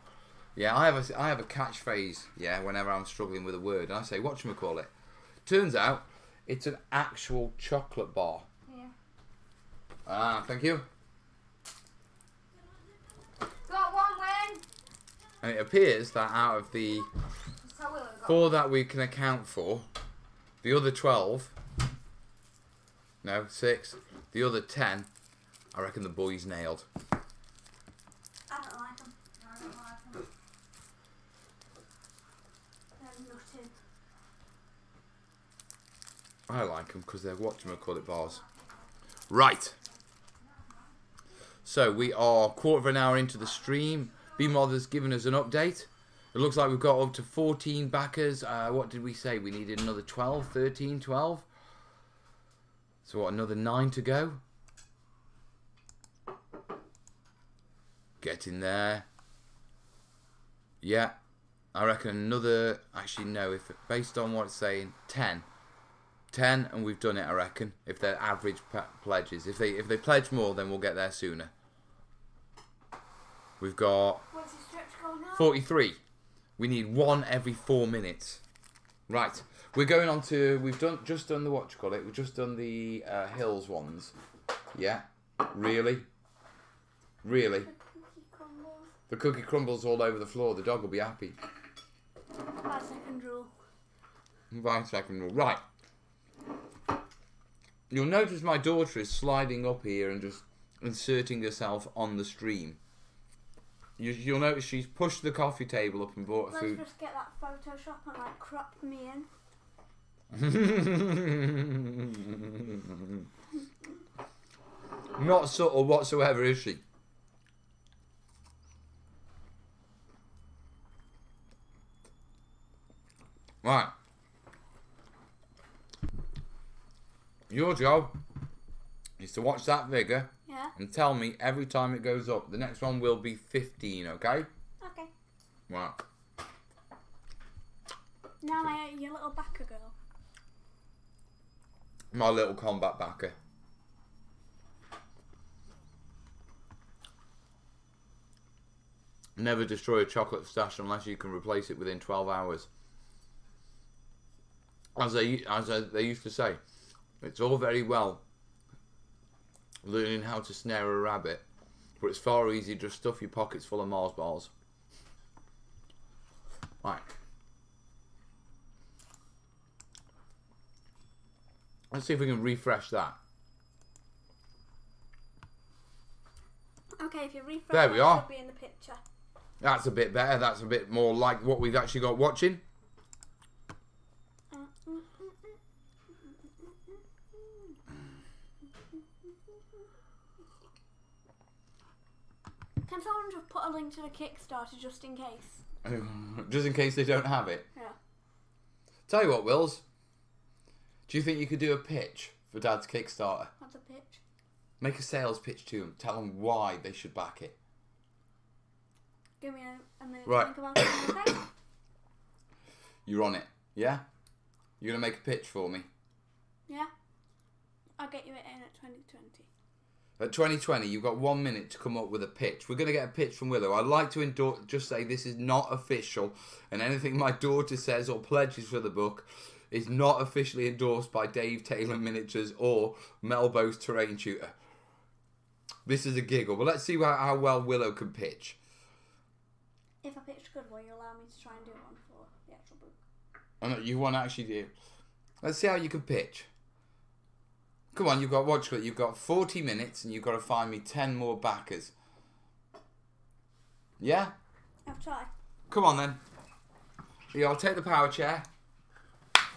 yeah, I have a catchphrase, yeah, whenever I'm struggling with a word, and I say whatchamacallit. Turns out it's an actual chocolate bar. Yeah. Ah, thank you. Got one win. And it appears that out of the 4 that we can account for, the other 12, no, 6, the other 10, I reckon the boy's nailed. I don't like them. I don't like them. They're nutting. I like them because they're whatchamacallit bars. Right. So we are 1/4 of an hour into the stream. B-Mother's given us an update. It looks like we've got up to 14 backers. What did we say? We needed another 12, 13, 12. So what, another 9 to go? Get in there. Yeah. I reckon another, actually no, if based on what it's saying, 10. 10 and we've done it, I reckon, if they're average pledges. If they pledge more, then we'll get there sooner. We've got 43. We need 1 every 4 minutes. Right. We're going on to, just done the whatchamacallit, we've just done the hills ones. Yeah. Really? Really? The cookie crumbles all over the floor. The dog will be happy. By second rule. By second rule. Right. You'll notice my daughter is sliding up here and just inserting herself on the stream. You'll notice she's pushed the coffee table up and brought food. Let's just get that Photoshop and like crop me in. Not subtle whatsoever, is she? Right. Your job is to watch that figure Yeah. and tell me every time it goes up. The next one will be 15, okay? Okay. Right. Now your little backer girl. My little combat backer. Never destroy a chocolate stash unless you can replace it within 12 hours. As they used to say, it's all very well learning how to snare a rabbit, but it's far easier to just stuff your pockets full of Mars bars. Right. Let's see if we can refresh that. Okay, if you refresh, There we are. It'll be in the picture. That's a bit better. That's a bit more like what we've actually got watching. Can someone just put a link to the Kickstarter just in case? Just in case they don't have it. Yeah. Tell you what, Wills. Do you think you could do a pitch for Dad's Kickstarter? What's a pitch? Make a sales pitch to them. Tell them why they should back it. Give me a minute Right. to think about it. Okay? You're on it, yeah? You're going to make a pitch for me. Yeah. I'll get you it in at 2020. At 2020, you've got 1 minute to come up with a pitch. We're going to get a pitch from Willow. I'd like to just say this is not official, and anything my daughter says or pledges for the book is not officially endorsed by Dave Taylor Miniatures or Melbo's Terrain Tutor. This is a giggle, but let's see how well Willow can pitch. If I pitch good, will you allow me to try and do one for the actual book? I know you want to actually do. Let's see how you can pitch. Come on, you've got 40 minutes and you've got to find me 10 more backers. Yeah? I'll try. Come on then. Yeah, I'll take the power chair.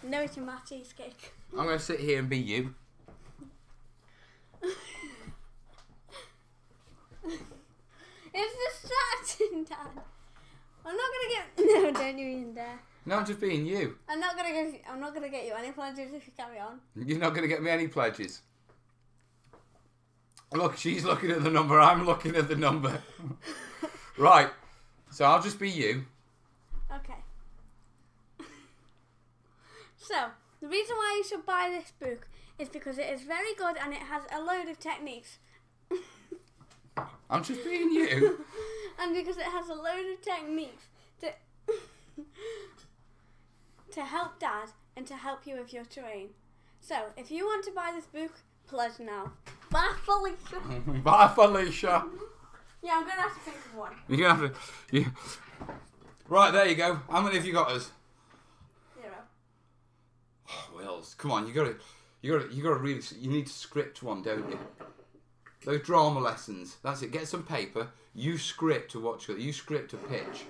No, it's a my cheesecake. I'm going to sit here and be you. It's distracting, Dad. I'm not gonna get. No, don't you even dare. No, I'm just being you. I'm not gonna get you any pledges if you carry on. You're not going to get me any pledges. Look, she's looking at the number. I'm looking at the number. Right. So I'll just be you. Okay. So, the reason why you should buy this book is because it is very good and it has a load of techniques. I'm just being you. And because it has a load of techniques to help Dad and to help you with your terrain. So, if you want to buy this book, pledge now. Bye, Felicia. Bye, Felicia. Yeah, I'm going to have to think of one. You're going to have to... Right, there you go. How many have you got us? 0. Oh, Wills, come on. You got to really... You need to script one, don't you? Those drama lessons. That's it. Get some paper. You script to watch it. You script a pitch.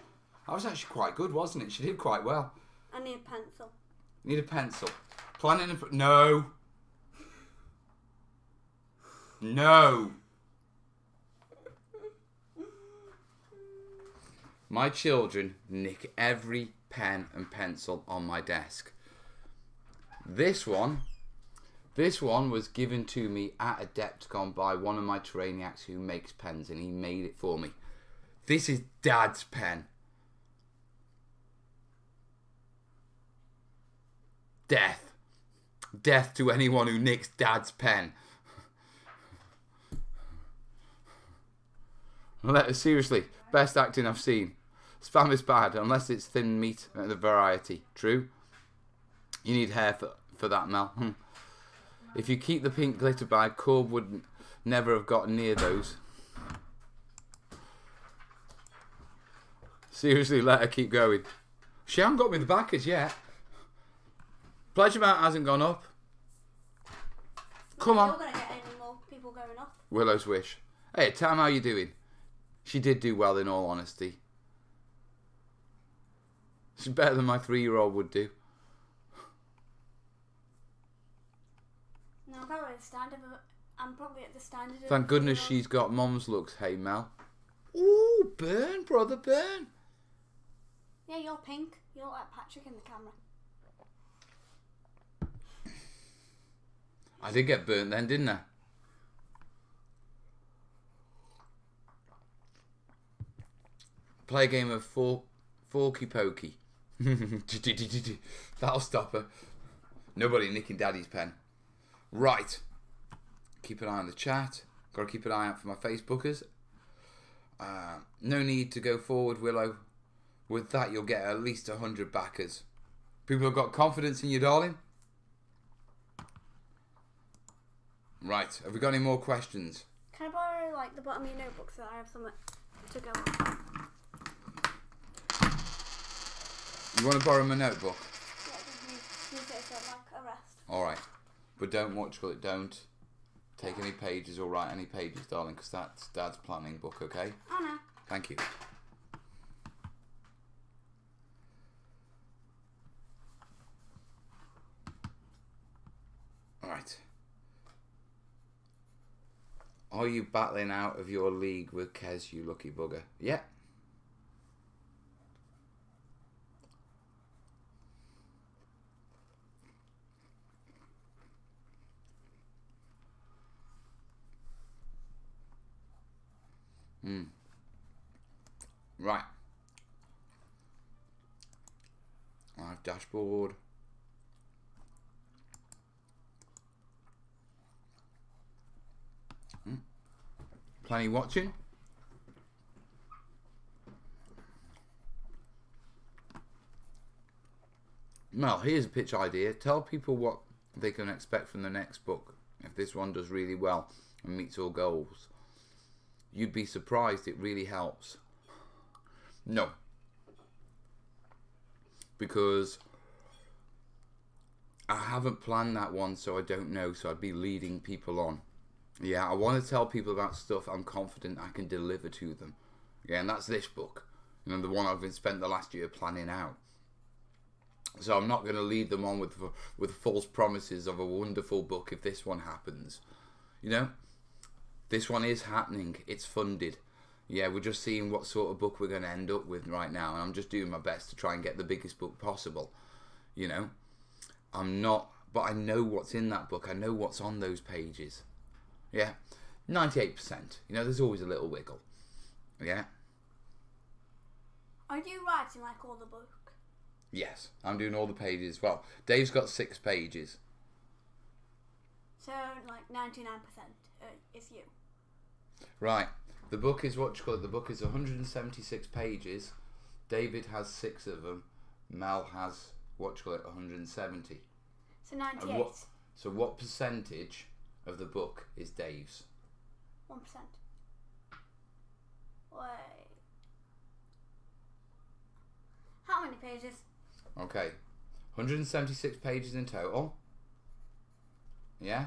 That was actually quite good, wasn't it? She did quite well. I need a pencil. Need a pencil. Planning and... No. No. My children nick every pen and pencil on my desk. This one was given to me at Adepticon by one of my terrainiacs who makes pens, and he made it for me. This is Dad's pen. Death. Death to anyone who nicks Dad's pen. Seriously, best acting I've seen. Spam is bad unless it's thin meat and the variety. True? You need hair for that, Mel. If you keep the pink glitter bag, Corb would never have gotten near those. Seriously, let her keep going. She hasn't got me the backers yet. Pledge amount hasn't gone up. Come on. You're going to get any more people going off. Willow's wish. Hey, tell me how you doing. She did do well, in all honesty. She's better than my 3-year-old would do. No, I'm probably at the standard of Thank goodness she's got Mom's looks, hey Mel. Ooh, burn, brother, burn. Yeah, you're pink. You look like Patrick in the camera. I did get burnt then, didn't I? Play a game of Forky Pokey. That'll stop her. Nobody nicking Daddy's pen. Right. Keep an eye on the chat. Got to keep an eye out for my Facebookers. No need to go forward, Willow. With that, you'll get at least 100 backers. People have got confidence in you, darling. Right. Have we got any more questions? Can I borrow like the bottom of your notebook so that I have somewhere to go on? You want to borrow my notebook? Yeah, just use it as like a rest. Alright. But don't watch it. Don't take any pages or write any pages, darling, because that's Dad's planning book, okay? Oh no. Thank you. Alright. Are you battling out of your league with Kez, you lucky bugger? Yeah. Right. I have dashboard. Plenty watching. Well, here's a pitch idea. Tell people what they can expect from the next book. If this one does really well and meets all goals, you'd be surprised. It really helps. No. Because I haven't planned that one, so I don't know. So I'd be leading people on. Yeah, I want to tell people about stuff I'm confident I can deliver to them. Yeah, and that's this book. You know, the one I've been spent the last year planning out. So I'm not going to lead them on with false promises of a wonderful book if this one happens. You know, this one is happening. It's funded. Yeah, we're just seeing what sort of book we're going to end up with right now. And I'm just doing my best to try and get the biggest book possible. You know, I'm not, but I know what's in that book. I know what's on those pages. Yeah, 98%. You know, there's always a little wiggle. Yeah. Are you writing like all the book? Yes, I'm doing all the pages. Well, Dave's got 6 pages. So, like 99% is you. Right. The book is what you call it. The book is 176 pages. David has 6 of them. Mel has what you call it 170. So 98. So what percentage of the book is Dave's? 1%. Wait. How many pages? Okay. 176 pages in total. Yeah?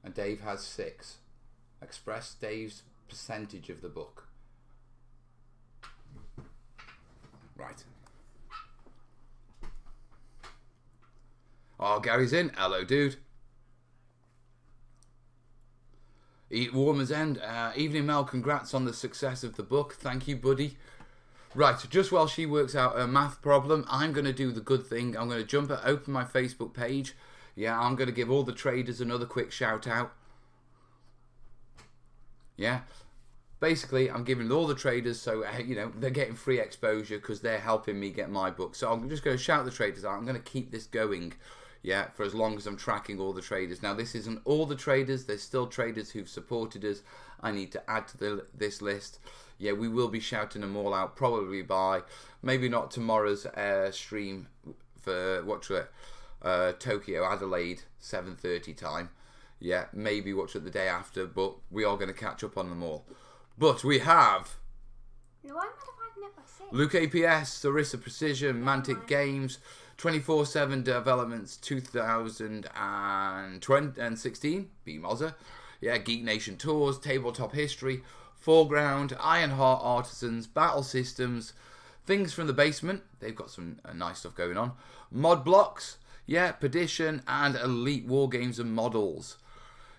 And Dave has 6. Express Dave's percentage of the book. Right. Oh, Gary's in. Hello, dude. Eat Warmer's End. Evening, Mel. Congrats on the success of the book. Thank you, buddy. Right, just while she works out her math problem, I'm going to do the good thing. I'm going to open my Facebook page. Yeah, I'm going to give all the traders another quick shout out. Yeah. Basically, I'm giving all the traders, so, you know, they're getting free exposure because they're helping me get my book. So I'm just going to shout the traders out. I'm going to keep this going, yeah, for as long as I'm tracking all the traders. Now, this isn't all the traders. There's still traders who've supported us. I need to add to this list. Yeah, we will be shouting them all out probably by, maybe not tomorrow's stream for, Tokyo, Adelaide, 7:30 time. Yeah, maybe watch it the day after, but we are going to catch up on them all. But we have No, I'm not dividing it by 6. Luke APS, Sarissa Precision, Mantic Games, 24/7 Developments 2016, B Mozza. Yeah, Geek Nation Tours, Tabletop History, Foreground, Ironheart Artisans, Battle Systems, Things from the Basement. They've got some nice stuff going on. Mod Blocks, yeah, Perdition, and Elite Wargames and Models.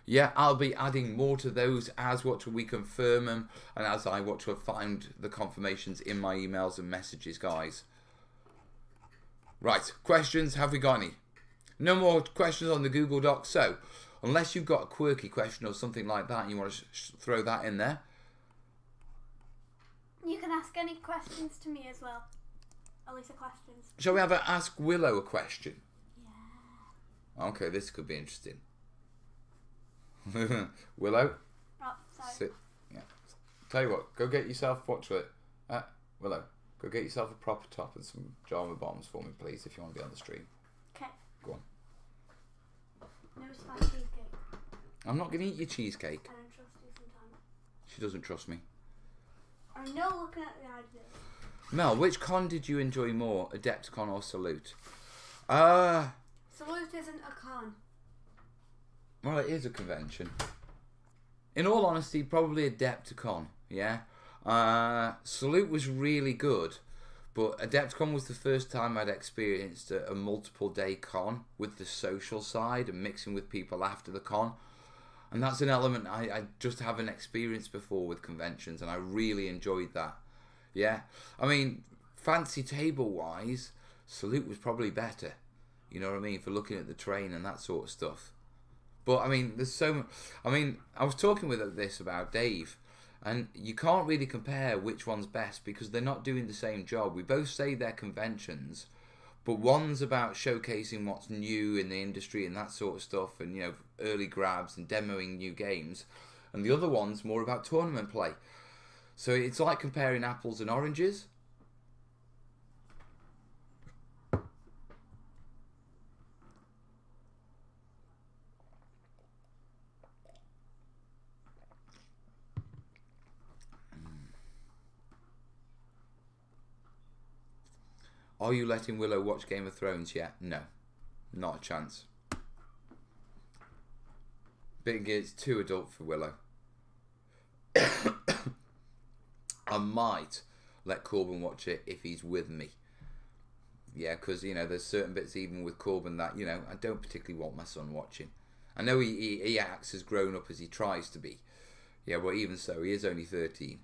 Yeah, I'll be adding more to those as we confirm them and as I find the confirmations in my emails and messages, guys. Right, questions? Have we got any? No more questions on the Google Doc. So, unless you've got a quirky question or something like that and you want to throw that in there. You can ask any questions to me as well. At least the questions. Shall we have a Ask Willow a question? Yeah. Okay, this could be interesting. Willow? Oh, sorry. Sit. Yeah. Tell you what, go get yourself, watch it. Willow, go get yourself a proper top and some Java bombs for me, please, if you want to be on the stream. Okay. Go on. No spicy cheesecake. I'm not going to eat your cheesecake. I don't trust you sometimes. She doesn't trust me. I know looking at the idea. Mel, which con did you enjoy more, Adepticon or Salute? Salute isn't a con. Well, it is a convention. In all honesty, probably Adepticon, yeah? Salute was really good, but Adepticon was the first time I'd experienced a multiple day con with the social side and mixing with people after the con. And that's an element I just haven't experienced before with conventions, and I really enjoyed that. Yeah, I mean, fancy table wise, Salute was probably better. You know what I mean, for looking at the terrain and that sort of stuff. But I mean, there's so much. I mean, I was talking with this about Dave, and you can't really compare which one's best because they're not doing the same job. We both say they're conventions, but one's about showcasing what's new in the industry and that sort of stuff, and you know, early grabs and demoing new games, and the other one's more about tournament play. So it's like comparing apples and oranges. Are you letting Willow watch Game of Thrones yet? No, not a chance. Big, it's too adult for Willow. I might let Corbin watch it if he's with me. Yeah, because, you know, there's certain bits even with Corbin that, you know, I don't particularly want my son watching. I know he acts as grown up as he tries to be. Yeah, well, even so, he is only 13.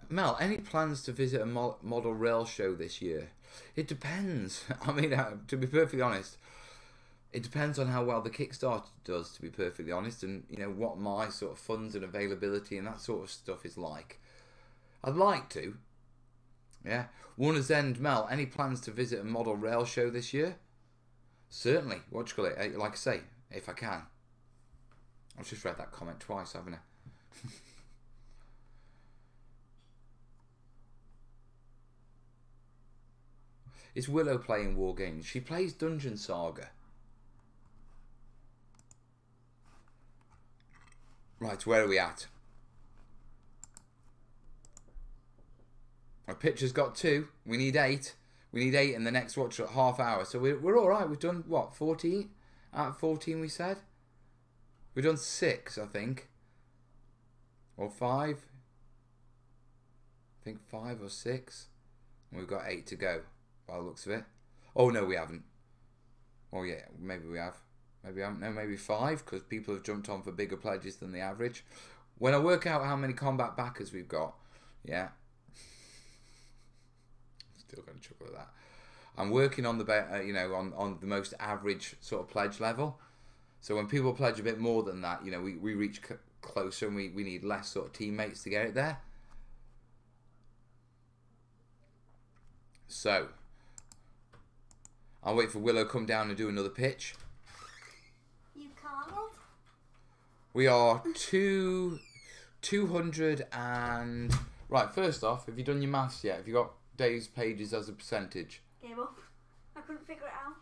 Mel, any plans to visit a model rail show this year? It depends. I mean, to be perfectly honest, it depends on how well the Kickstarter does, to be perfectly honest, and, you know, what my sort of funds and availability and that sort of stuff is like. I'd like to. Yeah. Warner's End, Mel, any plans to visit a model rail show this year? Certainly. What do you call it? Like I say, if I can. I've just read that comment twice, haven't I? Is Willow playing war games? She plays Dungeon Saga. Right, where are we at? Our pitcher's got 2. We need 8. We need 8 in the next half hour. So we're all right. We've done what, 14 out of 14? We said we've done 6, I think, or 5. I think 5 or 6. And we've got 8 to go. By the looks of it. Oh no, we haven't. Oh yeah, maybe we have. Maybe we haven't. No, maybe 5 because people have jumped on for bigger pledges than the average. When I work out how many combat backers we've got, yeah. Still going to chuckle at that. I'm working on the you know, on the most average sort of pledge level. So when people pledge a bit more than that, you know, we reach closer and we need less sort of teammates to get it there. So I'll wait for Willow to come down and do another pitch. You can't. We are 200 and... Right, first off, have you done your maths yet? Have you got days, pages as a percentage? Gave up. I couldn't figure it out.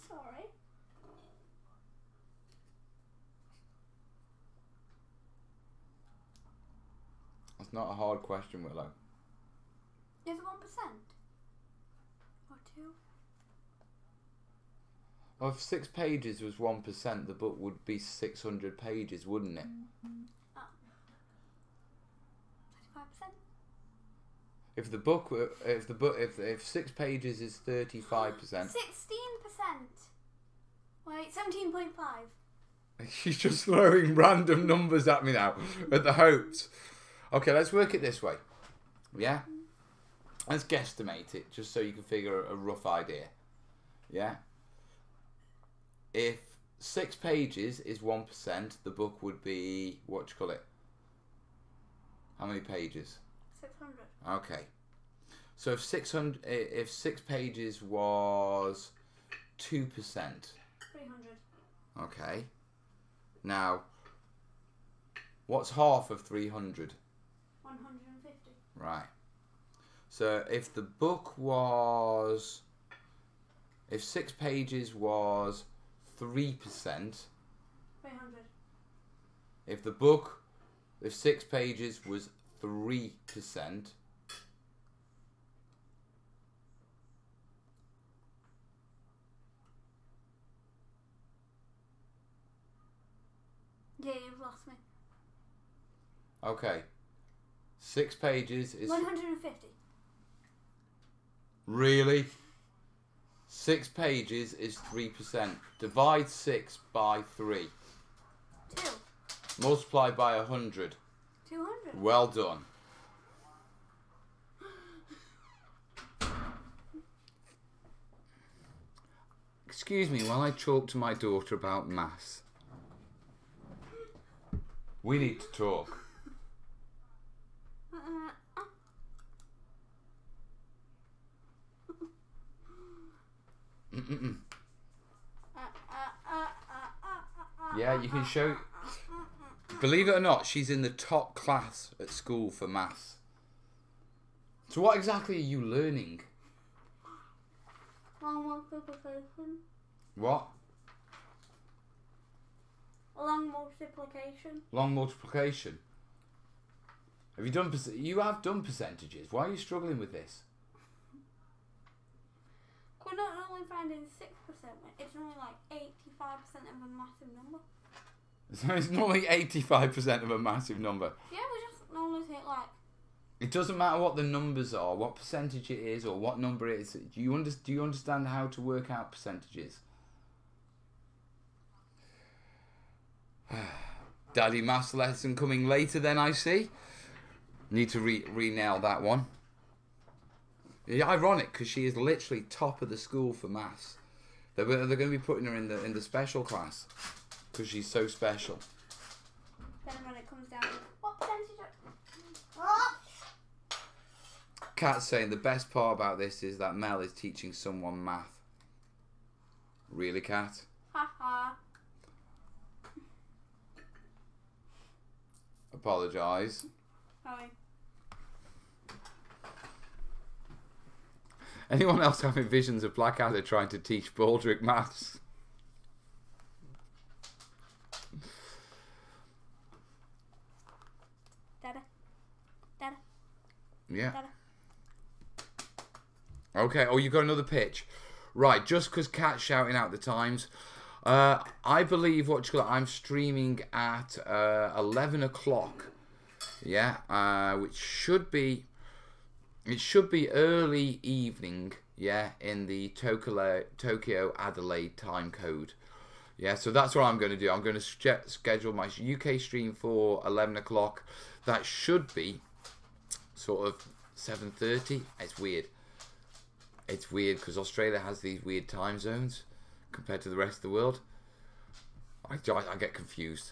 Sorry. That's not a hard question, Willow. Is it 1%? Or 2? Well, if 6 pages was 1%, the book would be 600 pages, wouldn't it? Oh. 35%? If the book were, if 6 pages is 35%. 16%. Wait, 17.5. She's just throwing random numbers at me now at the hopes. Okay, let's work it this way. Yeah? Let's guesstimate it just so you can figure a rough idea. Yeah? If 6 pages is 1%. The book would be, what do you call it? How many pages? 600. Okay. So if 6 pages was 2%. 300. Okay. Now, what's half of 300? 150. Right. So if the book was, if 6 pages was 3%, 300. if 6 pages was 3%, Yeah, you've lost me. okay, 6 pages is 150. really 6 pages is 3%. Divide 6 by 3. 2. Multiply by 100. 200. Well done. Excuse me while I talk to my daughter about maths. We need to talk. Yeah, you can show. Believe it or not, she's in the top class at school for maths. So what exactly are you learning? Long multiplication. What? Long multiplication. Long multiplication. Have you done? You have done percentages. Why are you struggling with this? We're not only finding 6%, it's only like 85% of a massive number. So it's normally 85% of a massive number. Yeah, we just normally take like. It doesn't matter what the numbers are, what percentage it is, or what number it is. Do you understand how to work out percentages? Daddy maths lesson coming later then, I see. Need to re-nail that one. Yeah, ironic, because she is literally top of the school for maths. They're going to be putting her in the special class because she's so special. Then when it comes down to what percentage? Oh! Kat's saying the best part about this is that Mel is teaching someone math. Really, Kat? Haha. Apologise. Sorry. Anyone else having visions of Blackadder trying to teach Baldrick maths? Dada. Dada. Yeah. Dada. Okay, oh, you got another pitch. Right, just because Kat's shouting out the times. I believe, I'm streaming at 11 o'clock. Yeah, which should be... It should be early evening, yeah, in the Tokyo Adelaide time code. Yeah, so that's what I'm going to do. I'm going to schedule my UK stream for 11 o'clock. That should be sort of 7:30. It's weird. It's weird because Australia has these weird time zones compared to the rest of the world. I get confused.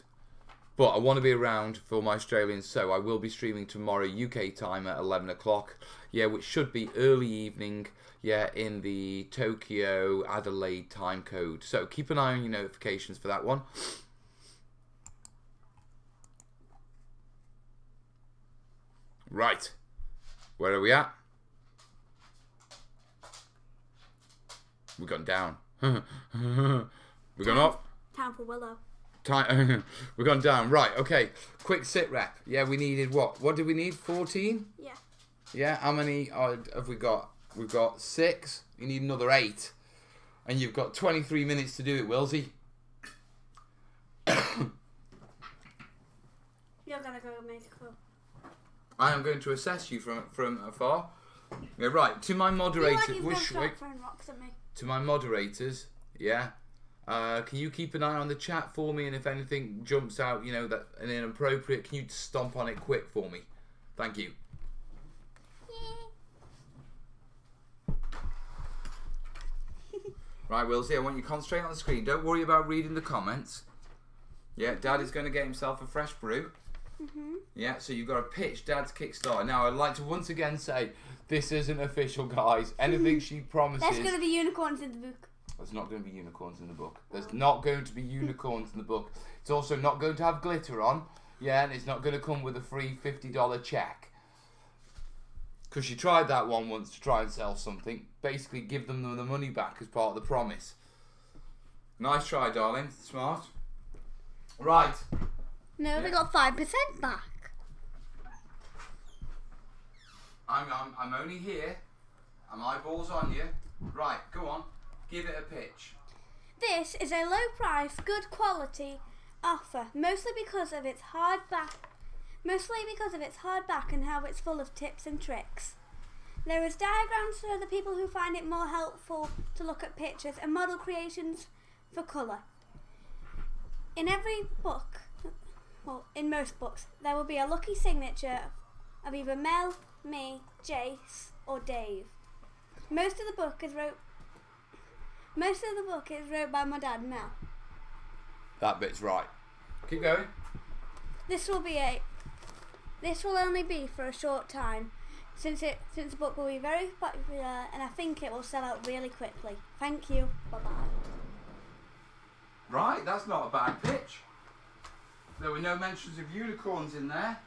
But I want to be around for my Australians, so I will be streaming tomorrow UK time at 11 o'clock. Yeah, which should be early evening, yeah, in the Tokyo Adelaide time code. So keep an eye on your notifications for that one. Right. Where are we at? We've gone down. We've gone up. Time for Willow. We've gone down. Right, okay. Quick sit rep. Yeah, we needed what? What did we need? 14? Yeah. Yeah, how many have we got? We've got 6. You need another 8. And you've got 23 minutes to do it, Wilsey. You're gonna go make a clue. I am going to assess you from afar. Yeah, right. To my moderator. To my moderators, yeah. Can you keep an eye on the chat for me, and if anything jumps out, that an inappropriate, can you stomp on it quick for me? Thank you. Right, Wilsey, I want you to concentrate on the screen. Don't worry about reading the comments. Yeah, Dad is going to get himself a fresh brew. Yeah, so you've got to pitch Dad's Kickstarter. Now, I'd like to once again say, this isn't official, guys. Anything she promises... There's going to be unicorns in the book. There's not going to be unicorns in the book. There's not going to be unicorns in the book. It's also not going to have glitter on. Yeah, and it's not going to come with a free $50 check. Because she tried that one once to try and sell something. Basically, give them the money back as part of the promise. Nice try, darling. Smart. Right. No, they got 5% back. I'm only here. And my ball's on you. Right, go on. Give it a pitch. This is a low price, good quality offer, mostly because of its hardback and how it's full of tips and tricks. There is diagrams for the people who find it more helpful to look at pictures and model creations for colour. In every book, well, in most books, there will be a lucky signature of either Mel, me, Jace, or Dave. Most of the book is wrote by my dad, Mel. That bit's right. Keep going. This will only be for a short time, since the book will be very popular, and I think it will sell out really quickly. Thank you. Bye bye. Right, that's not a bad pitch. There were no mentions of unicorns in there.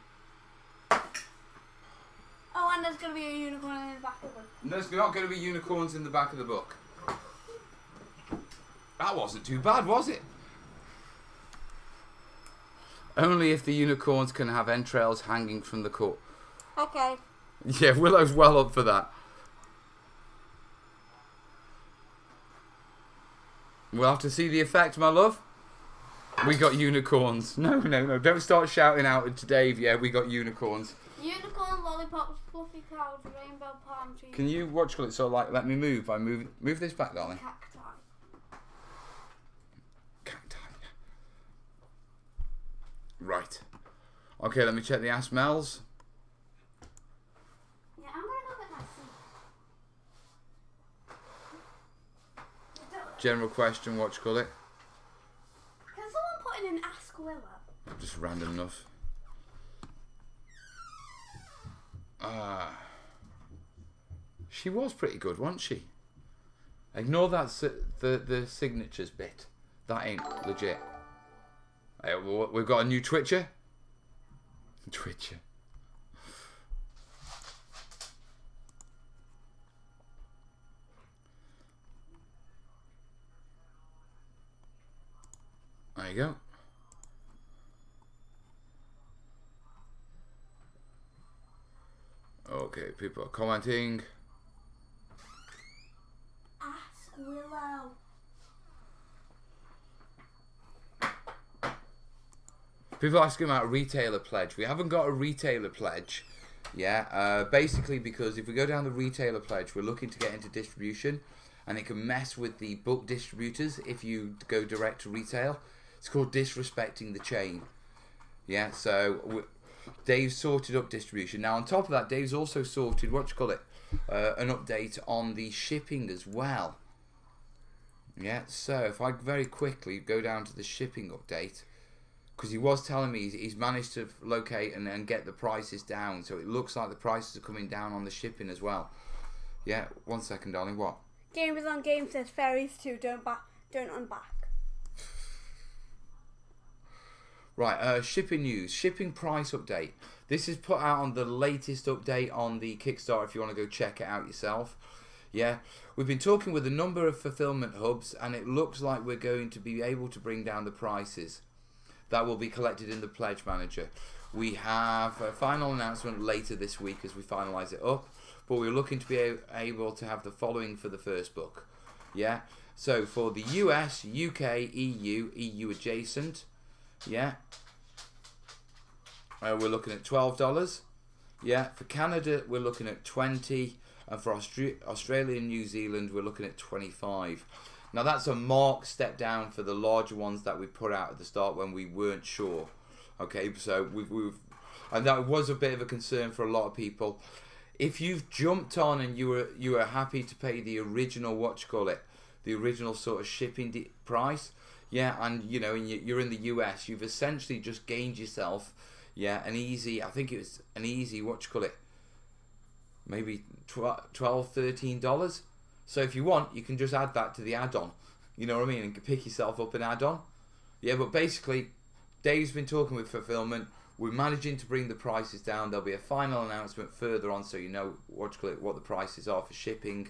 Oh, and there's going to be a unicorn in the back of the book. And there's not going to be unicorns in the back of the book. That wasn't too bad, was it? Only if the unicorns can have entrails hanging from the cut. Okay. Yeah, Willow's well up for that. We'll have to see the effect, my love. We got unicorns. No, don't start shouting out to Dave. Yeah, we got unicorns. Unicorn, lollipops, fluffy clouds, rainbow palm trees. Can you watch it? So like, let me move. Move this back, darling. Cacti. Right. Okay, let me check the ask Mel's. Yeah, I'm gonna go get my seat. General question, what you call it? Can someone put in an Ask Willow? Just random enough. She was pretty good, wasn't she? Ignore that the signatures bit. That ain't legit. Hey, we've got a new Twitcher. Twitcher. There you go. Okay, people are commenting. Ask Willow. People asking about a retailer pledge. We haven't got a retailer pledge. Yeah, basically because if we go down the retailer pledge, we're looking to get into distribution, and it can mess with the book distributors if you go direct to retail. It's called disrespecting the chain. Yeah, so Dave's sorted up distribution. Now on top of that, Dave's also sorted, an update on the shipping as well. Yeah, so if I very quickly go down to the shipping update, because he was telling me he's managed to locate and get the prices down, so it looks like the prices are coming down on the shipping as well. Yeah, 1 second, darling. What? Gamers on Game says fairies too. Don't unback. Right, shipping news, shipping price update. This is put out on the latest update on the Kickstarter if you want to go check it out yourself. Yeah, we've been talking with a number of fulfillment hubs, and it looks like we're going to be able to bring down the prices. That will be collected in the Pledge Manager. We have a final announcement later this week as we finalise it up, but we're looking to be able to have the following for the first book. Yeah, so for the US, UK, EU adjacent, yeah, we're looking at $12. Yeah, for Canada we're looking at $20, and for Australia and New Zealand we're looking at $25. Now that's a marked step down for the larger ones that we put out at the start when we weren't sure. Okay, so and that was a bit of a concern for a lot of people. If you've jumped on and you were happy to pay the original the original sort of shipping price. Yeah, and you know, you're in the US, you've essentially just gained yourself, yeah, an easy, I think it was an easy, what you call it, maybe $12, $13. So if you want, you can just add that to the add-on, you know what I mean, and pick yourself up an add-on. Yeah, but basically, Dave's been talking with fulfillment. We're managing to bring the prices down. There'll be a final announcement further on, so you know what the prices are for shipping.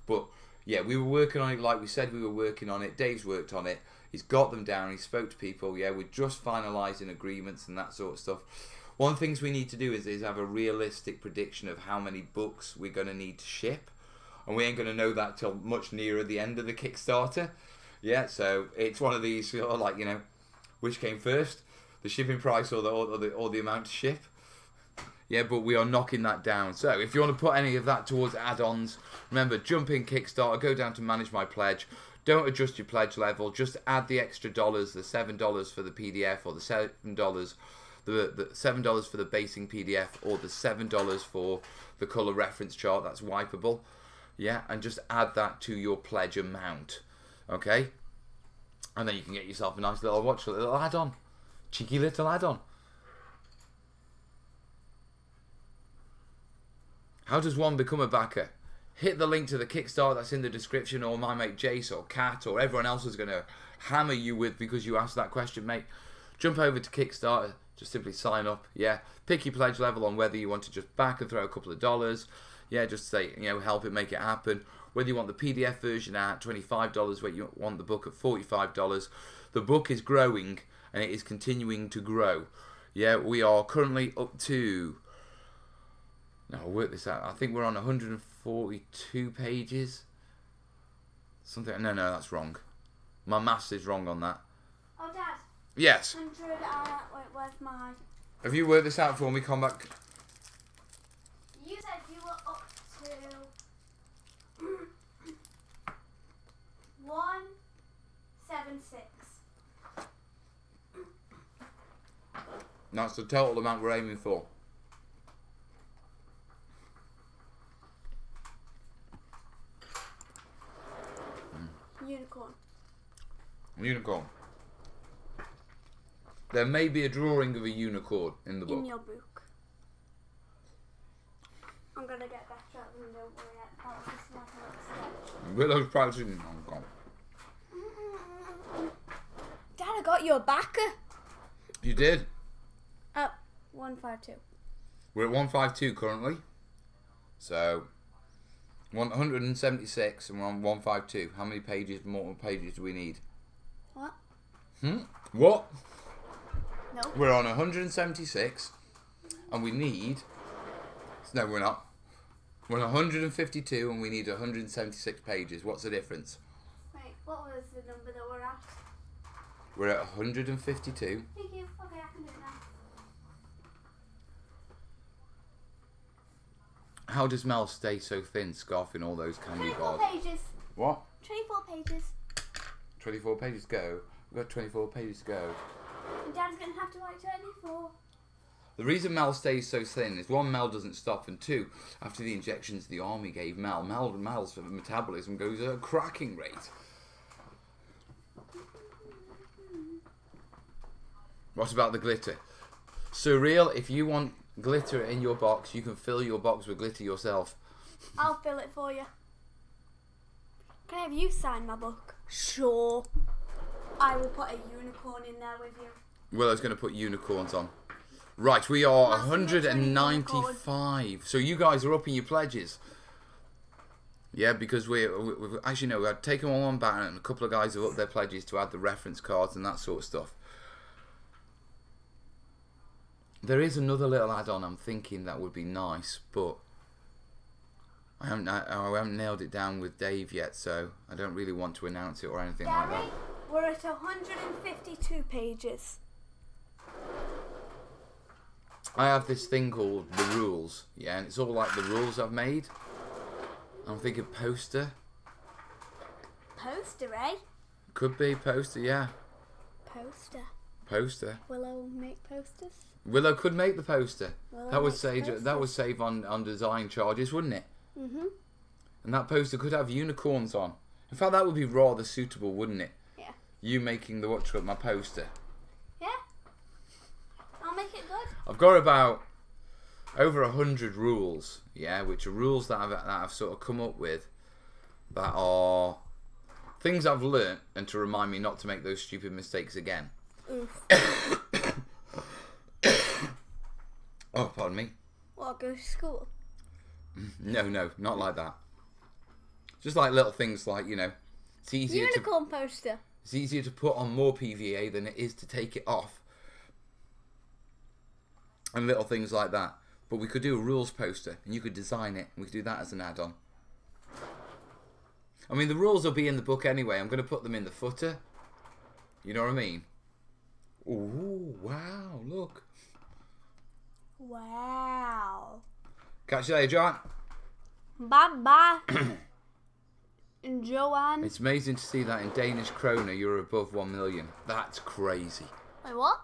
But yeah, we were working on it like we said we were working on it. Dave's worked on it. He's got them down. He spoke to people. Yeah, we're just finalising agreements and that sort of stuff. One of the things we need to do is have a realistic prediction of how many books we're going to need to ship. And we ain't going to know that till much nearer the end of the Kickstarter. Yeah, so it's one of these, like, you know, which came first? The shipping price or the amount to ship? Yeah, but we are knocking that down. So if you want to put any of that towards add-ons, remember, jump in Kickstarter, go down to manage my pledge. Don't adjust your pledge level. Just add the extra dollars, the $7 for the PDF, or the $7, the $7 for the basing PDF, or the $7 for the color reference chart that's wipeable. Yeah, and just add that to your pledge amount. Okay, and then you can get yourself a nice little little add-on, cheeky little add-on. How does one become a backer? Hit the link to the Kickstarter that's in the description, or my mate Jace or Kat or everyone else is going to hammer you with because you asked that question, mate. Jump over to Kickstarter, just simply sign up. Yeah, pick your pledge level on whether you want to just back and throw a couple of dollars. Yeah, just say, you know, help it make it happen. Whether you want the PDF version at $25, whether you want the book at $45, the book is growing and it is continuing to grow. Yeah, we are currently up to, now I'll work this out, I think we're on 142 pages. Something, no, that's wrong. My maths is wrong on that. Oh, Dad. Yes. 100, wait, where's my... Have you worked this out for me? Come back. You said you were up to 176. That's the total amount we're aiming for. Unicorn. Unicorn. There may be a drawing of a unicorn in the book. In your book. I'm gonna get better at them, don't worry. That was just like a little sketch. Willow's practicing. Oh, God. Dad, I got your backer. You did? 152. We're at 152 currently. So 176 and we're on 152. How many pages, more pages do we need? What? What? No. We're on 176 and we need... No, we're not. We're on 152 and we need 176 pages. What's the difference? Wait, what was the number that we're at? We're at 152. Thank you. Okay, I can do it now. How does Mel stay so thin, scarfing all those candy 24 bars? pages. What? 24 pages. 24 pages to go. We've got 24 pages to go. And Dad's going to have to write 24. The reason Mel stays so thin is, one, Mel doesn't stop, and two, after the injections the army gave Mel's metabolism goes at a cracking rate. What about the glitter? Surreal, if you want glitter in your box, you can fill your box with glitter yourself. I'll fill it for you. Can I have you sign my book? Sure. I will put a unicorn in there with you. Willow's going to put unicorns on. Right, we are Massive 195. So you guys are upping your pledges. Yeah, because we've actually, no, we've taken one back and a couple of guys have upped their pledges to add the reference cards and that sort of stuff. There is another little add-on I'm thinking that would be nice, but I haven't nailed it down with Dave yet, so I don't really want to announce it or anything like that. We're at 152 pages. I have this thing called the rules, yeah, and it's all like the rules I've made. I'm thinking poster. Poster, eh? Could be poster, yeah. Poster. Poster. Willow make posters? Willow could make the poster. Willow That would makes save. posters. That would save on design charges, wouldn't it? Mhm. And that poster could have unicorns on. In fact, that would be rather suitable, wouldn't it? Yeah. You making the my poster. Yeah. I'll make it good. I've got about over 100 rules, yeah, which are rules that I've sort of come up with that are things I've learnt and to remind me not to make those stupid mistakes again. Oof. Oh, pardon me. What, go to school? No, not like that. Just like little things like, you know, it's easier Unicorn poster. It's easier to put on more PVA than it is to take it off. And little things like that. But we could do a rules poster and you could design it and we could do that as an add-on. I mean, the rules will be in the book anyway. I'm going to put them in the footer. You know what I mean? Ooh, wow, look. Wow. Catch you later, John. Bye-bye. Joanne. It's amazing to see that in Danish kroner you're above 1 million. That's crazy. Wait, what?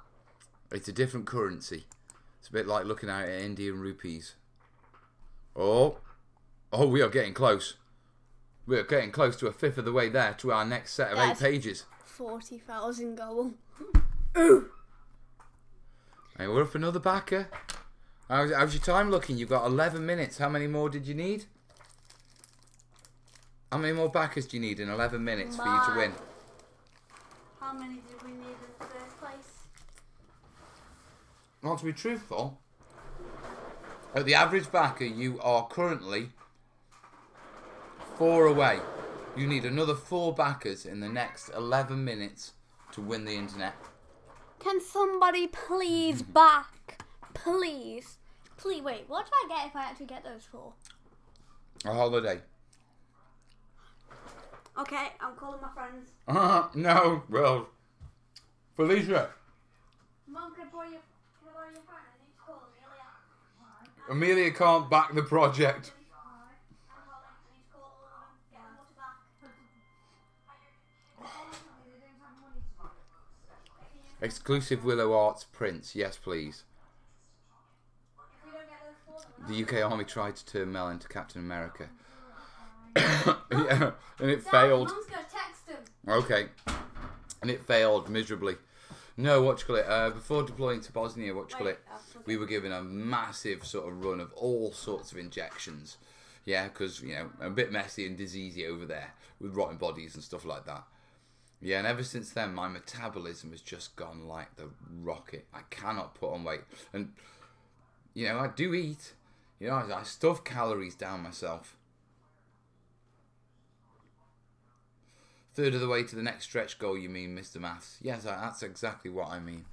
It's a different currency. It's a bit like looking at Indian rupees. Oh, we are getting close. We are getting close to a fifth of the way there to our next set of 8 pages. 40,000 goal. Ooh. Hey, we're up another backer. How's your time looking? You've got 11 minutes. How many more did you need? How many more backers do you need in 11 minutes for you to win? How many did we need in the first place? Well, to be truthful, at the average backer, you are currently 4 away. You need another 4 backers in the next 11 minutes to win the internet. Can somebody please back? Please. Please, wait, what do I get if I actually get those 4? A holiday. Okay, I'm calling my friends. No, well, Felicia. Mum, can I borrow your phone? I need to call Amelia. Amelia can't back the project. Exclusive Willow Arts prints, yes please. The UK Army tried to turn Mel into Captain America. Yeah, and it failed. Mum's gonna text him. Okay. And it failed miserably. No, before deploying to Bosnia, we were given a massive sort of run of all sorts of injections. Yeah, because, you know, a bit messy and diseasey over there with rotting bodies and stuff like that. Yeah, and ever since then, my metabolism has just gone like the rocket. I cannot put on weight. And, you know, I do eat. You know, I stuff calories down myself. Third of the way to the next stretch goal, you mean, Mr. Maths? Yes, that's exactly what I mean.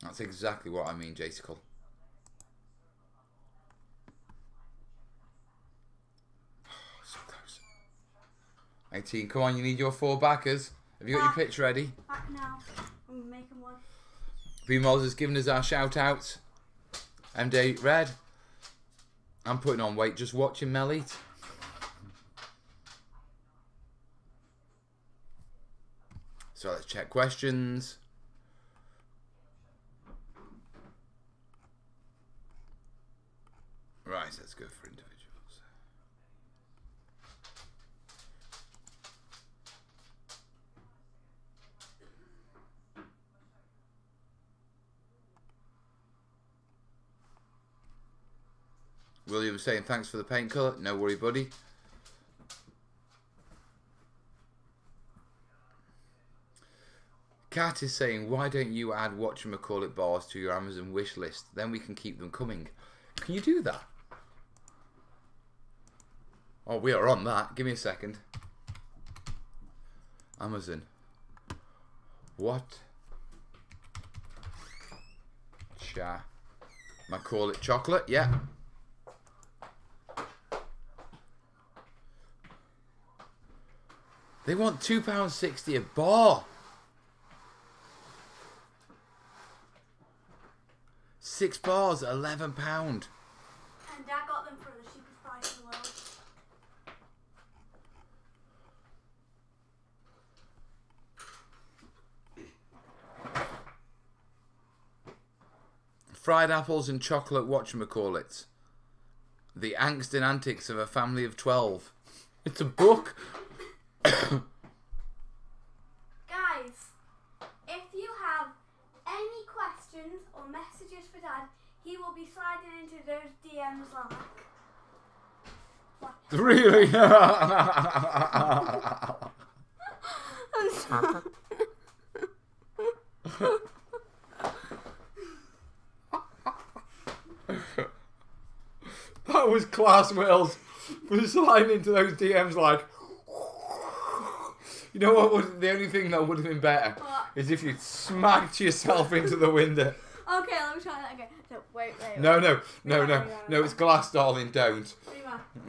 That's exactly what I mean, Jaysicle. So close. 18, come on, you need your 4 backers. Have you got your pitch ready? Back now. I'm making one. B-Moz has given us our shout-outs. MD Red. I'm putting on weight just watching Mel eat. So let's check questions. Right, let's go for individuals. William saying thanks for the paint colour. No worry, buddy. Kat is saying, why don't you add whatchamacallit bars to your Amazon wish list? Then we can keep them coming. Can you do that? Oh, we are on that. Give me a second. Amazon. What? Macallit chocolate? Yeah. They want £2.60 a bar. 6 bars, £11. And Dad got them for the cheapest price in the world. Fried apples and chocolate whatchamacallits. The angst and antics of a family of 12. It's a book. Guys, if you have any questions or messages for Dad, he will be sliding into those DMs like. What? Really? I'm sorry. That was class, Wills. For sliding into those DMs like. You know what? The only thing that would have been better is if you'd smacked yourself into the window. Okay, let me try that again. No, wait. No. It's glass, darling. Don't.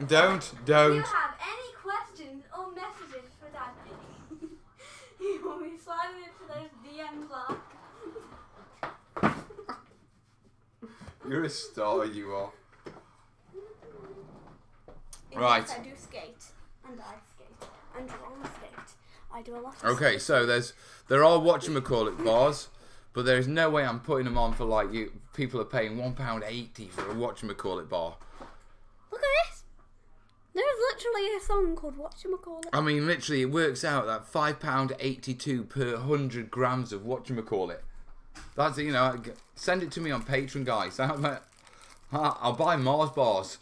Don't. If you have any questions or messages for Dad, he will be sliding into those DMs like. You're a star, you are. In Right. fact, I do skate, and ice skate, and roller skate. I do a lot of Okay, so there are whatchamacallit bars, but there's no way I'm putting them on for like you. People are paying £1.80 for a whatchamacallit bar. Look at this. There's literally a song called Whatchamacallit. I mean, literally, it works out that £5.82 per 100 grams of whatchamacallit. That's, you know, send it to me on Patreon, guys. I'll buy Mars bars.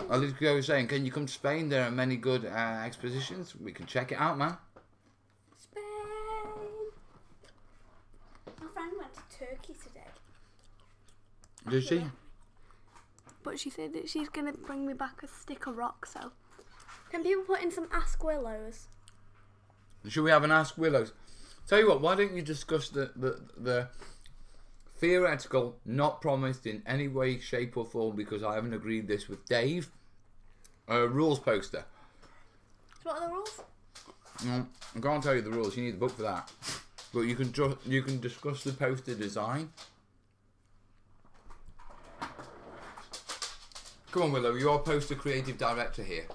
I'll just go saying, can you come to Spain? There are many good expositions. We can check it out, man. Spain. My friend went to Turkey today. Did she? But she said that she's going to bring me back a stick of rock, so. Can people put in some Ask Willows? Should we have an Ask Willows? Tell you what, why don't you discuss the theoretical, not promised in any way, shape or form, because I haven't agreed this with Dave, rules poster. So what are the rules? I can't tell you the rules, you need the book for that. But you can discuss the poster design. Come on, Willow, you're poster creative director here.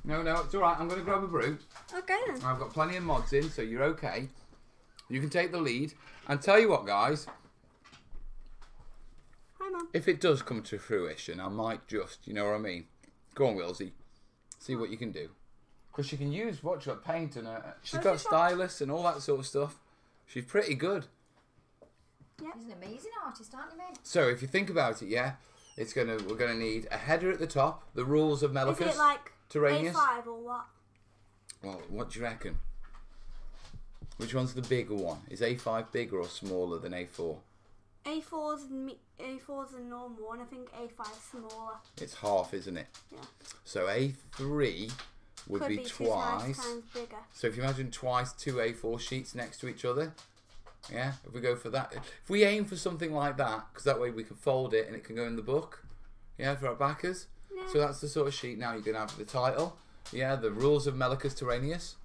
No, it's alright, I'm going to grab a brew. Okay then. I've got plenty of mods in, so you're okay. You can take the lead. And tell you what, guys. Hi, Mum. If it does come to fruition, I might just, you know what I mean? Go on, Willsy. See what you can do. Because she can use, paint and she's got stylus and all that sort of stuff. She's pretty good. Yeah. He's an amazing artist, aren't you, mate? So if you think about it, yeah, we're gonna need a header at the top, the rules of Melicus. Is it like Terrainius. A5 or what? Well, what do you reckon? Which one's the bigger one? Is A5 bigger or smaller than A4? A4's a normal one. I think A5's smaller. It's half, isn't it? Yeah. So A3 would Could be be twice. 2 times bigger. So if you imagine twice 2 A4 sheets next to each other, yeah, if we go for that. If we aim for something like that, because that way we can fold it and it can go in the book, yeah, for our backers. Yeah. So that's the sort of sheet now you're going to have the title. Yeah, the rules of Melicus Terrainius.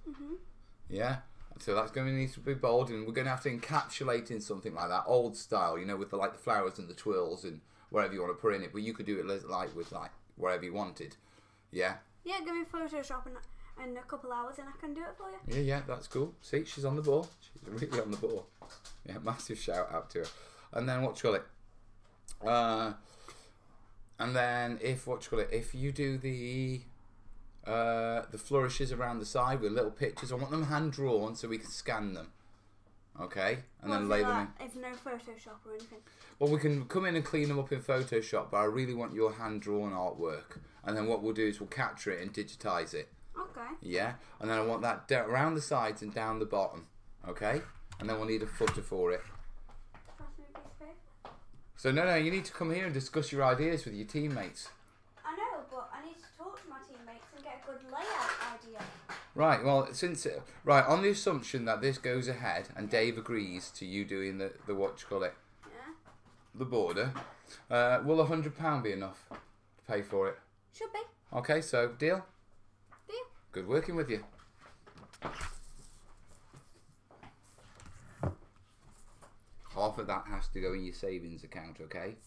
Yeah. So that's going to need to be bold, and we're going to have to encapsulate in something like that, old style, you know, with the flowers and the twirls and wherever you want to put in it. But you could do it with wherever you wanted. Yeah. Yeah, give me Photoshop in a couple hours, and I can do it for you. Yeah, that's cool. See, she's on the ball. She's really on the ball. Yeah, massive shout out to her. And then and then if you do the flourishes around the side with little pictures, I want them hand drawn so we can scan them. Okay, and then lay them in. If no Photoshop or anything. Well, we can come in and clean them up in Photoshop, but I really want your hand drawn artwork. And then what we'll do is we'll capture it and digitize it. Okay. Yeah, and then I want that around the sides and down the bottom. Okay, and then we'll need a footer for it. Pass me a piece of paper. So no, you need to come here and discuss your ideas with your teammates. I know, but I need to talk to my teammates and get a good layout idea. Right, well, on the assumption that this goes ahead and Dave agrees to you doing the Yeah. the border, will £100 be enough to pay for it? Should be. Okay, so deal? Deal. Good working with you. Half of that has to go in your savings account, okay?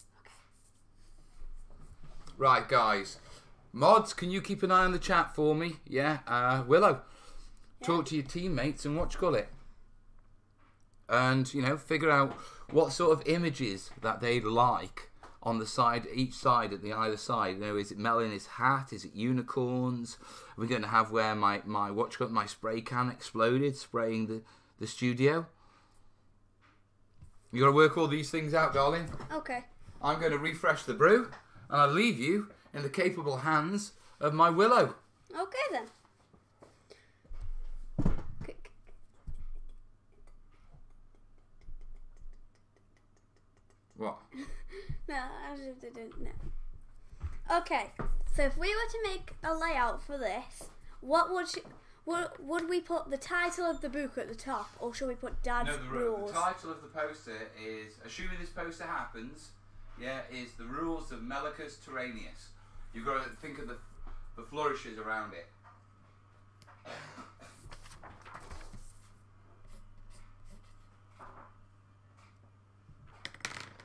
Right, guys. Mods, can you keep an eye on the chat for me? Yeah, Willow. Yeah. Talk to your teammates and and you know, figure out what sort of images that they'd like on the side, each side, at the either side. You know, is it Mel in his hat? Is it unicorns? Are we going to have where my spray can exploded, spraying the studio? You got to work all these things out, darling. Okay. I'm going to refresh the brew, and I'll leave you in the capable hands of my Willow. Okay then. What? No, I just didn't know. Okay, so if we were to make a layout for this, what would we put the title of the book at the top, or should we put Dad's rules? The title of the poster is, assuming this poster happens, is the rules of Melicus Terrainius. You've got to think of the flourishes around it.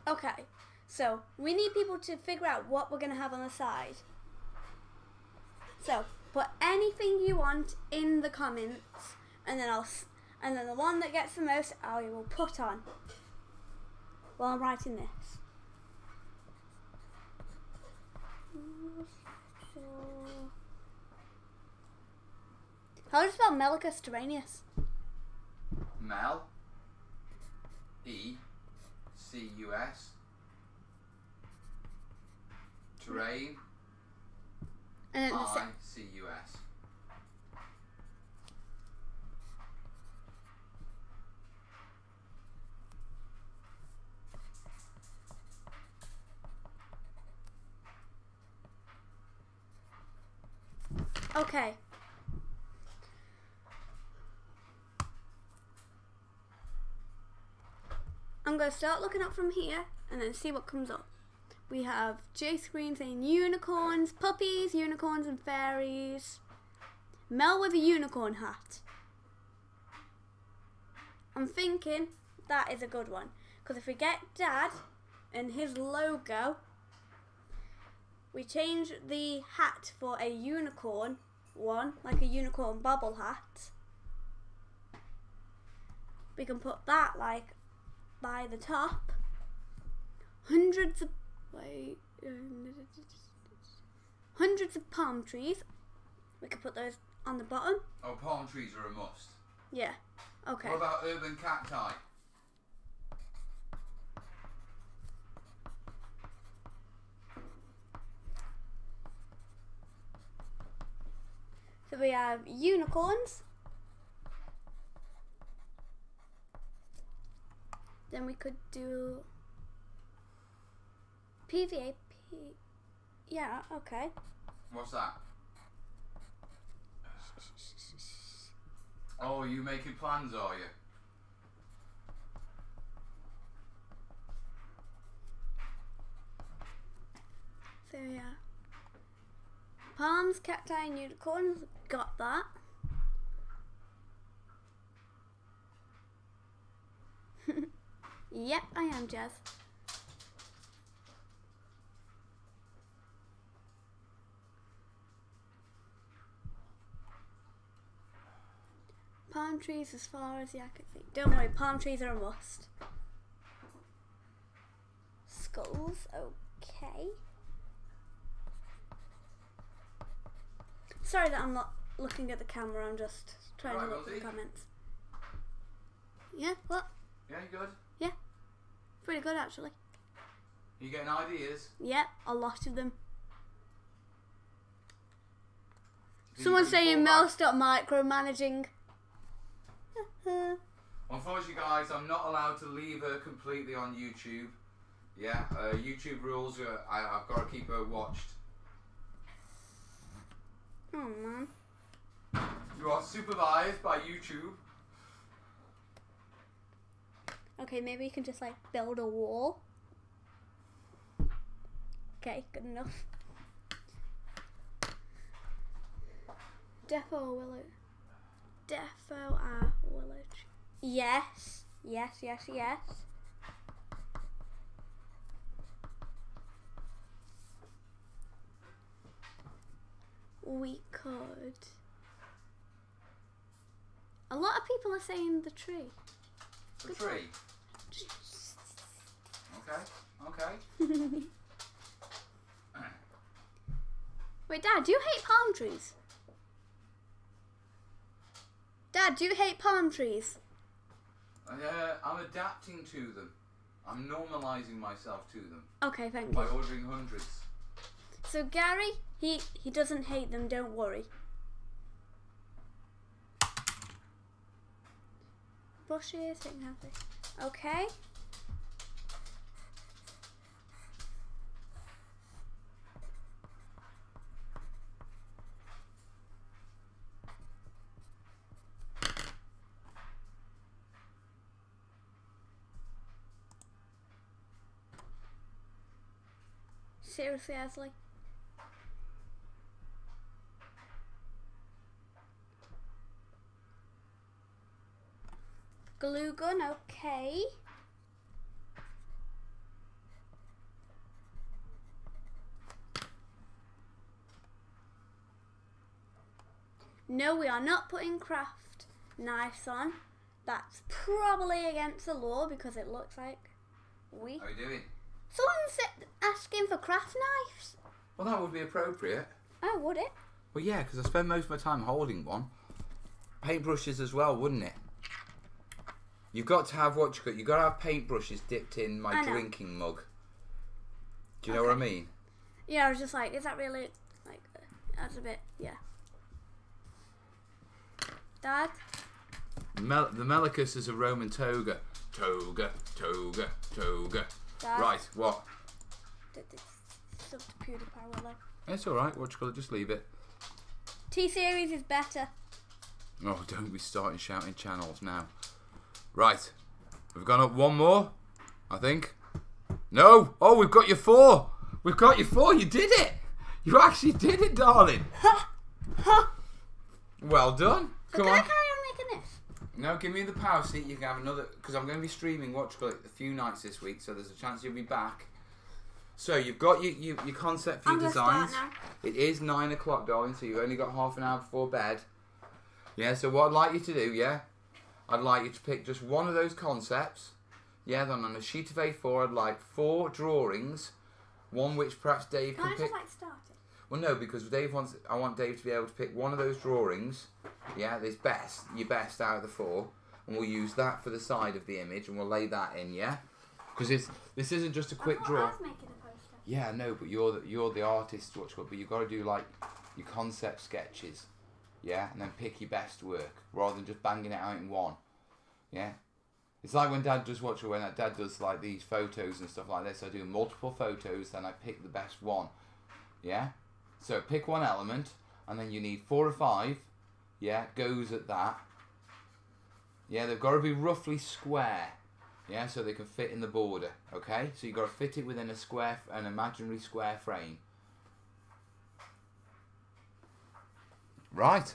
Okay, so we need people to figure out what we're going to have on the side. So put anything you want in the comments, and then the one that gets the most, I will put on while I'm writing this. How do you spell Melicus Terrainius? Mel E-C-U-S Terrain And then I-C-U-S. okay. I'm going to start looking up from here and then see what comes up. We have J Screen saying unicorns, puppies, unicorns and fairies. Mel with a unicorn hat. I'm thinking that is a good one. Because if we get Dad and his logo, we change the hat for a unicorn one, like a unicorn bobble hat. We can put that like by the top. Hundreds of palm trees. We can put those on the bottom. Oh, palm trees are a must. Yeah. Okay. What about urban cacti? So we have unicorns. Then we could do PVAP. Yeah, okay. What's that? Oh, you making plans, are you? So yeah. Palms, cacti and unicorns. Got that. Yep, I am, Jazz. Palm trees as far as the eye can see. Don't worry, palm trees are a must. Skulls, okay. Sorry that I'm not looking at the camera, I'm just trying to look at the comments. Yeah, what? Yeah, you good? Yeah, pretty good actually. You getting ideas? Yeah, a lot of them. Someone's saying Mel, stop micromanaging. Unfortunately, guys, I'm not allowed to leave her completely on YouTube. Yeah, YouTube rules are, I've got to keep her watched. Oh man. You are supervised by YouTube. Okay, maybe you can just like build a wall. Okay, good enough. Defo or willow? Defo or willow? Yes. Yes, yes, yes. We could. A lot of people are saying the tree. The tree. Okay. Wait, Dad, do you hate palm trees? Dad, do you hate palm trees? I'm adapting to them. I'm normalising myself to them. Okay, thank By you. ordering hundreds. So Gary, he doesn't hate them, don't worry. Bushes, they can have this. Okay. Seriously, Adelaide? Glue gun, okay. No, we are not putting craft knives on. That's probably against the law because it looks like we... How are you doing? Someone's asking for craft knives. Well, that would be appropriate. Oh, would it? Well, yeah, because I spend most of my time holding one. Paintbrushes as well, wouldn't it? You've got to have what you've got to have paintbrushes dipped in my drinking mug. Do you know what I mean? Yeah, I was just like, is that really, like, that's a bit, yeah. Dad? The Melicus is a Roman toga. Toga, toga, toga. Dad? Right, what? Sub to PewDiePie, will I? It's alright, what you call it, just leave it. T-Series is better. Oh, don't be starting shouting channels now. Right, we've gone up one more, I think. No! Oh, we've got your 4! We've got your 4, you did it! You actually did it, darling! Ha! Ha! Well done. So Come can on. I carry on making this? No, give me the power seat. You can have another, because I'm going to be streaming what you call it a few nights this week, so there's a chance you'll be back. So you've got your concept for your designs. Start now. It is 9 o'clock, darling, so you've only got half an hour before bed. Yeah, so what I'd like you to do, yeah, I'd like you to pick just one of those concepts. Yeah, then on a sheet of A4, I'd like 4 drawings, one which perhaps Dave Can I can just, pick. like, start it? Well, no, because I want Dave to be able to pick one of those drawings. Yeah, your best out of the 4, and we'll use that for the side of the image, and we'll lay that in. Yeah, because this isn't just a quick draw. I was making a poster. Yeah, no, but you're the artist, but you've got to do like your concept sketches. Yeah, and then pick your best work rather than just banging it out in one. Yeah, it's like when Dad does Dad does like these photos and stuff like this. I do multiple photos, then I pick the best one. Yeah, so pick one element, and then you need 4 or 5. Yeah, goes at that. Yeah, they've got to be roughly square. Yeah, so they can fit in the border. Okay, so you've got to fit it within an imaginary square frame. Right.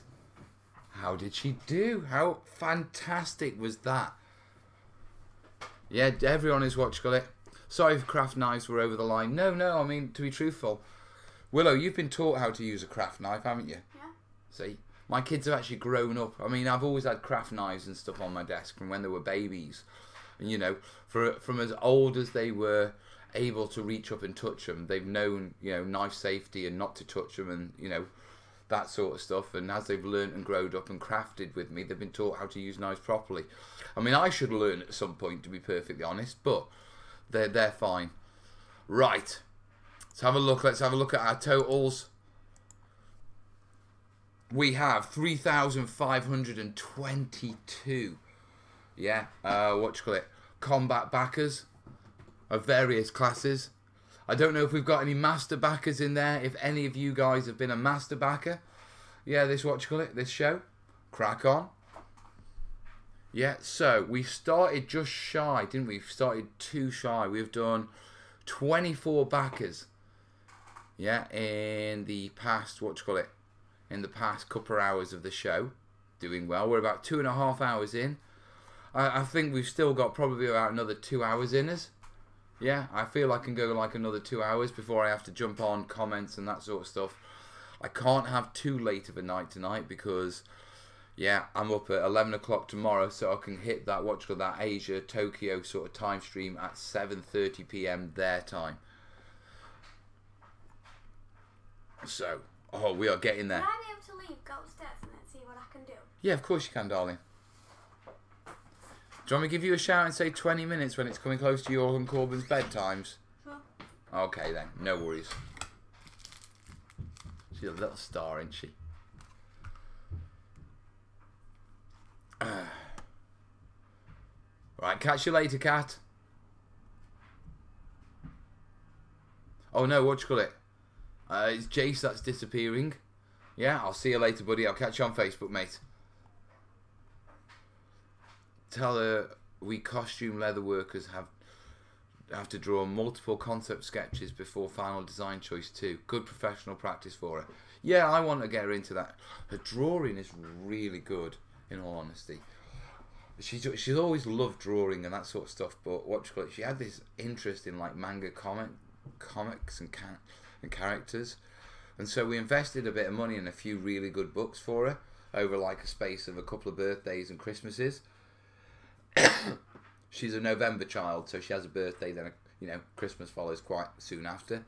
How did she do? How fantastic was that? Yeah, everyone is what you call it. Sorry if craft knives were over the line. No, I mean, to be truthful. Willow, you've been taught how to use a craft knife, haven't you? Yeah. See, my kids have actually grown up. I mean, I've always had craft knives and stuff on my desk from when they were babies. And, you know, from as old as they were able to reach up and touch them, they've known, you know, knife safety and not to touch them and, you know, that sort of stuff. And as they've learned and grown up and crafted with me, they've been taught how to use knives properly. I mean, I should learn at some point, to be perfectly honest, but they're fine. Right. Let's have a look at our totals. We have 3,522. Yeah, what you call it? Combat backers of various classes. I don't know if we've got any master backers in there. If any of you guys have been a master backer. Yeah, this show. Crack on. Yeah, so we started just shy, didn't we? We started too shy. We've done 24 backers. Yeah, in the past, in the past couple of hours of the show. Doing well. We're about 2.5 hours in. I think we've still got probably about another 2 hours in us. Yeah, I feel I can go like another 2 hours before I have to jump on comments and that sort of stuff. I can't have too late of a night tonight because, Yeah, I'm up at 11 o'clock tomorrow, so I can hit that, what you call that, Asia, Tokyo sort of time stream at 7:30 p.m. their time. So, oh, we are getting there. Will I be able to leave, go upstairs and then see what I can do? Yeah, of course you can, darling. Do you want me to give you a shout and say 20 minutes when it's coming close to your and Corbin's bedtimes? Sure. Okay then, no worries. She's a little star, isn't she? Right, catch you later, cat. Oh no, what you call it? It's Jace that's disappearing. Yeah, I'll see you later, buddy. I'll catch you on Facebook, mate. Tell her we costume leather workers have to draw multiple concept sketches before final design choice too. Good professional practice for her. Yeah, I want to get her into that. Her drawing is really good, in all honesty. She's always loved drawing and that sort of stuff, but what you call it, she had this interest in like manga comics and characters, and so we invested a bit of money in a few really good books for her over like a space of a couple of birthdays and Christmases. She's a November child, so she has a birthday, then Christmas follows quite soon after.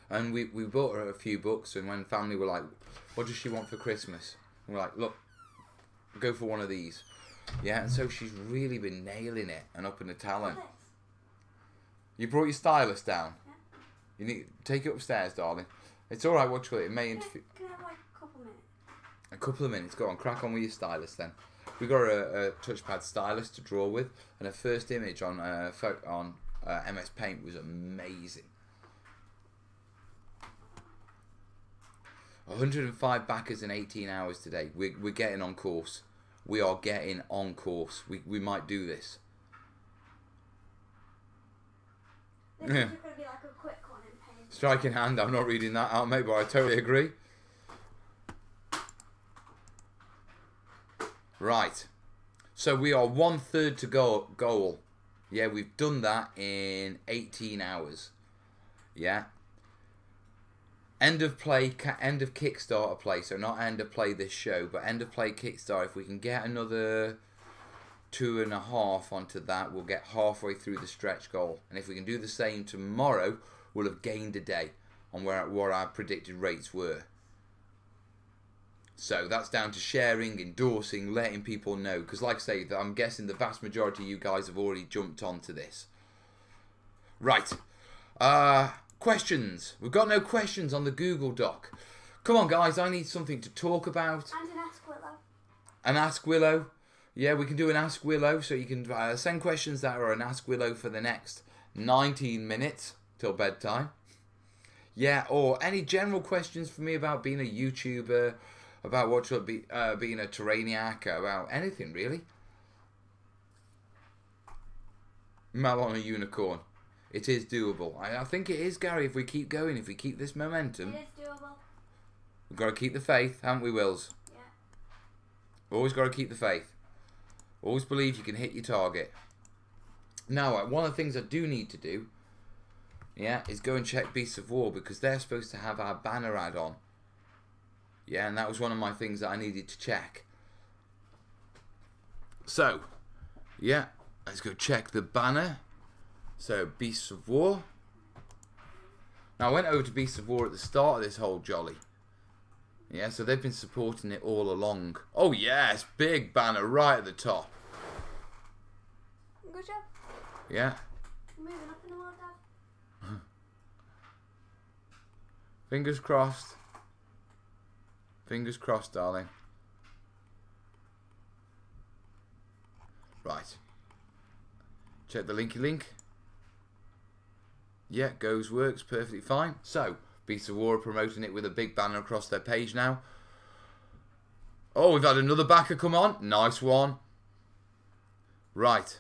And we bought her a few books, and when family were like, what does she want for Christmas? And we're like, look, go for one of these. Yeah, and so she's really been nailing it and upping the talent. You brought your stylus down? Yeah. You need take it upstairs, darling. It's alright, what you call it? It may interfere. Can I have like a couple minutes? A couple of minutes. Go on, crack on with your stylus then. We got a touchpad stylus to draw with, and her first image on MS Paint was amazing. 105 backers in 18 hours today. We're getting on course. We are getting on course. We might do this. This is going to be like a quick one in paint. Strike in hand. I'm not reading that out, mate, but I totally agree. Right. So we are 1/3 to goal. Yeah, we've done that in 18 hours. Yeah. End of play, end of Kickstarter play. So not end of play this show, but end of play Kickstarter. If we can get another 2.5 onto that, we'll get halfway through the stretch goal. And if we can do the same tomorrow, we'll have gained a day on what our predicted rates were. So that's down to sharing, endorsing, letting people know. Because like I say, I'm guessing the vast majority of you guys have already jumped onto this. Right. Questions. We've got no questions on the Google Doc. Come on, guys. I need something to talk about. And an Ask Willow. An Ask Willow. Yeah, we can do an Ask Willow. So you can send questions that are an Ask Willow for the next 19 minutes till bedtime. Yeah, or any general questions for me about being a YouTuber, about what should be being a terrainiac, about anything really. Mal on a unicorn. It is doable. I think it is, Gary, if we keep going, if we keep this momentum. It is doable. We've got to keep the faith, haven't we, Wills? Yeah. Always got to keep the faith. Always believe you can hit your target. Now, one of the things I do need to do, yeah, is go and check Beasts of War, because they're supposed to have our banner add-on. Yeah, and that was one of my things that I needed to check. So, yeah, let's go check the banner. So, Beasts of War. Now, I went over to Beasts of War at the start of this whole jolly. Yeah, so they've been supporting it all along. Oh, yes, big banner right at the top. Good job. Yeah. Moving up in the world, Dad. Fingers crossed. Fingers crossed, darling. Right. Check the linky link. Yeah, goes, works perfectly fine. So, Beasts of War are promoting it with a big banner across their page now. Oh, we've had another backer come on. Nice one. Right.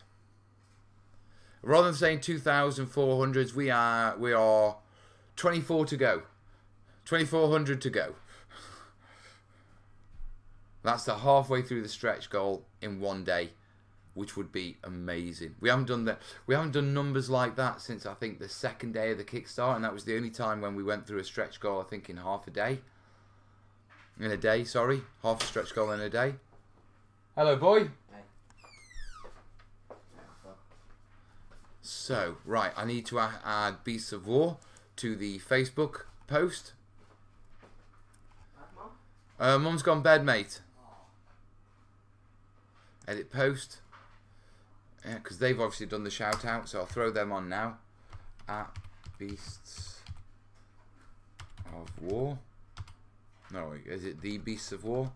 Rather than saying 2,400s, we are 24 to go. 2,400 to go. That's the halfway through the stretch goal in one day, which would be amazing. We haven't done that. We haven't done numbers like that since I think the second day of the Kickstarter, and that was the only time when we went through a stretch goal, I think, in half a day. In a day, sorry. Half a stretch goal in a day. Hello, boy. Hey. So, right, I need to add Beasts of War to the Facebook post. Mum's gone bed, mate. Edit post. Yeah, because they've obviously done the shout out, so I'll throw them on now. At Beasts of War. No, is it the Beasts of War?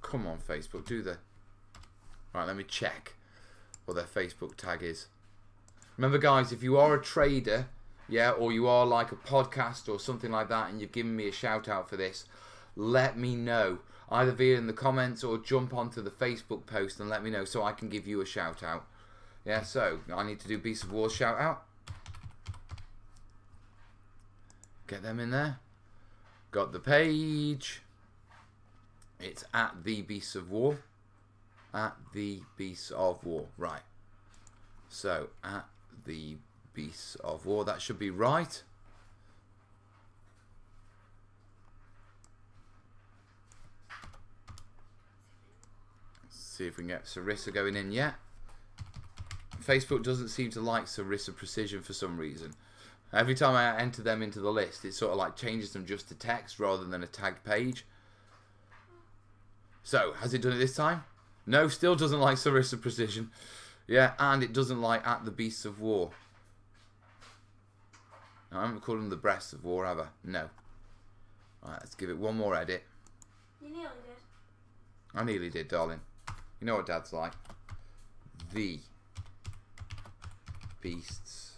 Come on, Facebook, do the... Right, let me check what their Facebook tag is. Remember, guys, if you are a trader, yeah, or you are like a podcast or something like that, and you've given me a shout out for this, let me know. Either via in the comments or jump onto the Facebook post and let me know so I can give you a shout out. Yeah, so I need to do Beasts of War shout out. Get them in there. Got the page. It's at the Beasts of War. At the Beasts of War. Right. So, at the Beasts of War. That should be right. Let's see if we can get Sarissa going in yet. Facebook doesn't seem to like Sarissa Precision for some reason. Every time I enter them into the list, it sort of like changes them just to text rather than a tagged page. So, has it done it this time? No, still doesn't like Sarissa Precision. Yeah, and it doesn't like at the Beasts of War. I haven't called them the Breasts of War, have I? No. Alright, let's give it one more edit. You nearly did. I nearly did, darling. You know what Dad's like. The Beasts.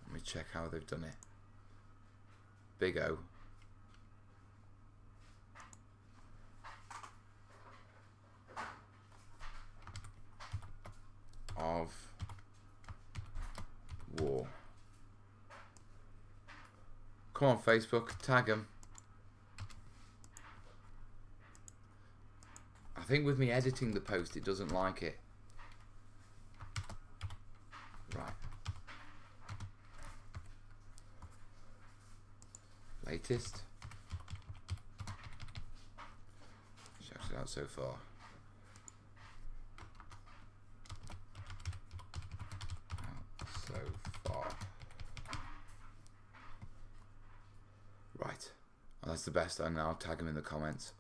Let me check how they've done it. Big O. Of War. Come on, Facebook, tag them. I think with me editing the post, it doesn't like it. Right. Latest. Check it out so far. Right. Oh, that's the best, and I'll tag them in the comments.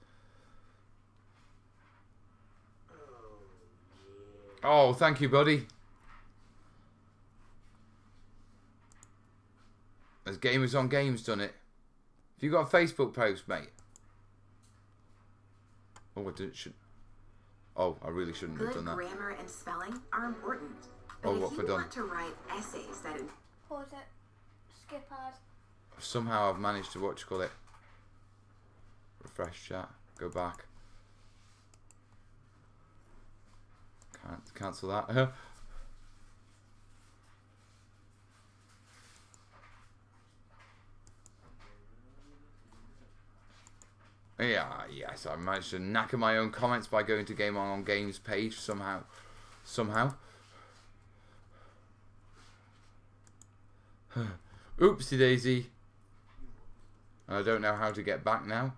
Oh, thank you, buddy. Has Gamers on Games done it? Have you got a Facebook post, mate? Oh, I really shouldn't have done that. Good grammar and spelling are important. But Oh, if what have I you done? want to write essays that Pause it. Skip ad. Somehow I've managed to, what you call it? Refresh chat. Go back. Can't cancel that. Yeah, yes, I managed to knacker my own comments by going to Game On Games page somehow. Oopsie daisy. I don't know how to get back now.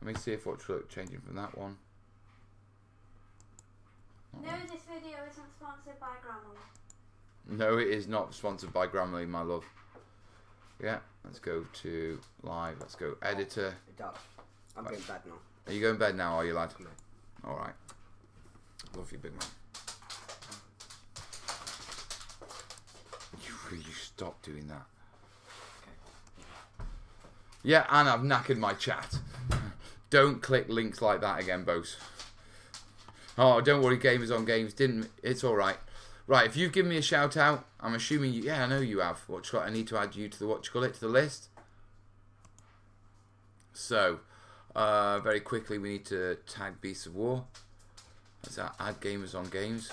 Let me see if what's changing from that one. No, this video isn't sponsored by Grammarly. No, it is not sponsored by Grammarly, my love. Yeah, let's go to live. Let's go editor. Dad, I'm going to bed now. Are you going to bed now, are you, lad? No. Alright. Love you, big man. You stop doing that. Okay. Yeah, and I've knackered my chat. Don't click links like that again, Bose. Oh, don't worry, Gamers on Games didn't. It's alright. Right, if you've given me a shout out, I'm assuming you. Yeah, I know you have. I need to add you to the to the list. So, very quickly, we need to tag Beasts of War. Let's add Gamers on Games.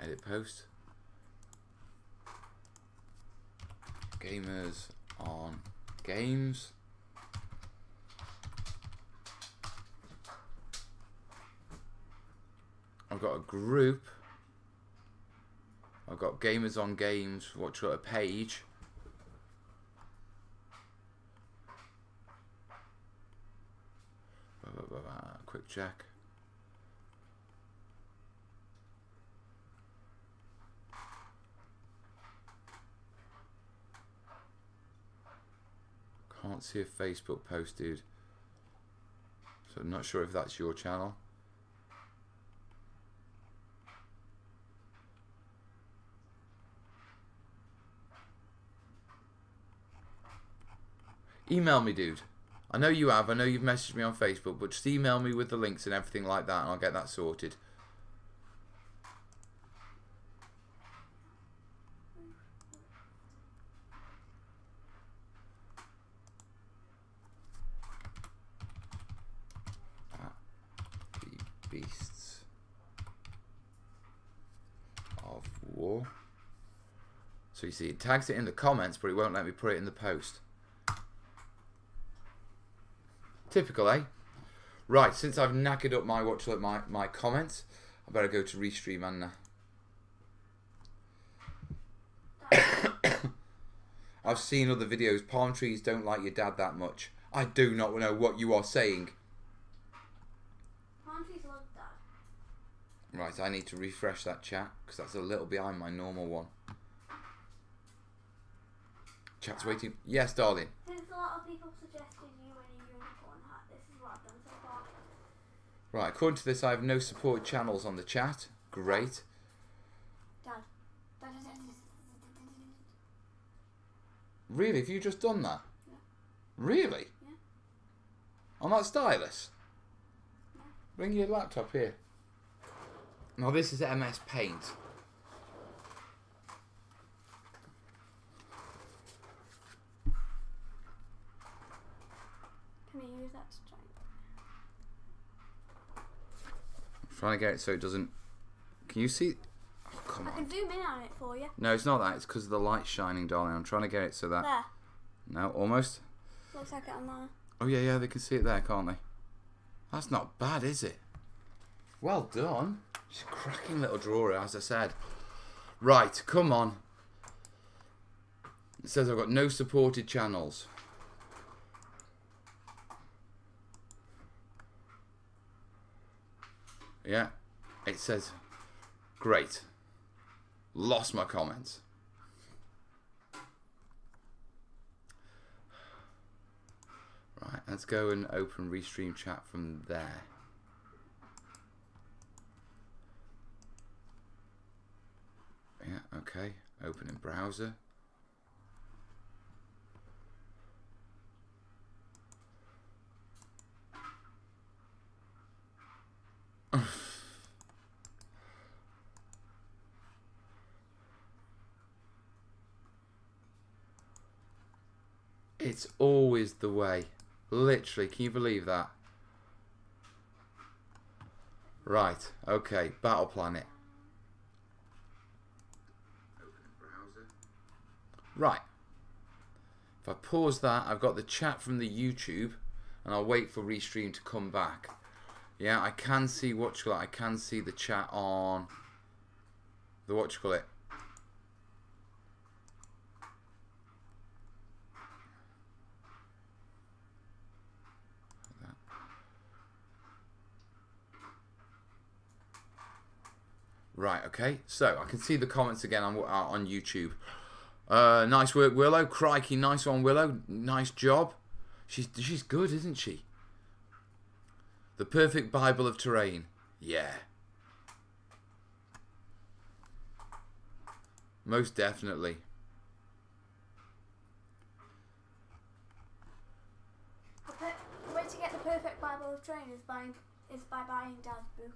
Edit post. Gamers on Games. I've got a group. I've got Gamers on Games, watch a page. Quick check. Can't see a Facebook post, dude. So I'm not sure if that's your channel. Email me, dude. I know you have. I know you've messaged me on Facebook, but just email me with the links and everything like that, and I'll get that sorted. The Beasts of War. So you see, it tags it in the comments, but it won't let me put it in the post. Typical, eh? Right, since I've knackered up my comments, I better go to restream, and I've seen other videos. Palm trees don't like your dad that much. I do not know what you are saying. Palm trees love Dad. Right, I need to refresh that chat because that's a little behind my normal one. Chat's waiting. Yes, darling. Since a lot of people suggested you in a unicorn hat, this is what I've done so far. Right, according to this, I have no supported channels on the chat. Great. Dad. Dad. Really? Have you just done that? Yeah. Really? Yeah. On that stylus? Yeah. Bring your laptop here. Now this is MS Paint. Can you use that to try? I'm trying to get it so it doesn't... Can you see? Oh, come I on. can zoom in on it for you. No, it's not that. It's because of the light shining, darling. I'm trying to get it so that... There. No, almost. Looks like it on there. Oh, yeah, yeah, they can see it there, can't they? That's not bad, is it? Well done. She's a cracking little drawer, as I said. Right, come on. It says I've got no supported channels. Yeah, it says, great. Lost my comments. Right, let's go and open Restream chat from there. Yeah, okay. Open in browser. It's always the way. Literally, can you believe that? Right, okay, Battle Planet. Right. If I pause that, I've got the chat from the YouTube, and I'll wait for Restream to come back. Yeah, I can see I can see the chat on the Right, okay. So I can see the comments again on YouTube. Nice work, Willow. Crikey, nice one, Willow. Nice job. She's good, isn't she? The perfect Bible of terrain. Yeah. Most definitely. The way to get the perfect Bible of terrain is by buying Dad's book.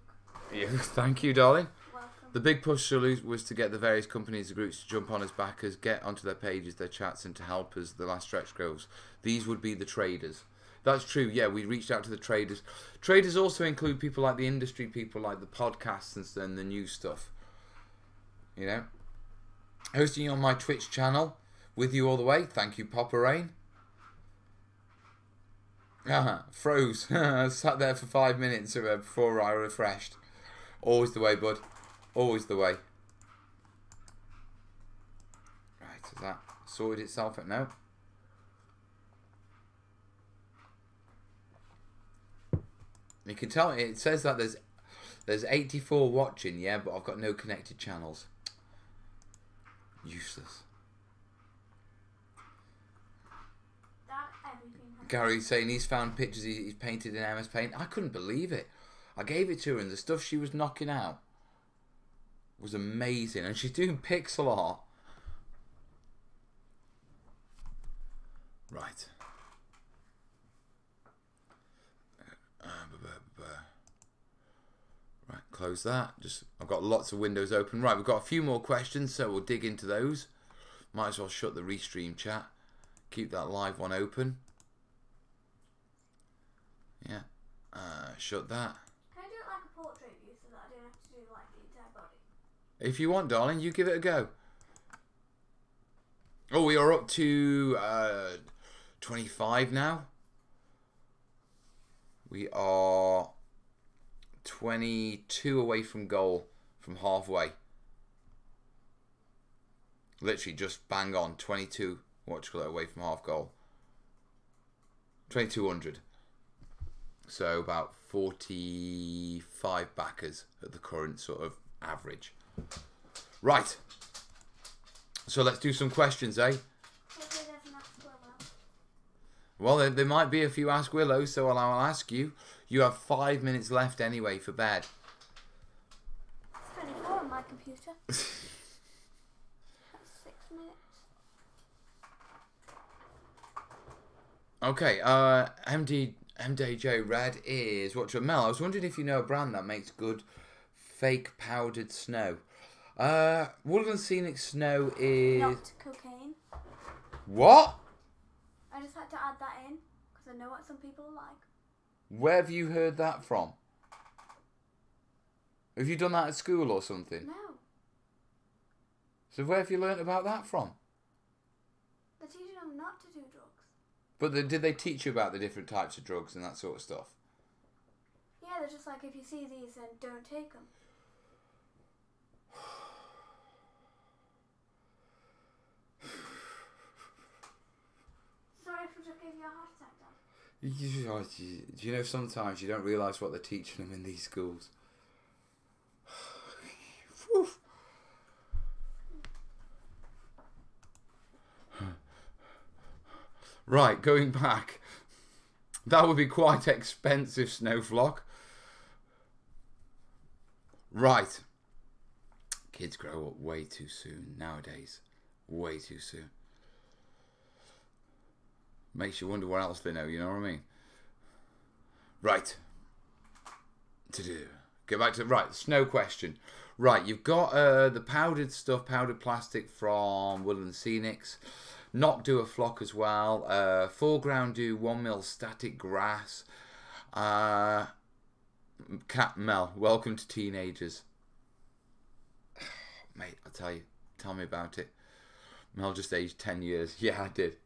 Yeah, thank you, darling. Welcome. The big push was to get the various companies and groups to jump on as backers, get onto their pages, their chats, and to help us the last stretch goes. These would be the traders. That's true, yeah, we reached out to the traders. Traders also include people like the industry people, like the podcasts and the news stuff. You know? Hosting you on my Twitch channel, with you all the way. Thank you, Papa Rain. Froze. Sat there for 5 minutes before I refreshed. Always the way, bud. Always the way. Right, has that sorted itself out now? You can tell it says that there's 84 watching, yeah, but I've got no connected channels. Useless. Gary's saying he's found pictures he's painted in MS Paint. I couldn't believe it. I gave it to her and the stuff she was knocking out was amazing. And she's doing pixel art. Right. Right, close that. I've got lots of windows open. Right, we've got a few more questions, so we'll dig into those. Might as well shut the restream chat. Keep that live one open. Yeah. Shut that. Can I do it like a portrait view so that I don't have to do like the entire body? If you want, darling, you give it a go. Oh, we are up to 25 now. We are 22 away from goal, from halfway. Literally just bang on. 22 away from half goal. 2200. So about 45 backers at the current sort of average. Right. So let's do some questions, eh? Well, there might be a few Ask Willows, so I'll ask you. You have 5 minutes left anyway for bed. It's 24 on my computer. That's 6 minutes. Okay, MDJ Red is what's your Mel? I was wondering if you know a brand that makes good fake powdered snow. Woodland Scenic Snow is Not cocaine. What? I just had to add that in because I know what some people like. Where have you heard that from? Have you done that at school or something? No. So where have you learnt about that from? They're teaching them not to do drugs. But did they teach you about the different types of drugs and that sort of stuff? Yeah, they're just like, if you see these, then don't take them. Sorry if I just gave you a heart attack, Dad. Do you know sometimes you don't realise what they're teaching them in these schools? Right, going back. That would be quite expensive, Snowflock. Right. Kids grow up way too soon nowadays. Way too soon. Makes you wonder what else they know, you know what I mean? Right. Go back to, right, snow question. Right, you've got the powdered stuff, powdered plastic from Woodland Scenics. Not do a flock as well. Foreground do 1 mil static grass. Cat Mel, welcome to teenagers. Mate, I'll tell you. Tell me about it. Mel just aged 10 years. Yeah, I did.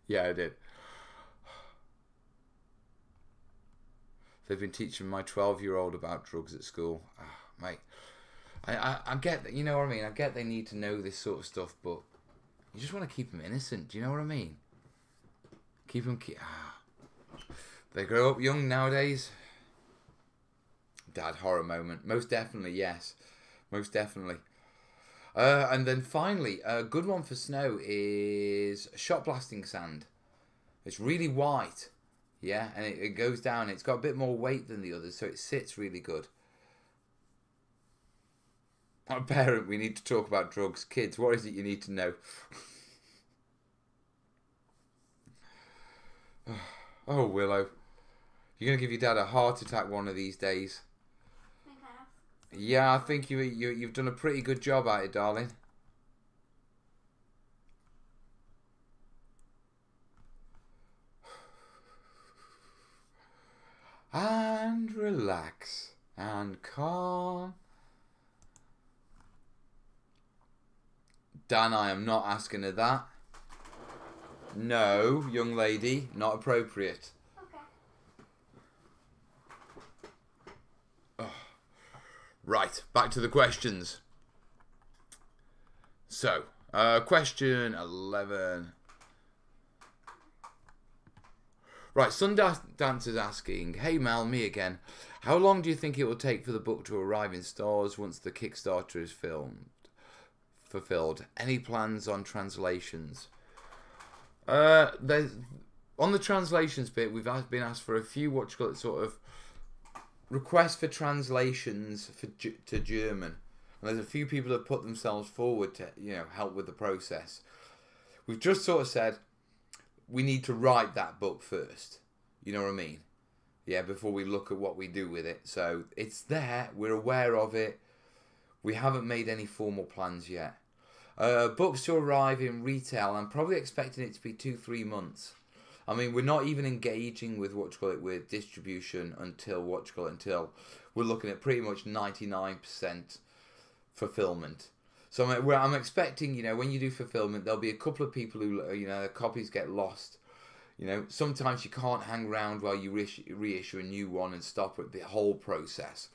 They've been teaching my 12-year-old about drugs at school. Mate, I get that, you know what I mean? I get they need to know this sort of stuff, but you just want to keep them innocent. Do you know what I mean? Keep them... They grow up young nowadays. Dad, horror moment. Most definitely, yes. Most definitely. And then finally, a good one for snow is shot blasting sand. It's really white. Yeah, and it goes down. It's got a bit more weight than the others, so it sits really good. Our parent, we need to talk about drugs. Kids, what is it you need to know? Oh, Willow. You're going to give your dad a heart attack one of these days. Yeah, I think you've done a pretty good job at it, darling. And relax and calm. Dan, I am not asking her that. No, young lady, not appropriate. Okay. Oh. Right, back to the questions. So, question 11. Right, Sundance is asking, hey Mal, me again. How long do you think it will take for the book to arrive in stores once the Kickstarter is fulfilled? Any plans on translations? There's on the translations bit, we've been asked for a few sort of requests for translations to German, and there's a few people that have put themselves forward to help with the process. We've just sort of said we need to write that book first. You know what I mean? Yeah, before we look at what we do with it. So it's there. We're aware of it. We haven't made any formal plans yet. Books to arrive in retail, I'm probably expecting it to be 2-3 months. I mean, we're not even engaging with with distribution until we're looking at pretty much 99% fulfillment. So I'm expecting, when you do fulfillment, there'll be a couple of people who, their copies get lost. Sometimes you can't hang around while you reissue a new one and stop at the whole process.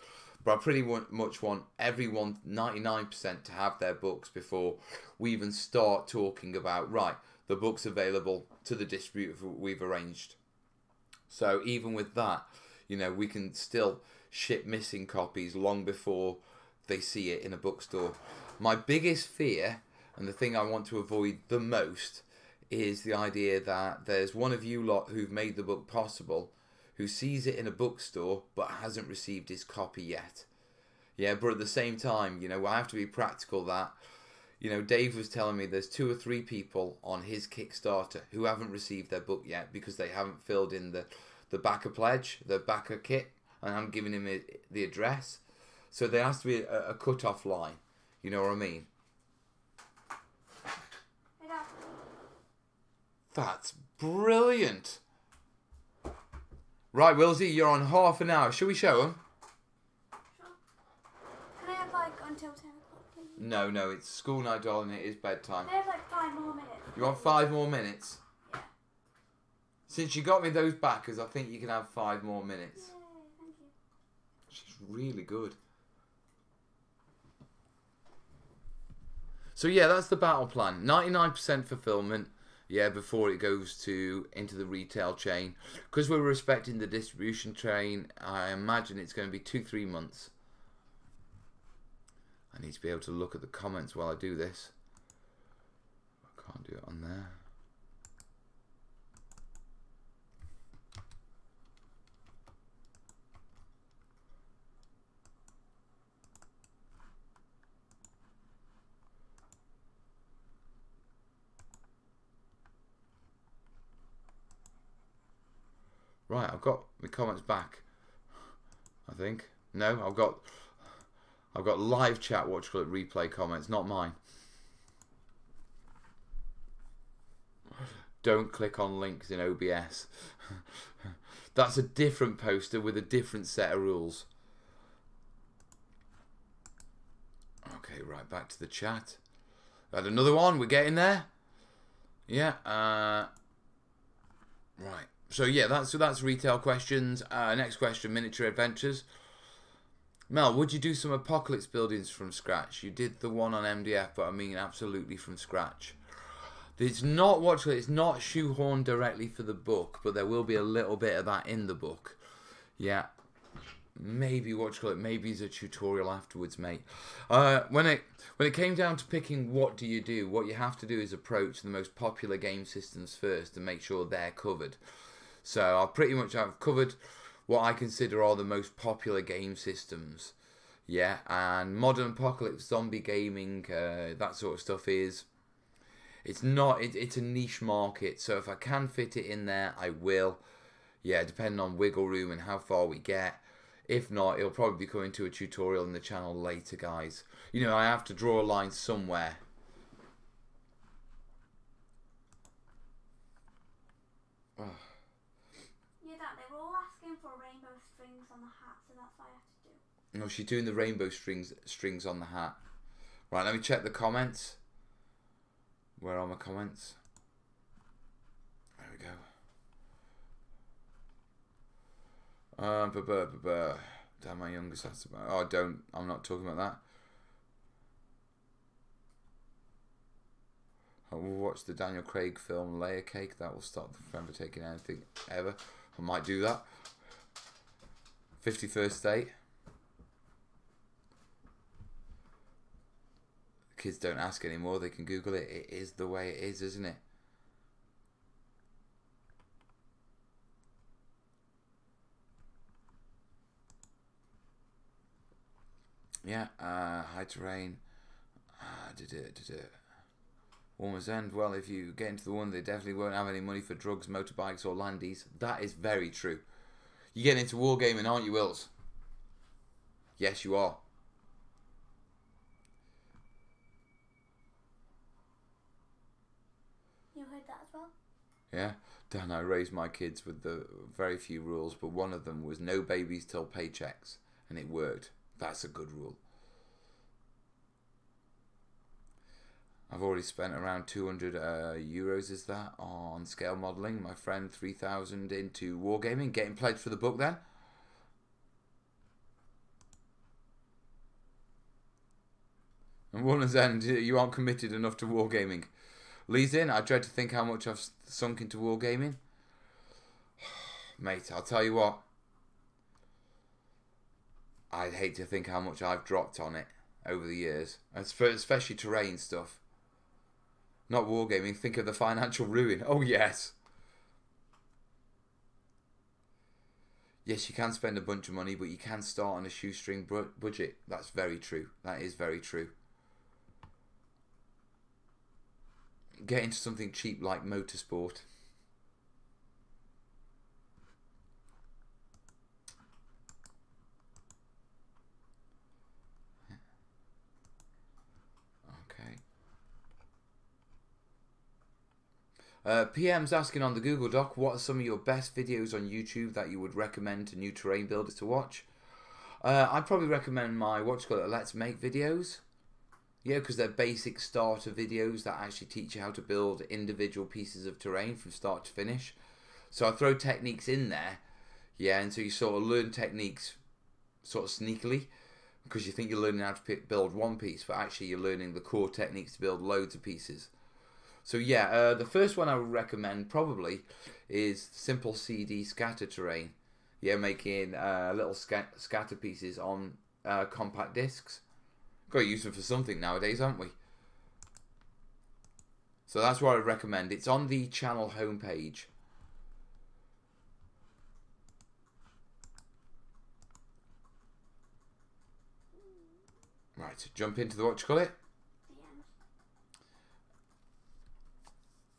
But I pretty much want everyone, 99%, to have their books before we even start talking about, right, the book's available to the distributor we've arranged. So even with that, we can still ship missing copies long before they see it in a bookstore. My biggest fear, and the thing I want to avoid the most, is the idea that there's one of you lot who've made the book possible who sees it in a bookstore but hasn't received his copy yet. Yeah, but at the same time, I have to be practical that, Dave was telling me there's 2 or 3 people on his Kickstarter who haven't received their book yet because they haven't filled in the backer pledge, the backer kit, and I'm giving him the address. So there has to be a cut-off line. You know what I mean? That's brilliant. Right, Wilsey, you're on half an hour. Shall we show them? Sure. Can I have until 10 o'clock, please? No, it's school night, darling. It is bedtime. Can I have 5 more minutes? You want 5 more minutes? Yeah. Since you got me those backers, I think you can have 5 more minutes. Yay, thank you. She's really good. So yeah, that's the battle plan. 99% fulfillment. Yeah, before it goes into the retail chain. Because we're respecting the distribution chain, I imagine it's going to be 2-3 months. I need to be able to look at the comments while I do this. I can't do it on there. Right, I've got my comments back. I think. No, I've got live chat replay comments, not mine. Don't click on links in OBS. That's a different poster with a different set of rules. Okay, right, back to the chat. Got another one, we're getting there. Yeah, right. So yeah, that's retail questions. Next question, miniature adventures. Mel, would you do some apocalypse buildings from scratch? You did the one on MDF, but I mean absolutely from scratch. It's not shoehorned directly for the book, but there will be a little bit of that in the book. Yeah, maybe maybe as a tutorial afterwards, mate. When it came down to picking what do you do, what you have to do is approach the most popular game systems first and make sure they're covered. So I've covered what I consider are the most popular game systems. Yeah, and modern apocalypse, zombie gaming, that sort of stuff it's a niche market. So if I can fit it in there, I will. Yeah, depending on wiggle room and how far we get. If not, it'll probably be coming to a tutorial in the channel later, guys. I have to draw a line somewhere. They were all asking for rainbow strings on the hat, so that's what I have to do. No, she's doing the rainbow strings on the hat. Right, let me check the comments. Where are my comments? There we go. Damn, my youngest asked about. Oh, don't. I'm not talking about that. I will watch the Daniel Craig film Layer Cake. That will stop them from ever taking anything ever. I might do that. 51st Date. Kids don't ask anymore. They can Google it. It is the way it is, isn't it? Yeah, high terrain. Did it. Warmer's End. Well, if you get into the one, they definitely won't have any money for drugs, motorbikes, or landies. That is very true. You get into wargaming, aren't you, Wills? Yes, you are. You heard that as well? Yeah. Dan, I raised my kids with the very few rules, but one of them was no babies till paychecks, and it worked. That's a good rule. I've already spent around 200 euros, is that, on scale modelling. My friend 3,000 into wargaming. Getting pledged for the book then. And Warner's End, you aren't committed enough to wargaming. Lee's in, I dread to think how much I've sunk into wargaming. Mate, I'll tell you what. I'd hate to think how much I've dropped on it over the years. Especially terrain stuff. Not wargaming, think of the financial ruin. Oh, yes. Yes, you can spend a bunch of money, but you can start on a shoestring budget. That's very true. That is very true. Get into something cheap like motorsport. PM's asking on the Google Doc, what are some of your best videos on YouTube that you would recommend to new terrain builders to watch? I'd probably recommend my Let's Make videos. Yeah, because they're basic starter videos that actually teach you how to build individual pieces of terrain from start to finish. So I throw techniques in there. Yeah, and so you sort of learn techniques sort of sneakily, because you think you're learning how to build one piece, but actually you're learning the core techniques to build loads of pieces. So yeah, the first one I would recommend probably is simple CD scatter terrain. Yeah, making little scatter pieces on compact discs. Got to use them for something nowadays, haven't we? So that's what I'd recommend. It's on the channel homepage. Right, jump into the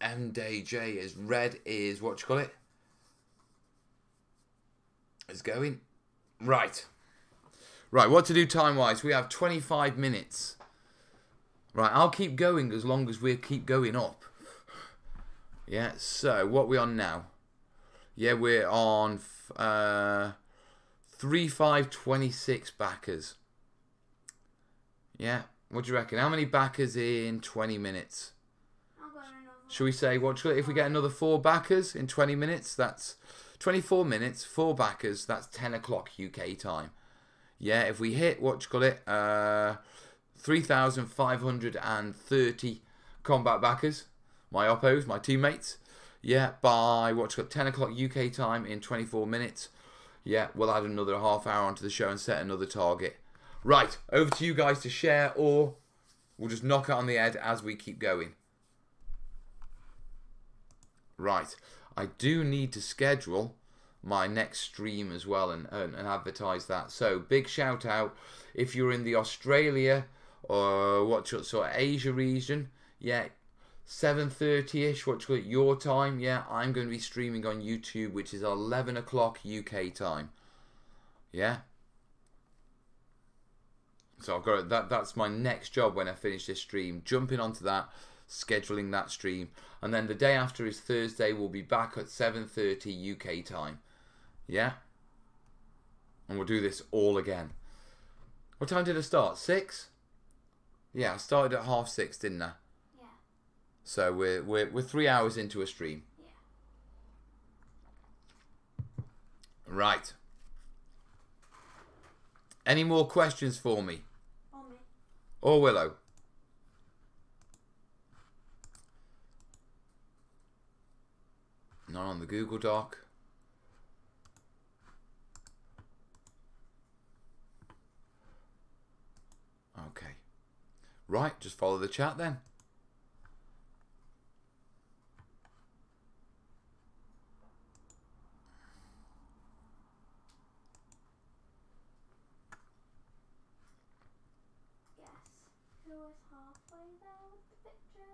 MDJ is red is is going. Right, what to do time wise? We have 25 minutes. Right, I'll keep going as long as we keep going up. Yeah, so what are we on now? Yeah, we're on 3,526 backers. Yeah, what do you reckon? How many backers in 20 minutes? Should we say, if we get another 4 backers in 20 minutes, that's 24 minutes, 4 backers, that's 10 o'clock UK time. Yeah, if we hit, 3,530 combat backers, my oppos, my teammates, yeah, by 10 o'clock UK time in 24 minutes, yeah, we'll add another half hour onto the show and set another target. Right, over to you guys to share, or we'll just knock it on the head as we keep going. Right, I do need to schedule my next stream as well and advertise that. So big shout out if you're in the Australia or sort of Asia region. Yeah, 7:30ish. Your time? Yeah, I'm going to be streaming on YouTube, which is 11 o'clock UK time. Yeah. So I've got that's my next job when I finish this stream. Jumping onto that, scheduling that stream, and then the day after is Thursday. We'll be back at 7:30 UK time. Yeah, and we'll do this all again. What time did I start? 6? Yeah, I started at 6:30, didn't I? Yeah. So we're 3 hours into a stream. Yeah. Right. Any more questions for me? Or me. Or Willow? Not on the Google Doc. Okay. Right, just follow the chat then. Yes. Who was halfway there with the picture?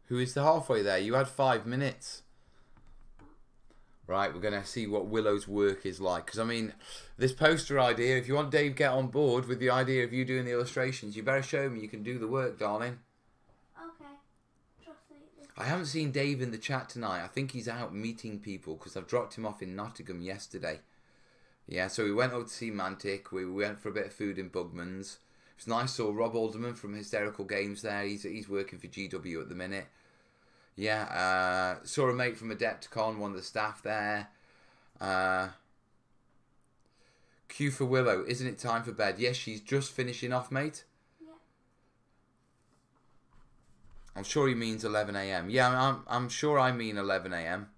Who is the halfway there? You had 5 minutes. Right, we're going to see what Willow's work is like. Because, I mean, this poster idea, if you want Dave get on board with the idea of you doing the illustrations, you better show me you can do the work, darling. Okay. Trust me. I haven't seen Dave in the chat tonight. I think he's out meeting people because I've dropped him off in Nottingham yesterday. Yeah, so we went over to see Mantic. We went for a bit of food in Bugman's. It was nice. Saw Rob Alderman from Hysterical Games there. He's working for GW at the minute. Yeah, saw a mate from Adepticon, one of the staff there. Q for Willow, isn't it time for bed? Yes, she's just finishing off, mate. Yeah. I'm sure he means 11 a.m. Yeah, I'm sure I mean 11 a.m.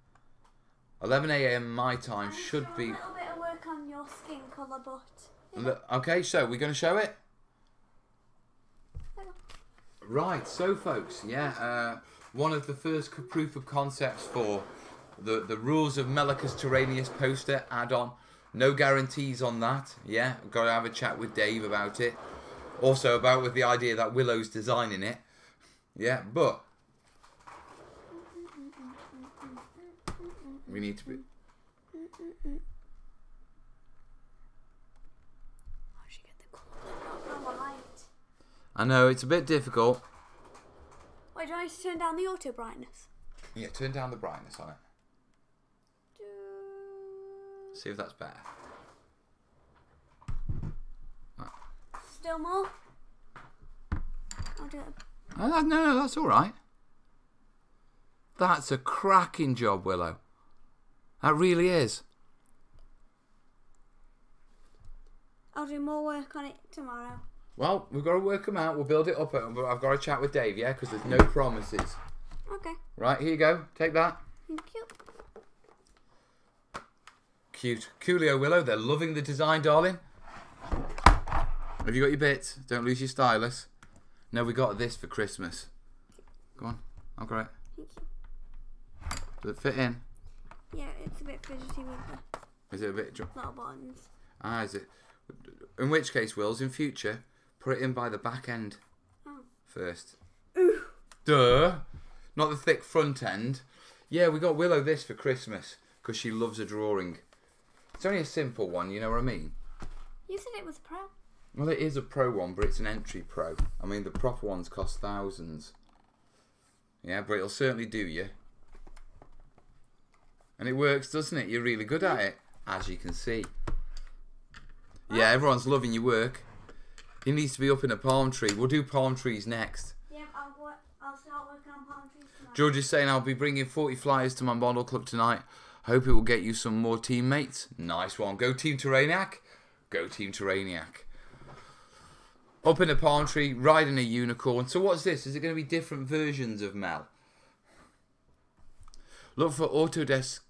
11 a.m. my time should be... A little bit of work on your skin colour, but... Okay, so we're going to show it? Right, so folks, yeah, one of the first proof of concepts for the rules of Melicus Terrainius poster add-on. No guarantees on that, yeah, I've got to have a chat with Dave about it. Also about with the idea that Willow's designing it. Yeah, but we need to be... I know, it's a bit difficult. Wait, do I need to turn down the auto brightness? Yeah, turn down the brightness on it. See if that's better. Right. Still more? I'll do it. Oh, no, that's alright. That's a cracking job, Willow. That really is. I'll do more work on it tomorrow. Well, we've got to work them out. We'll build it up. But I've got to chat with Dave, yeah? Because there's no promises. Okay. Right, here you go. Take that. Thank you. Cute. Coolio, Willow. They're loving the design, darling. Have you got your bits? Don't lose your stylus. No, we got this for Christmas. Go on. I've got it. Thank you. Does it fit in? Yeah, it's a bit fidgety with the Is it a bit... little buttons. Ah, is it? In which case, Wills, in future, put it in by the back end first. Ooh. Duh. Not the thick front end. Yeah, we got Willow this for Christmas because she loves a drawing. It's only a simple one, you know what I mean? You said it was pro. Well, it is a pro one, but it's an entry pro. I mean, the proper ones cost thousands. Yeah, but it'll certainly do you. And it works, doesn't it? You're really good at it, as you can see. Yeah, everyone's loving your work. He needs to be up in a palm tree. We'll do palm trees next. Yeah, I'll start working on palm trees tonight. George is saying, I'll be bringing 40 flyers to my model club tonight. Hope it will get you some more teammates. Nice one. Go Team Terrainiac. Go Team Terrainiac. Up in a palm tree, riding a unicorn. So what's this? Is it going to be different versions of Mel? Look for Autodesk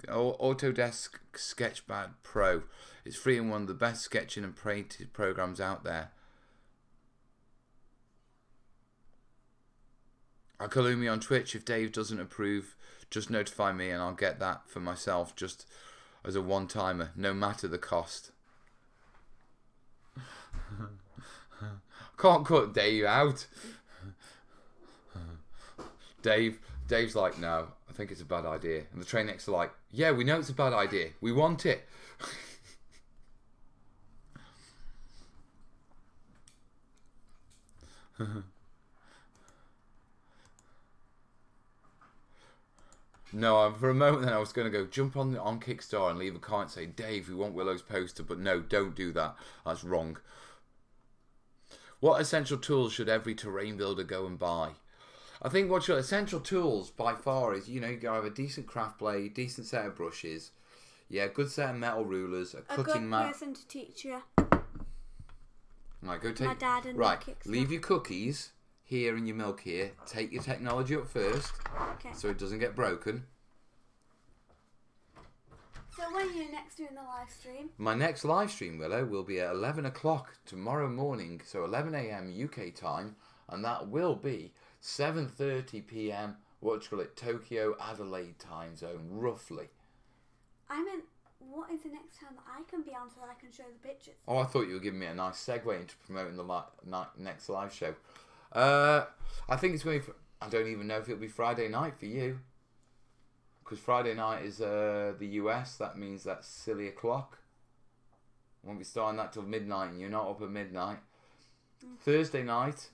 Sketchpad Pro. It's free and one of the best sketching and painting programs out there. I'll call me on Twitch if Dave doesn't approve. Just notify me and I'll get that for myself just as a one-timer, no matter the cost. Can't cut Dave out. Dave's like, no, I think it's a bad idea. And the terrainiacs are like, yeah, we know it's a bad idea. We want it. No, for a moment then I was going to go jump on Kickstarter and leave a comment saying, Dave, we want Willow's poster, but no, don't do that. That's wrong. What essential tools should every terrain builder go and buy? I think what your essential tools by far is, you know, you gotta have a decent craft blade, decent set of brushes, yeah, good set of metal rulers, a cutting mat. Good person to teach you. Right, go take. My dad and right, the kickstart. leave your cookies here and your milk here. Take your technology up first, Okay. so it doesn't get broken. So when are you next doing the live stream? My next live stream, Willow, will be at 11 o'clock tomorrow morning, so 11 a.m. UK time, and that will be 7:30 p.m. Tokyo, Adelaide time zone, roughly. I meant, what is the next time that I can be on so that I can show the pictures? Oh, I thought you were giving me a nice segue into promoting the next live show. I think it's going to be, I don't even know if it'll be Friday night for you. Because Friday night is the US, that means that's silly o'clock. Won't be starting that till midnight, and you're not up at midnight. Thursday night,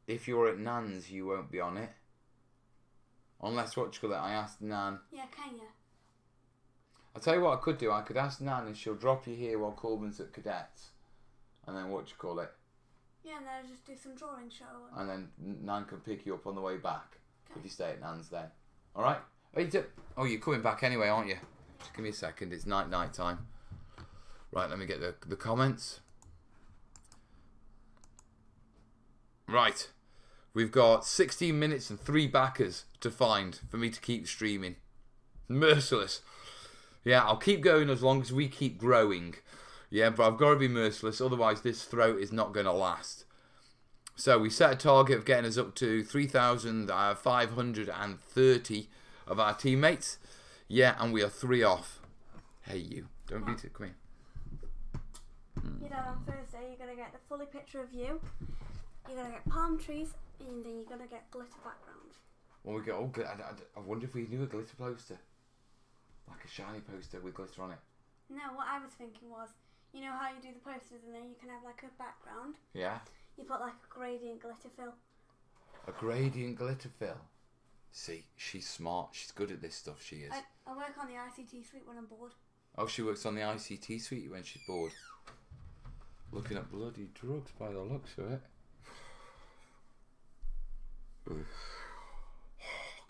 if you're at Nan's, you won't be on it. Unless, I asked Nan. Yeah, can you? I'll tell you what I could do. I could ask Nan and she'll drop you here while Corbin's at Cadets. And then Yeah, and then I'll just do some drawing show. And then Nan can pick you up on the way back. If you stay at Nan's then. Alright? Oh, you're coming back anyway, aren't you? Just give me a second. It's night time. Right, let me get the comments. Right. We've got 16 minutes and 3 backers to find for me to keep streaming. Merciless. Yeah, I'll keep going as long as we keep growing. Yeah, but I've got to be merciless. Otherwise, this throat is not going to last. So we set a target of getting us up to 3,530 of our teammates. Yeah, and we are 3 off. Hey, you. Don't beat it. Come here. You know, on Thursday, you're going to get the fully picture of you. You're going to get palm trees, and then you're going to get glitter background. Well, we go. Oh, I wonder if we do a glitter poster, like a shiny poster with glitter on it. No, what I was thinking was, you know how you do the posters, and then you can have like a background. Yeah. You put like a gradient glitter fill. A gradient glitter fill. See, she's smart. She's good at this stuff. She is. I work on the ICT suite when I'm bored. Oh, she works on the ICT suite when she's bored. Looking at bloody drugs by the looks of it.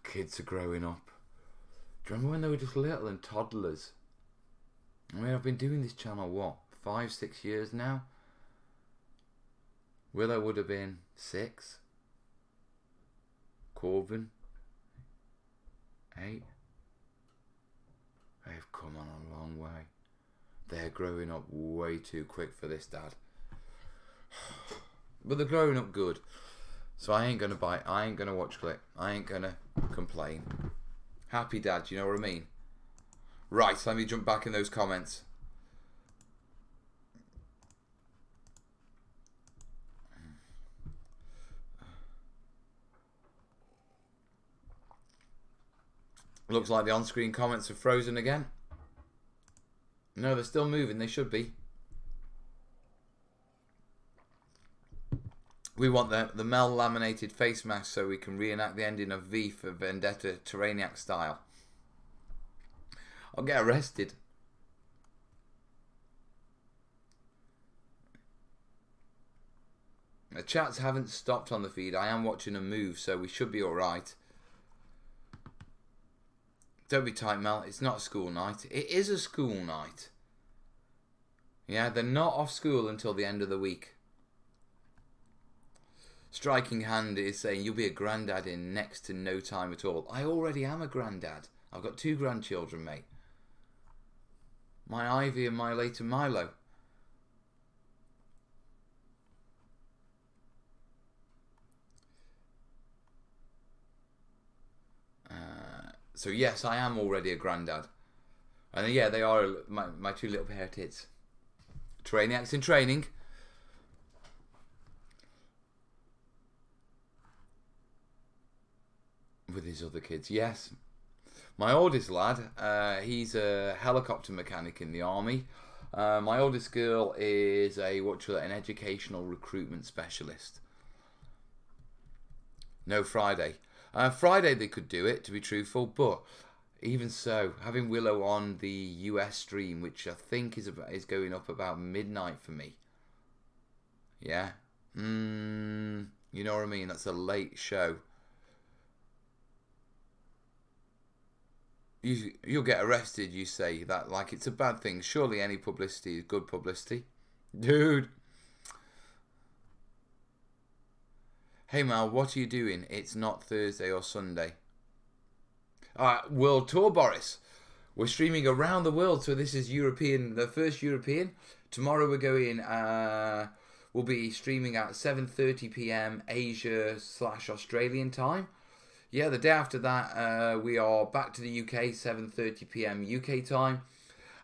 Kids are growing up. Do you remember when they were just little and toddlers? I mean, I've been doing this channel, what, 5-6 years now? Willow would have been 6. Corbin, 8. They've come on a long way. They're growing up way too quick for this, Dad. But they're growing up good. So I ain't gonna bite. I ain't gonna watch clip. I ain't gonna complain. Happy Dad, you know what I mean? Right, let me jump back in those comments. Looks like the on-screen comments are frozen again. No, they're still moving. They should be. We want the Mel laminated face mask so we can reenact the ending of V for Vendetta Terrainiac style. I'll get arrested. The chats haven't stopped on the feed. I am watching a move, so we should be alright. Don't be tight, Mel. It's not a school night. It is a school night. Yeah, they're not off school until the end of the week. Striking Hand is saying you'll be a granddad in next to no time at all. I already am a granddad. I've got 2 grandchildren, mate. My Ivy and my later Milo. So yes, I am already a granddad. And yeah, they are my 2 little pair of tits. Terrainiacs in training. With his other kids, yes. My oldest lad, he's a helicopter mechanic in the army. My oldest girl is an educational recruitment specialist. No, Friday. Friday they could do it, to be truthful, but even so, having Willow on the US stream, which I think is going up about midnight for me. Yeah, you know what I mean. That's a late show. You'll get arrested. You say that like it's a bad thing. Surely any publicity is good publicity, dude. Hey Mal, what are you doing? It's not Thursday or Sunday. World Tour, Boris. We're streaming around the world, so this is European, the first European. Tomorrow we're going, we'll be streaming at 7:30 p.m. Asia/Australian time. Yeah, the day after that, we are back to the UK, 7:30 p.m. UK time.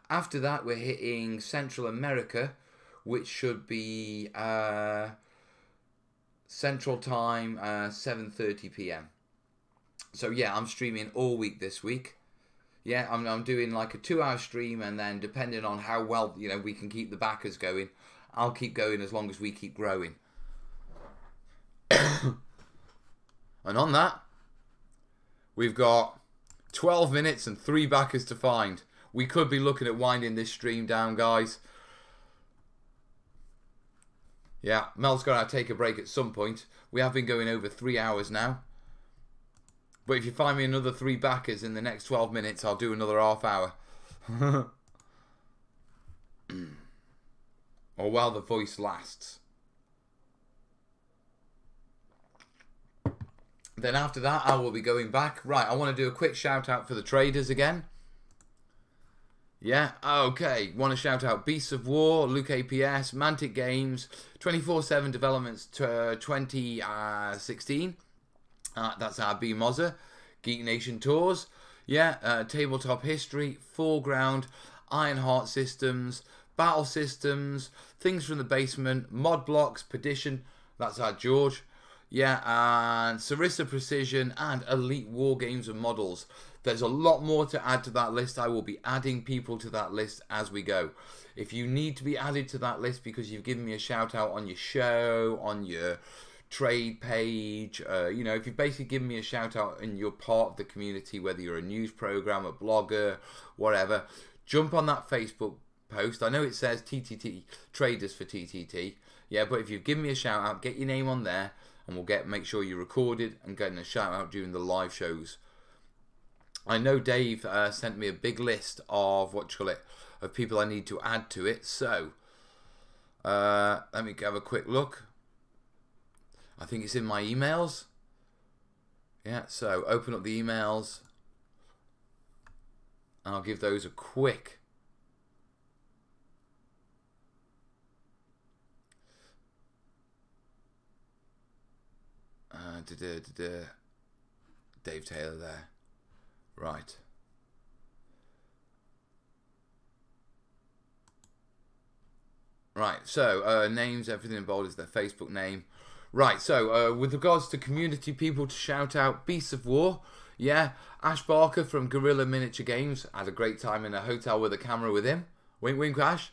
After that, we're hitting Central America, which should be Central time, 7:30 p.m. So yeah, I'm streaming all week this week. Yeah, I'm doing like a 2-hour stream, and then depending on how well, you know, we can keep the backers going, I'll keep going as long as we keep growing. And on that, we've got 12 minutes and 3 backers to find. We could be looking at winding this stream down, guys. Yeah, Mel's going to take a break at some point. We have been going over 3 hours now. But if you find me another 3 backers in the next 12 minutes, I'll do another half hour. Or while the voice lasts. Then after that, I will be going back. Right, I want to do a quick shout out for the traders again. Yeah, okay. Want to shout out Beasts of War, Luke APS, Mantic Games, 24/7 Developments 2016. That's our B Mozza. Geek Nation Tours. Yeah, Tabletop History, Foreground, Ironheart Systems, Battle Systems, Things from the Basement, Mod Blocks, Perdition. That's our George. Yeah, and Sarissa Precision and Elite War Games and Models. There's a lot more to add to that list. I will be adding people to that list as we go. If you need to be added to that list because you've given me a shout out on your show, on your trade page, you know, if you've basically given me a shout out and you're part of the community, whether you're a news program, a blogger, whatever, jump on that Facebook post. I know it says TTT, Traders for TTT. Yeah, but if you've given me a shout out, get your name on there and we'll make sure you're recorded and getting a shout out during the live shows. I know Dave sent me a big list of of people I need to add to it. So let me have a quick look. I think it's in my emails. Yeah, so open up the emails. And I'll give those a quick. Dave Taylor there. Right. Right, so names, everything in bold is their Facebook name. Right, so with regards to community people to shout out, Beasts of War. Yeah, Ash Barker from Guerrilla Miniature Games. Had a great time in a hotel with a camera with him. Wink, wink, Ash.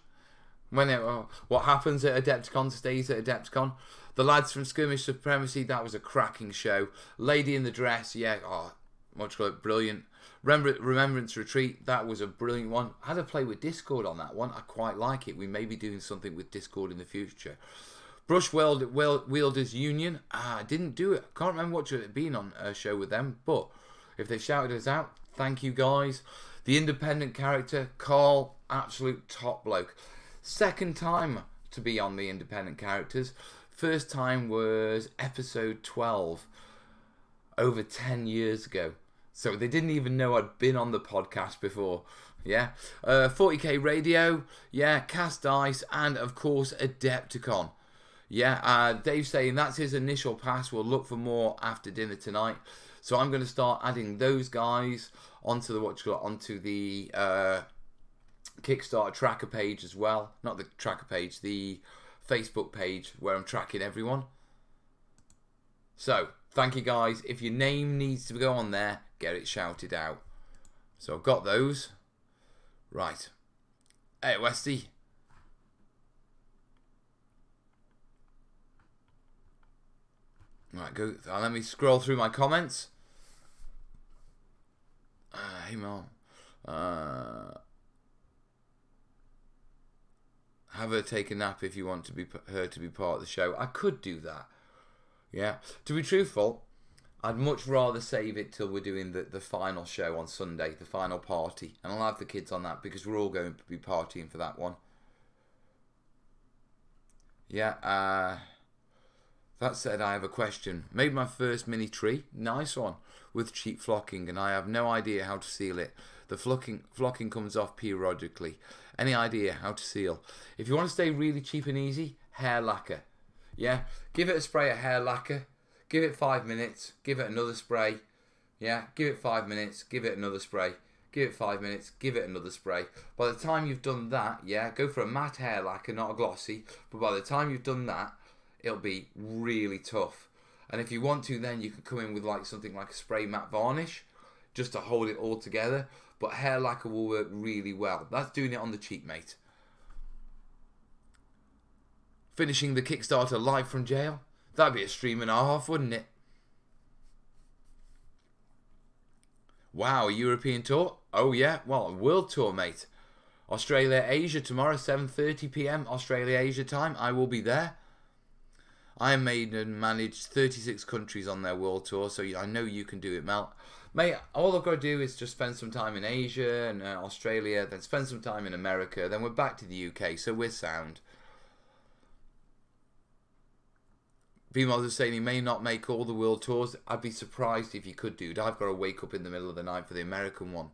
What happens at Adepticon stays at Adepticon. The lads from Skirmish Supremacy, that was a cracking show. Lady in the Dress, yeah, brilliant. Remembrance Retreat, that was a brilliant one. I had to play with Discord on that one. I quite like it. We may be doing something with Discord in the future. Brush Wielders Union, I didn't do it. Can't remember what it been on a show with them, but if they shouted us out, thank you guys. The independent character, Carl, absolute top bloke. Second time to be on the independent characters. First time was episode 12, over 10 years ago. So they didn't even know I'd been on the podcast before. Yeah. 40k Radio. Yeah. Cast Dice. And, of course, Adepticon. Yeah. Dave's saying that's his initial pass. We'll look for more after dinner tonight. So I'm going to start adding those guys onto the Kickstarter tracker page as well. Not the tracker page. The Facebook page where I'm tracking everyone. So, thank you guys. If your name needs to go on there, get it shouted out. So I've got those. Right. Hey, Westy. Right, go. Let me scroll through my comments. Hey, Mel. Have her take a nap if you want her to be part of the show. I could do that. Yeah. To be truthful, I'd much rather save it till we're doing the final show on Sunday, the final party. And I'll have the kids on that because we're all going to be partying for that one. Yeah. That said, I have a question. Made my first mini tree. Nice one. With cheap flocking, and I have no idea how to seal it. The flocking comes off periodically. Any idea how to seal? If you want to stay really cheap and easy, hair lacquer. Yeah, give it a spray of hair lacquer. Give it 5 minutes. Give it another spray. Yeah, give it 5 minutes. Give it another spray. Give it 5 minutes. Give it another spray. By the time you've done that, yeah, go for a matte hair lacquer, not a glossy. But by the time you've done that, it'll be really tough. And if you want to, then you can come in with like something like a spray matte varnish, just to hold it all together. But hair lacquer will work really well. That's doing it on the cheap, mate. Finishing the Kickstarter live from jail. That'd be a stream and a half, wouldn't it? Wow, a European tour? Oh yeah, well, a world tour, mate. Australia, Asia tomorrow, 7:30 PM Australia, Asia time. I will be there. Iron Maiden managed 36 countries on their world tour, so I know you can do it, Mel. Mate, all I've got to do is just spend some time in Asia and Australia, then spend some time in America, then we're back to the UK, so we're sound. B-Mod is saying he may not make all the world tours. I'd be surprised if you could, dude. I've got to wake up in the middle of the night for the American one.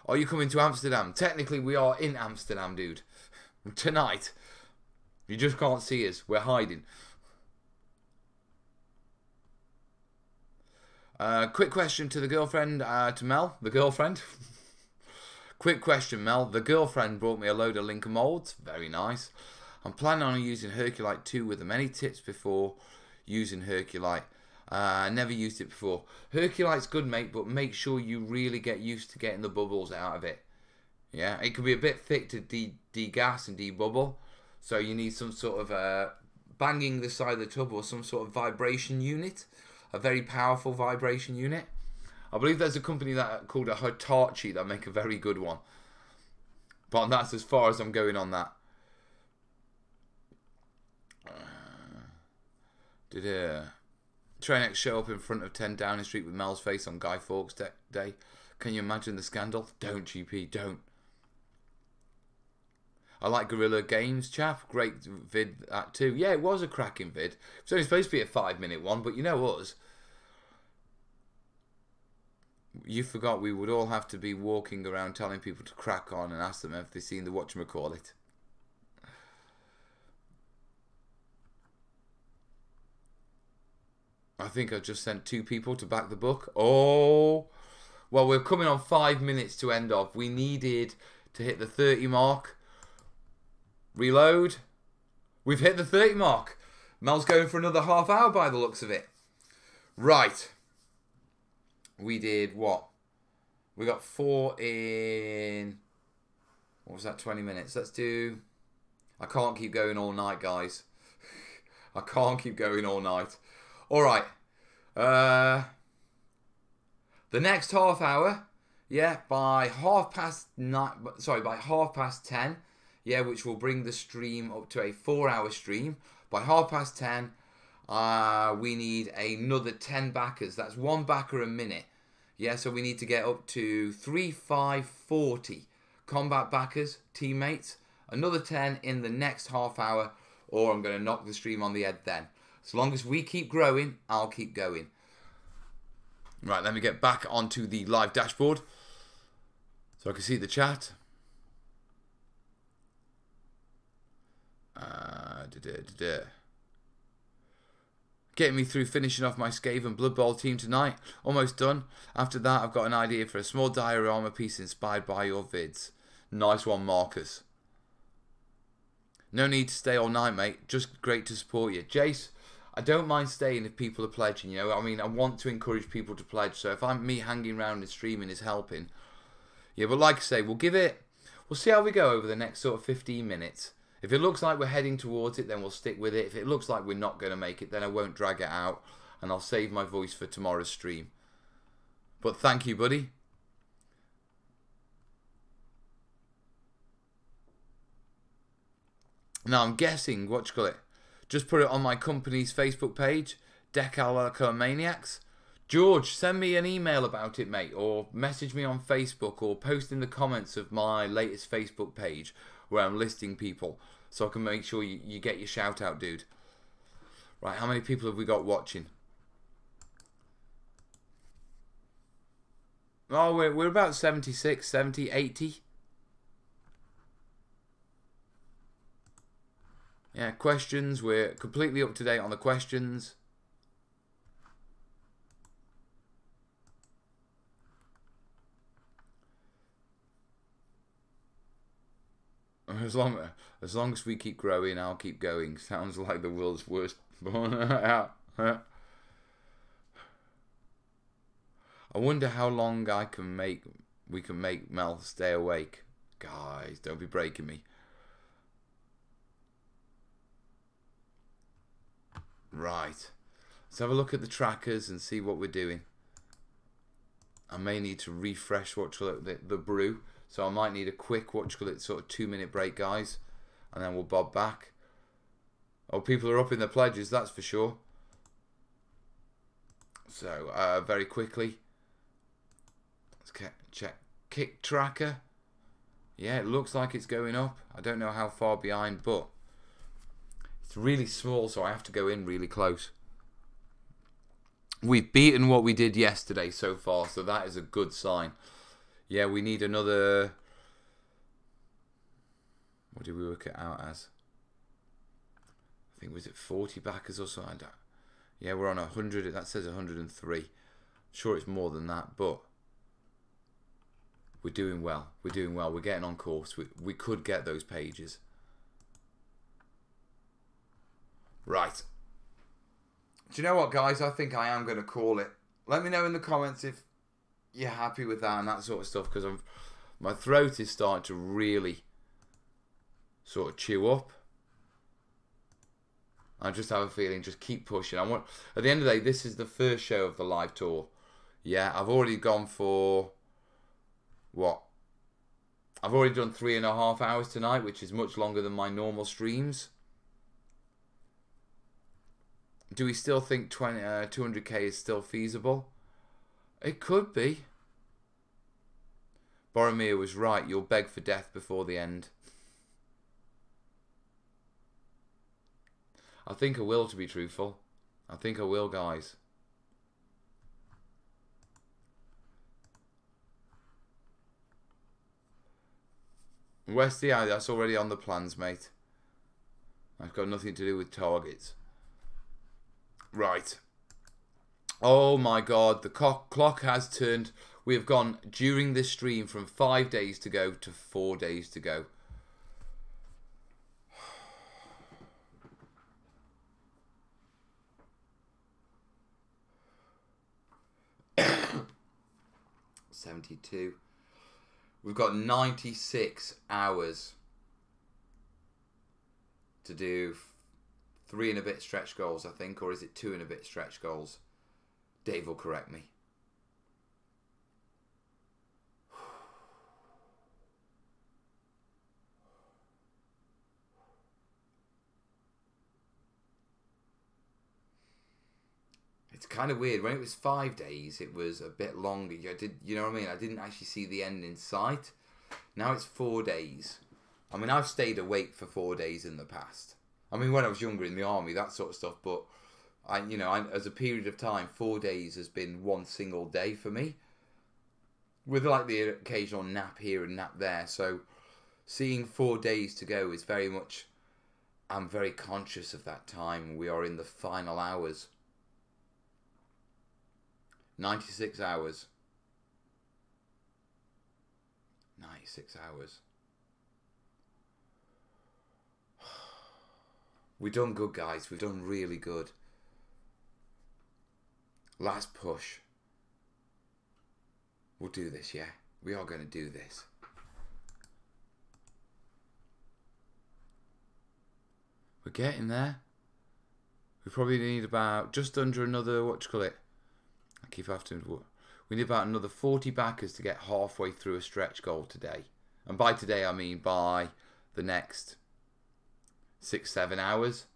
Are you coming to Amsterdam? Technically, we are in Amsterdam, dude. Tonight. You just can't see us. We're hiding. Quick question to the girlfriend, to Mel, the girlfriend. Quick question, Mel. The girlfriend brought me a load of Lincoln molds. Very nice. I'm planning on using Herculite 2 with them. Any tips before using Herculite? I never used it before. Herculite's good, mate, but make sure you really get used to getting the bubbles out of it. Yeah, it can be a bit thick to degas and debubble. So you need some sort of banging the side of the tub or some sort of vibration unit. A very powerful vibration unit. I believe there's a company that called a Hitachi that make a very good one. But that's as far as I'm going on that. Did terrainiacs show up in front of 10 Downing Street with Mel's face on Guy Fawkes Day? Can you imagine the scandal? Don't, GP, don't. I like Guerrilla Games, chap. Great vid, that too. Yeah, it was a cracking vid. It's only supposed to be a 5-minute one, but you know us. You forgot we would all have to be walking around telling people to crack on and ask them if they've seen the whatchamacallit. I think I just sent 2 people to back the book. Oh, well, we're coming on 5 minutes to end off. We needed to hit the 30 mark. Reload. We've hit the 30 mark. Mel's going for another half hour by the looks of it. Right. We did what? We got 4 in... What was that, 20 minutes? Let's do... I can't keep going all night, guys. I can't keep going all night. Alright. The next half hour, yeah, by half past 10, yeah, which will bring the stream up to a 4-hour stream. By half past 10, we need another 10 backers. That's 1 backer a minute. Yeah, so we need to get up to 3,540 combat backers, teammates. Another 10 in the next half hour, or I'm going to knock the stream on the head then. As long as we keep growing, I'll keep going. Right, let me get back onto the live dashboard so I can see the chat. Getting me through finishing off my Skaven Blood Bowl team tonight. Almost done. After that, I've got an idea for a small diorama piece inspired by your vids. Nice one, Marcus. No need to stay all night, mate. Just great to support you. Jace, I don't mind staying if people are pledging, you know. I mean, I want to encourage people to pledge. So if me hanging around and streaming is helping. Yeah, but like I say, we'll see how we go over the next sort of 15 minutes. If it looks like we're heading towards it, then we'll stick with it. If it looks like we're not going to make it, then I won't drag it out. And I'll save my voice for tomorrow's stream. But thank you, buddy. Now, I'm guessing, what you call it? Just put it on my company's Facebook page, terrainiacs. George, send me an email about it, mate. Or message me on Facebook. Or post in the comments of my latest Facebook page where I'm listing people. So I can make sure you get your shout out, dude. Right, how many people have we got watching? Oh, we're about 76, 70, 80. Yeah, questions. We're completely up to date on the questions. As long as we keep growing, I'll keep going. Sounds like the world's worst. I wonder how long we can make Mel stay awake. Guys, don't be breaking me. Right. Let's have a look at the trackers and see what we're doing. I may need to refresh the brew. So I might need a quick, sort of 2-minute break, guys. And then we'll bob back. Oh, people are up in their pledges, that's for sure. So, very quickly. Let's check kick tracker. Yeah, it looks like it's going up. I don't know how far behind, but it's really small, so I have to go in really close. We've beaten what we did yesterday so far, so that is a good sign. Yeah, we need another... What did we work it out as? I think, was it 40 backers or something? Yeah, we're on 100. That says 103. I'm sure it's more than that, but we're doing well. We're doing well. We're getting on course. We could get those pages. Right. Do you know what, guys? I think I am going to call it. Let me know in the comments if you're happy with that and that sort of stuff, because my throat is starting to really sort of chew up. I just have a feeling, just keep pushing. At the end of the day, this is the first show of the live tour. Yeah, I've already gone for what? I've already done 3.5 hours tonight, which is much longer than my normal streams. Do we still think 200k is still feasible? It could be. Boromir was right. You'll beg for death before the end. I think I will, to be truthful. I think I will, guys. Westy, that's already on the plans, mate. That's got nothing to do with targets. Right. Oh my god, the clock has turned. We have gone during this stream from 5 days to go to 4 days to go. $72. We've got 96 hours to do 3 and a bit stretch goals, I think, or is it 2 and a bit stretch goals? Dave will correct me. It's kind of weird. When it was 5 days, it was a bit longer. You know what I mean? I didn't actually see the end in sight. Now it's 4 days. I mean, I've stayed awake for 4 days in the past. I mean, when I was younger in the army, that sort of stuff, but as a period of time, 4 days has been one single day for me, with like the occasional nap here and nap there. So seeing 4 days to go is very much, I'm very conscious of that time. We are in the final hours. 96 hours. 96 hours. We've done good, guys. We've done really good. Last push. We'll do this, yeah? We are going to do this. We're getting there. We probably need about just under another, I keep having to... We need about another 40 backers to get halfway through a stretch goal today. And by today, I mean by the next 6-7 hours.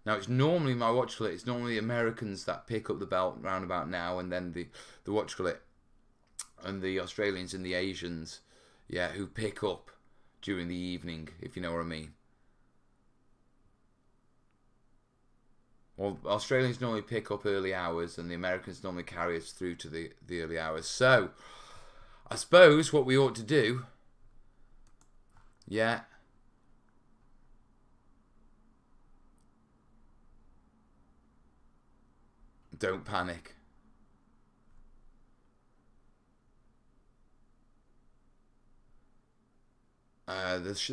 Now, it's normally it's normally the Americans that pick up the belt round about now, and then the and the Australians and the Asians, yeah, who pick up during the evening, if you know what I mean. Well, Australians normally pick up early hours, and the Americans normally carry us through to the early hours. So, I suppose what we ought to do, yeah, don't panic.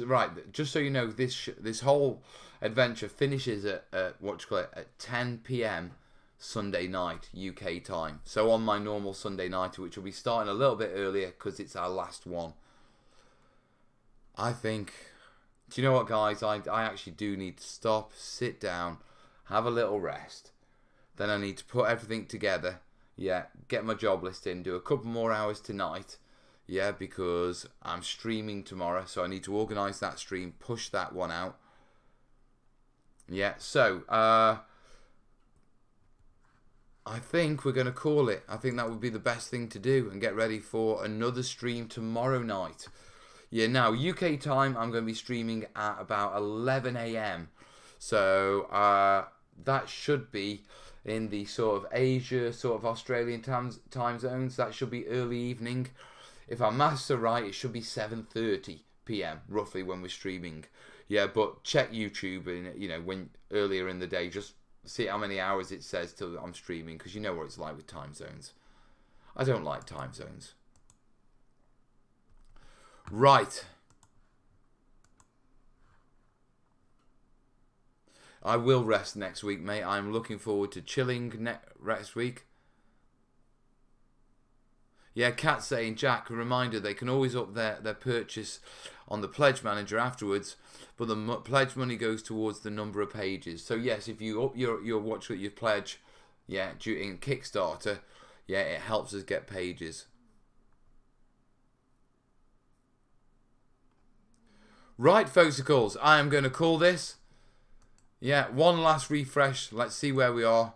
Right, just so you know, this whole adventure finishes at what you call it, at 10 p.m. Sunday night UK time. So on my normal Sunday night, which will be starting a little bit earlier because it's our last one. I think, do you know what, guys? I actually do need to stop, sit down, have a little rest. Then I need to put everything together. Yeah, get my job list in, do a couple more hours tonight. Yeah, because I'm streaming tomorrow, so I need to organise that stream, push that one out. Yeah, so, I think we're going to call it. I think that would be the best thing to do and get ready for another stream tomorrow night. Yeah, now, UK time, I'm going to be streaming at about 11 a.m. So, that should be in the sort of Asia, sort of Australian time zones. That should be early evening. If our maths are right, it should be 7:30 p.m. roughly when we're streaming. Yeah, but check YouTube and, you know, when earlier in the day, just see how many hours it says till I'm streaming, because you know what it's like with time zones. I don't like time zones. Right. I will rest next week, mate. I'm looking forward to chilling next week. Yeah, Kat saying, Jack, a reminder, they can always up their purchase on the pledge manager afterwards, but the pledge money goes towards the number of pages. So yes, if you up your pledge, yeah, in Kickstarter, yeah, it helps us get pages. Right, folksicles, I am going to call this. Yeah, one last refresh. Let's see where we are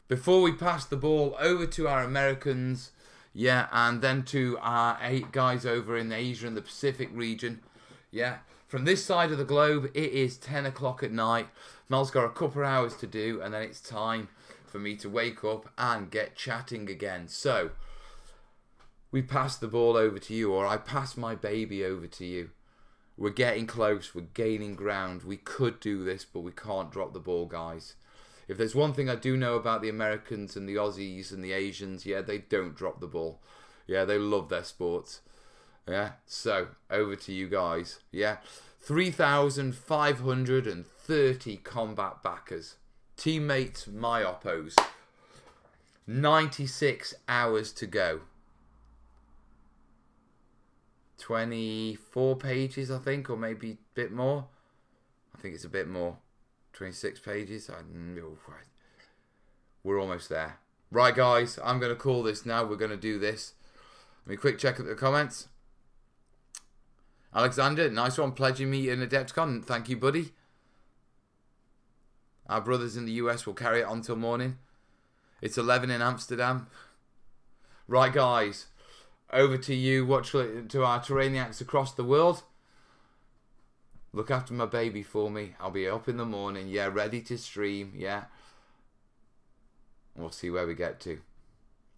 before we pass the ball over to our Americans. Yeah, and then to our 8 guys over in Asia and the Pacific region. Yeah, from this side of the globe, it is 10 o'clock at night. Mel's got a couple of hours to do, and then it's time for me to wake up and get chatting again. So, we pass the ball over to you, or I pass my baby over to you. We're getting close, we're gaining ground. We could do this, but we can't drop the ball, guys. If there's one thing I do know about the Americans and the Aussies and the Asians, yeah, they don't drop the ball. Yeah, they love their sports. Yeah, so, over to you guys. Yeah, 3,530 combat backers. Teammates, my oppos. 96 hours to go. 24 pages, I think, or maybe a bit more. I think it's a bit more. 26 pages. We're almost there. Right, guys, I'm going to call this now. We're going to do this. Let me quick check at the comments. Alexander, nice one, pledging me in Adepticon. Thank you, buddy. Our brothers in the US will carry it on till morning. It's 11 in Amsterdam. Right, guys, over to you. Watch to our terrainiacs across the world. Look after my baby for me. I'll be up in the morning. Yeah, ready to stream. Yeah. We'll see where we get to.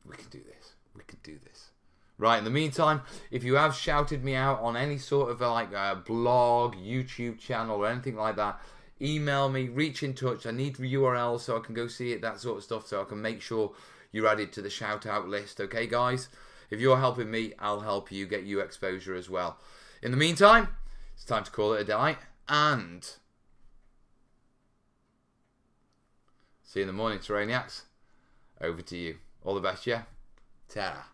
We can do this. We can do this. Right, in the meantime, if you have shouted me out on any sort of like blog, YouTube channel or anything like that, email me, reach in touch. I need URLs so I can go see it, that sort of stuff, so I can make sure you're added to the shout out list. Okay, guys? If you're helping me, I'll help you get you exposure as well. In the meantime, it's time to call it a day, and see you in the morning, terrainiacs. Over to you. All the best, yeah? Ta-ra.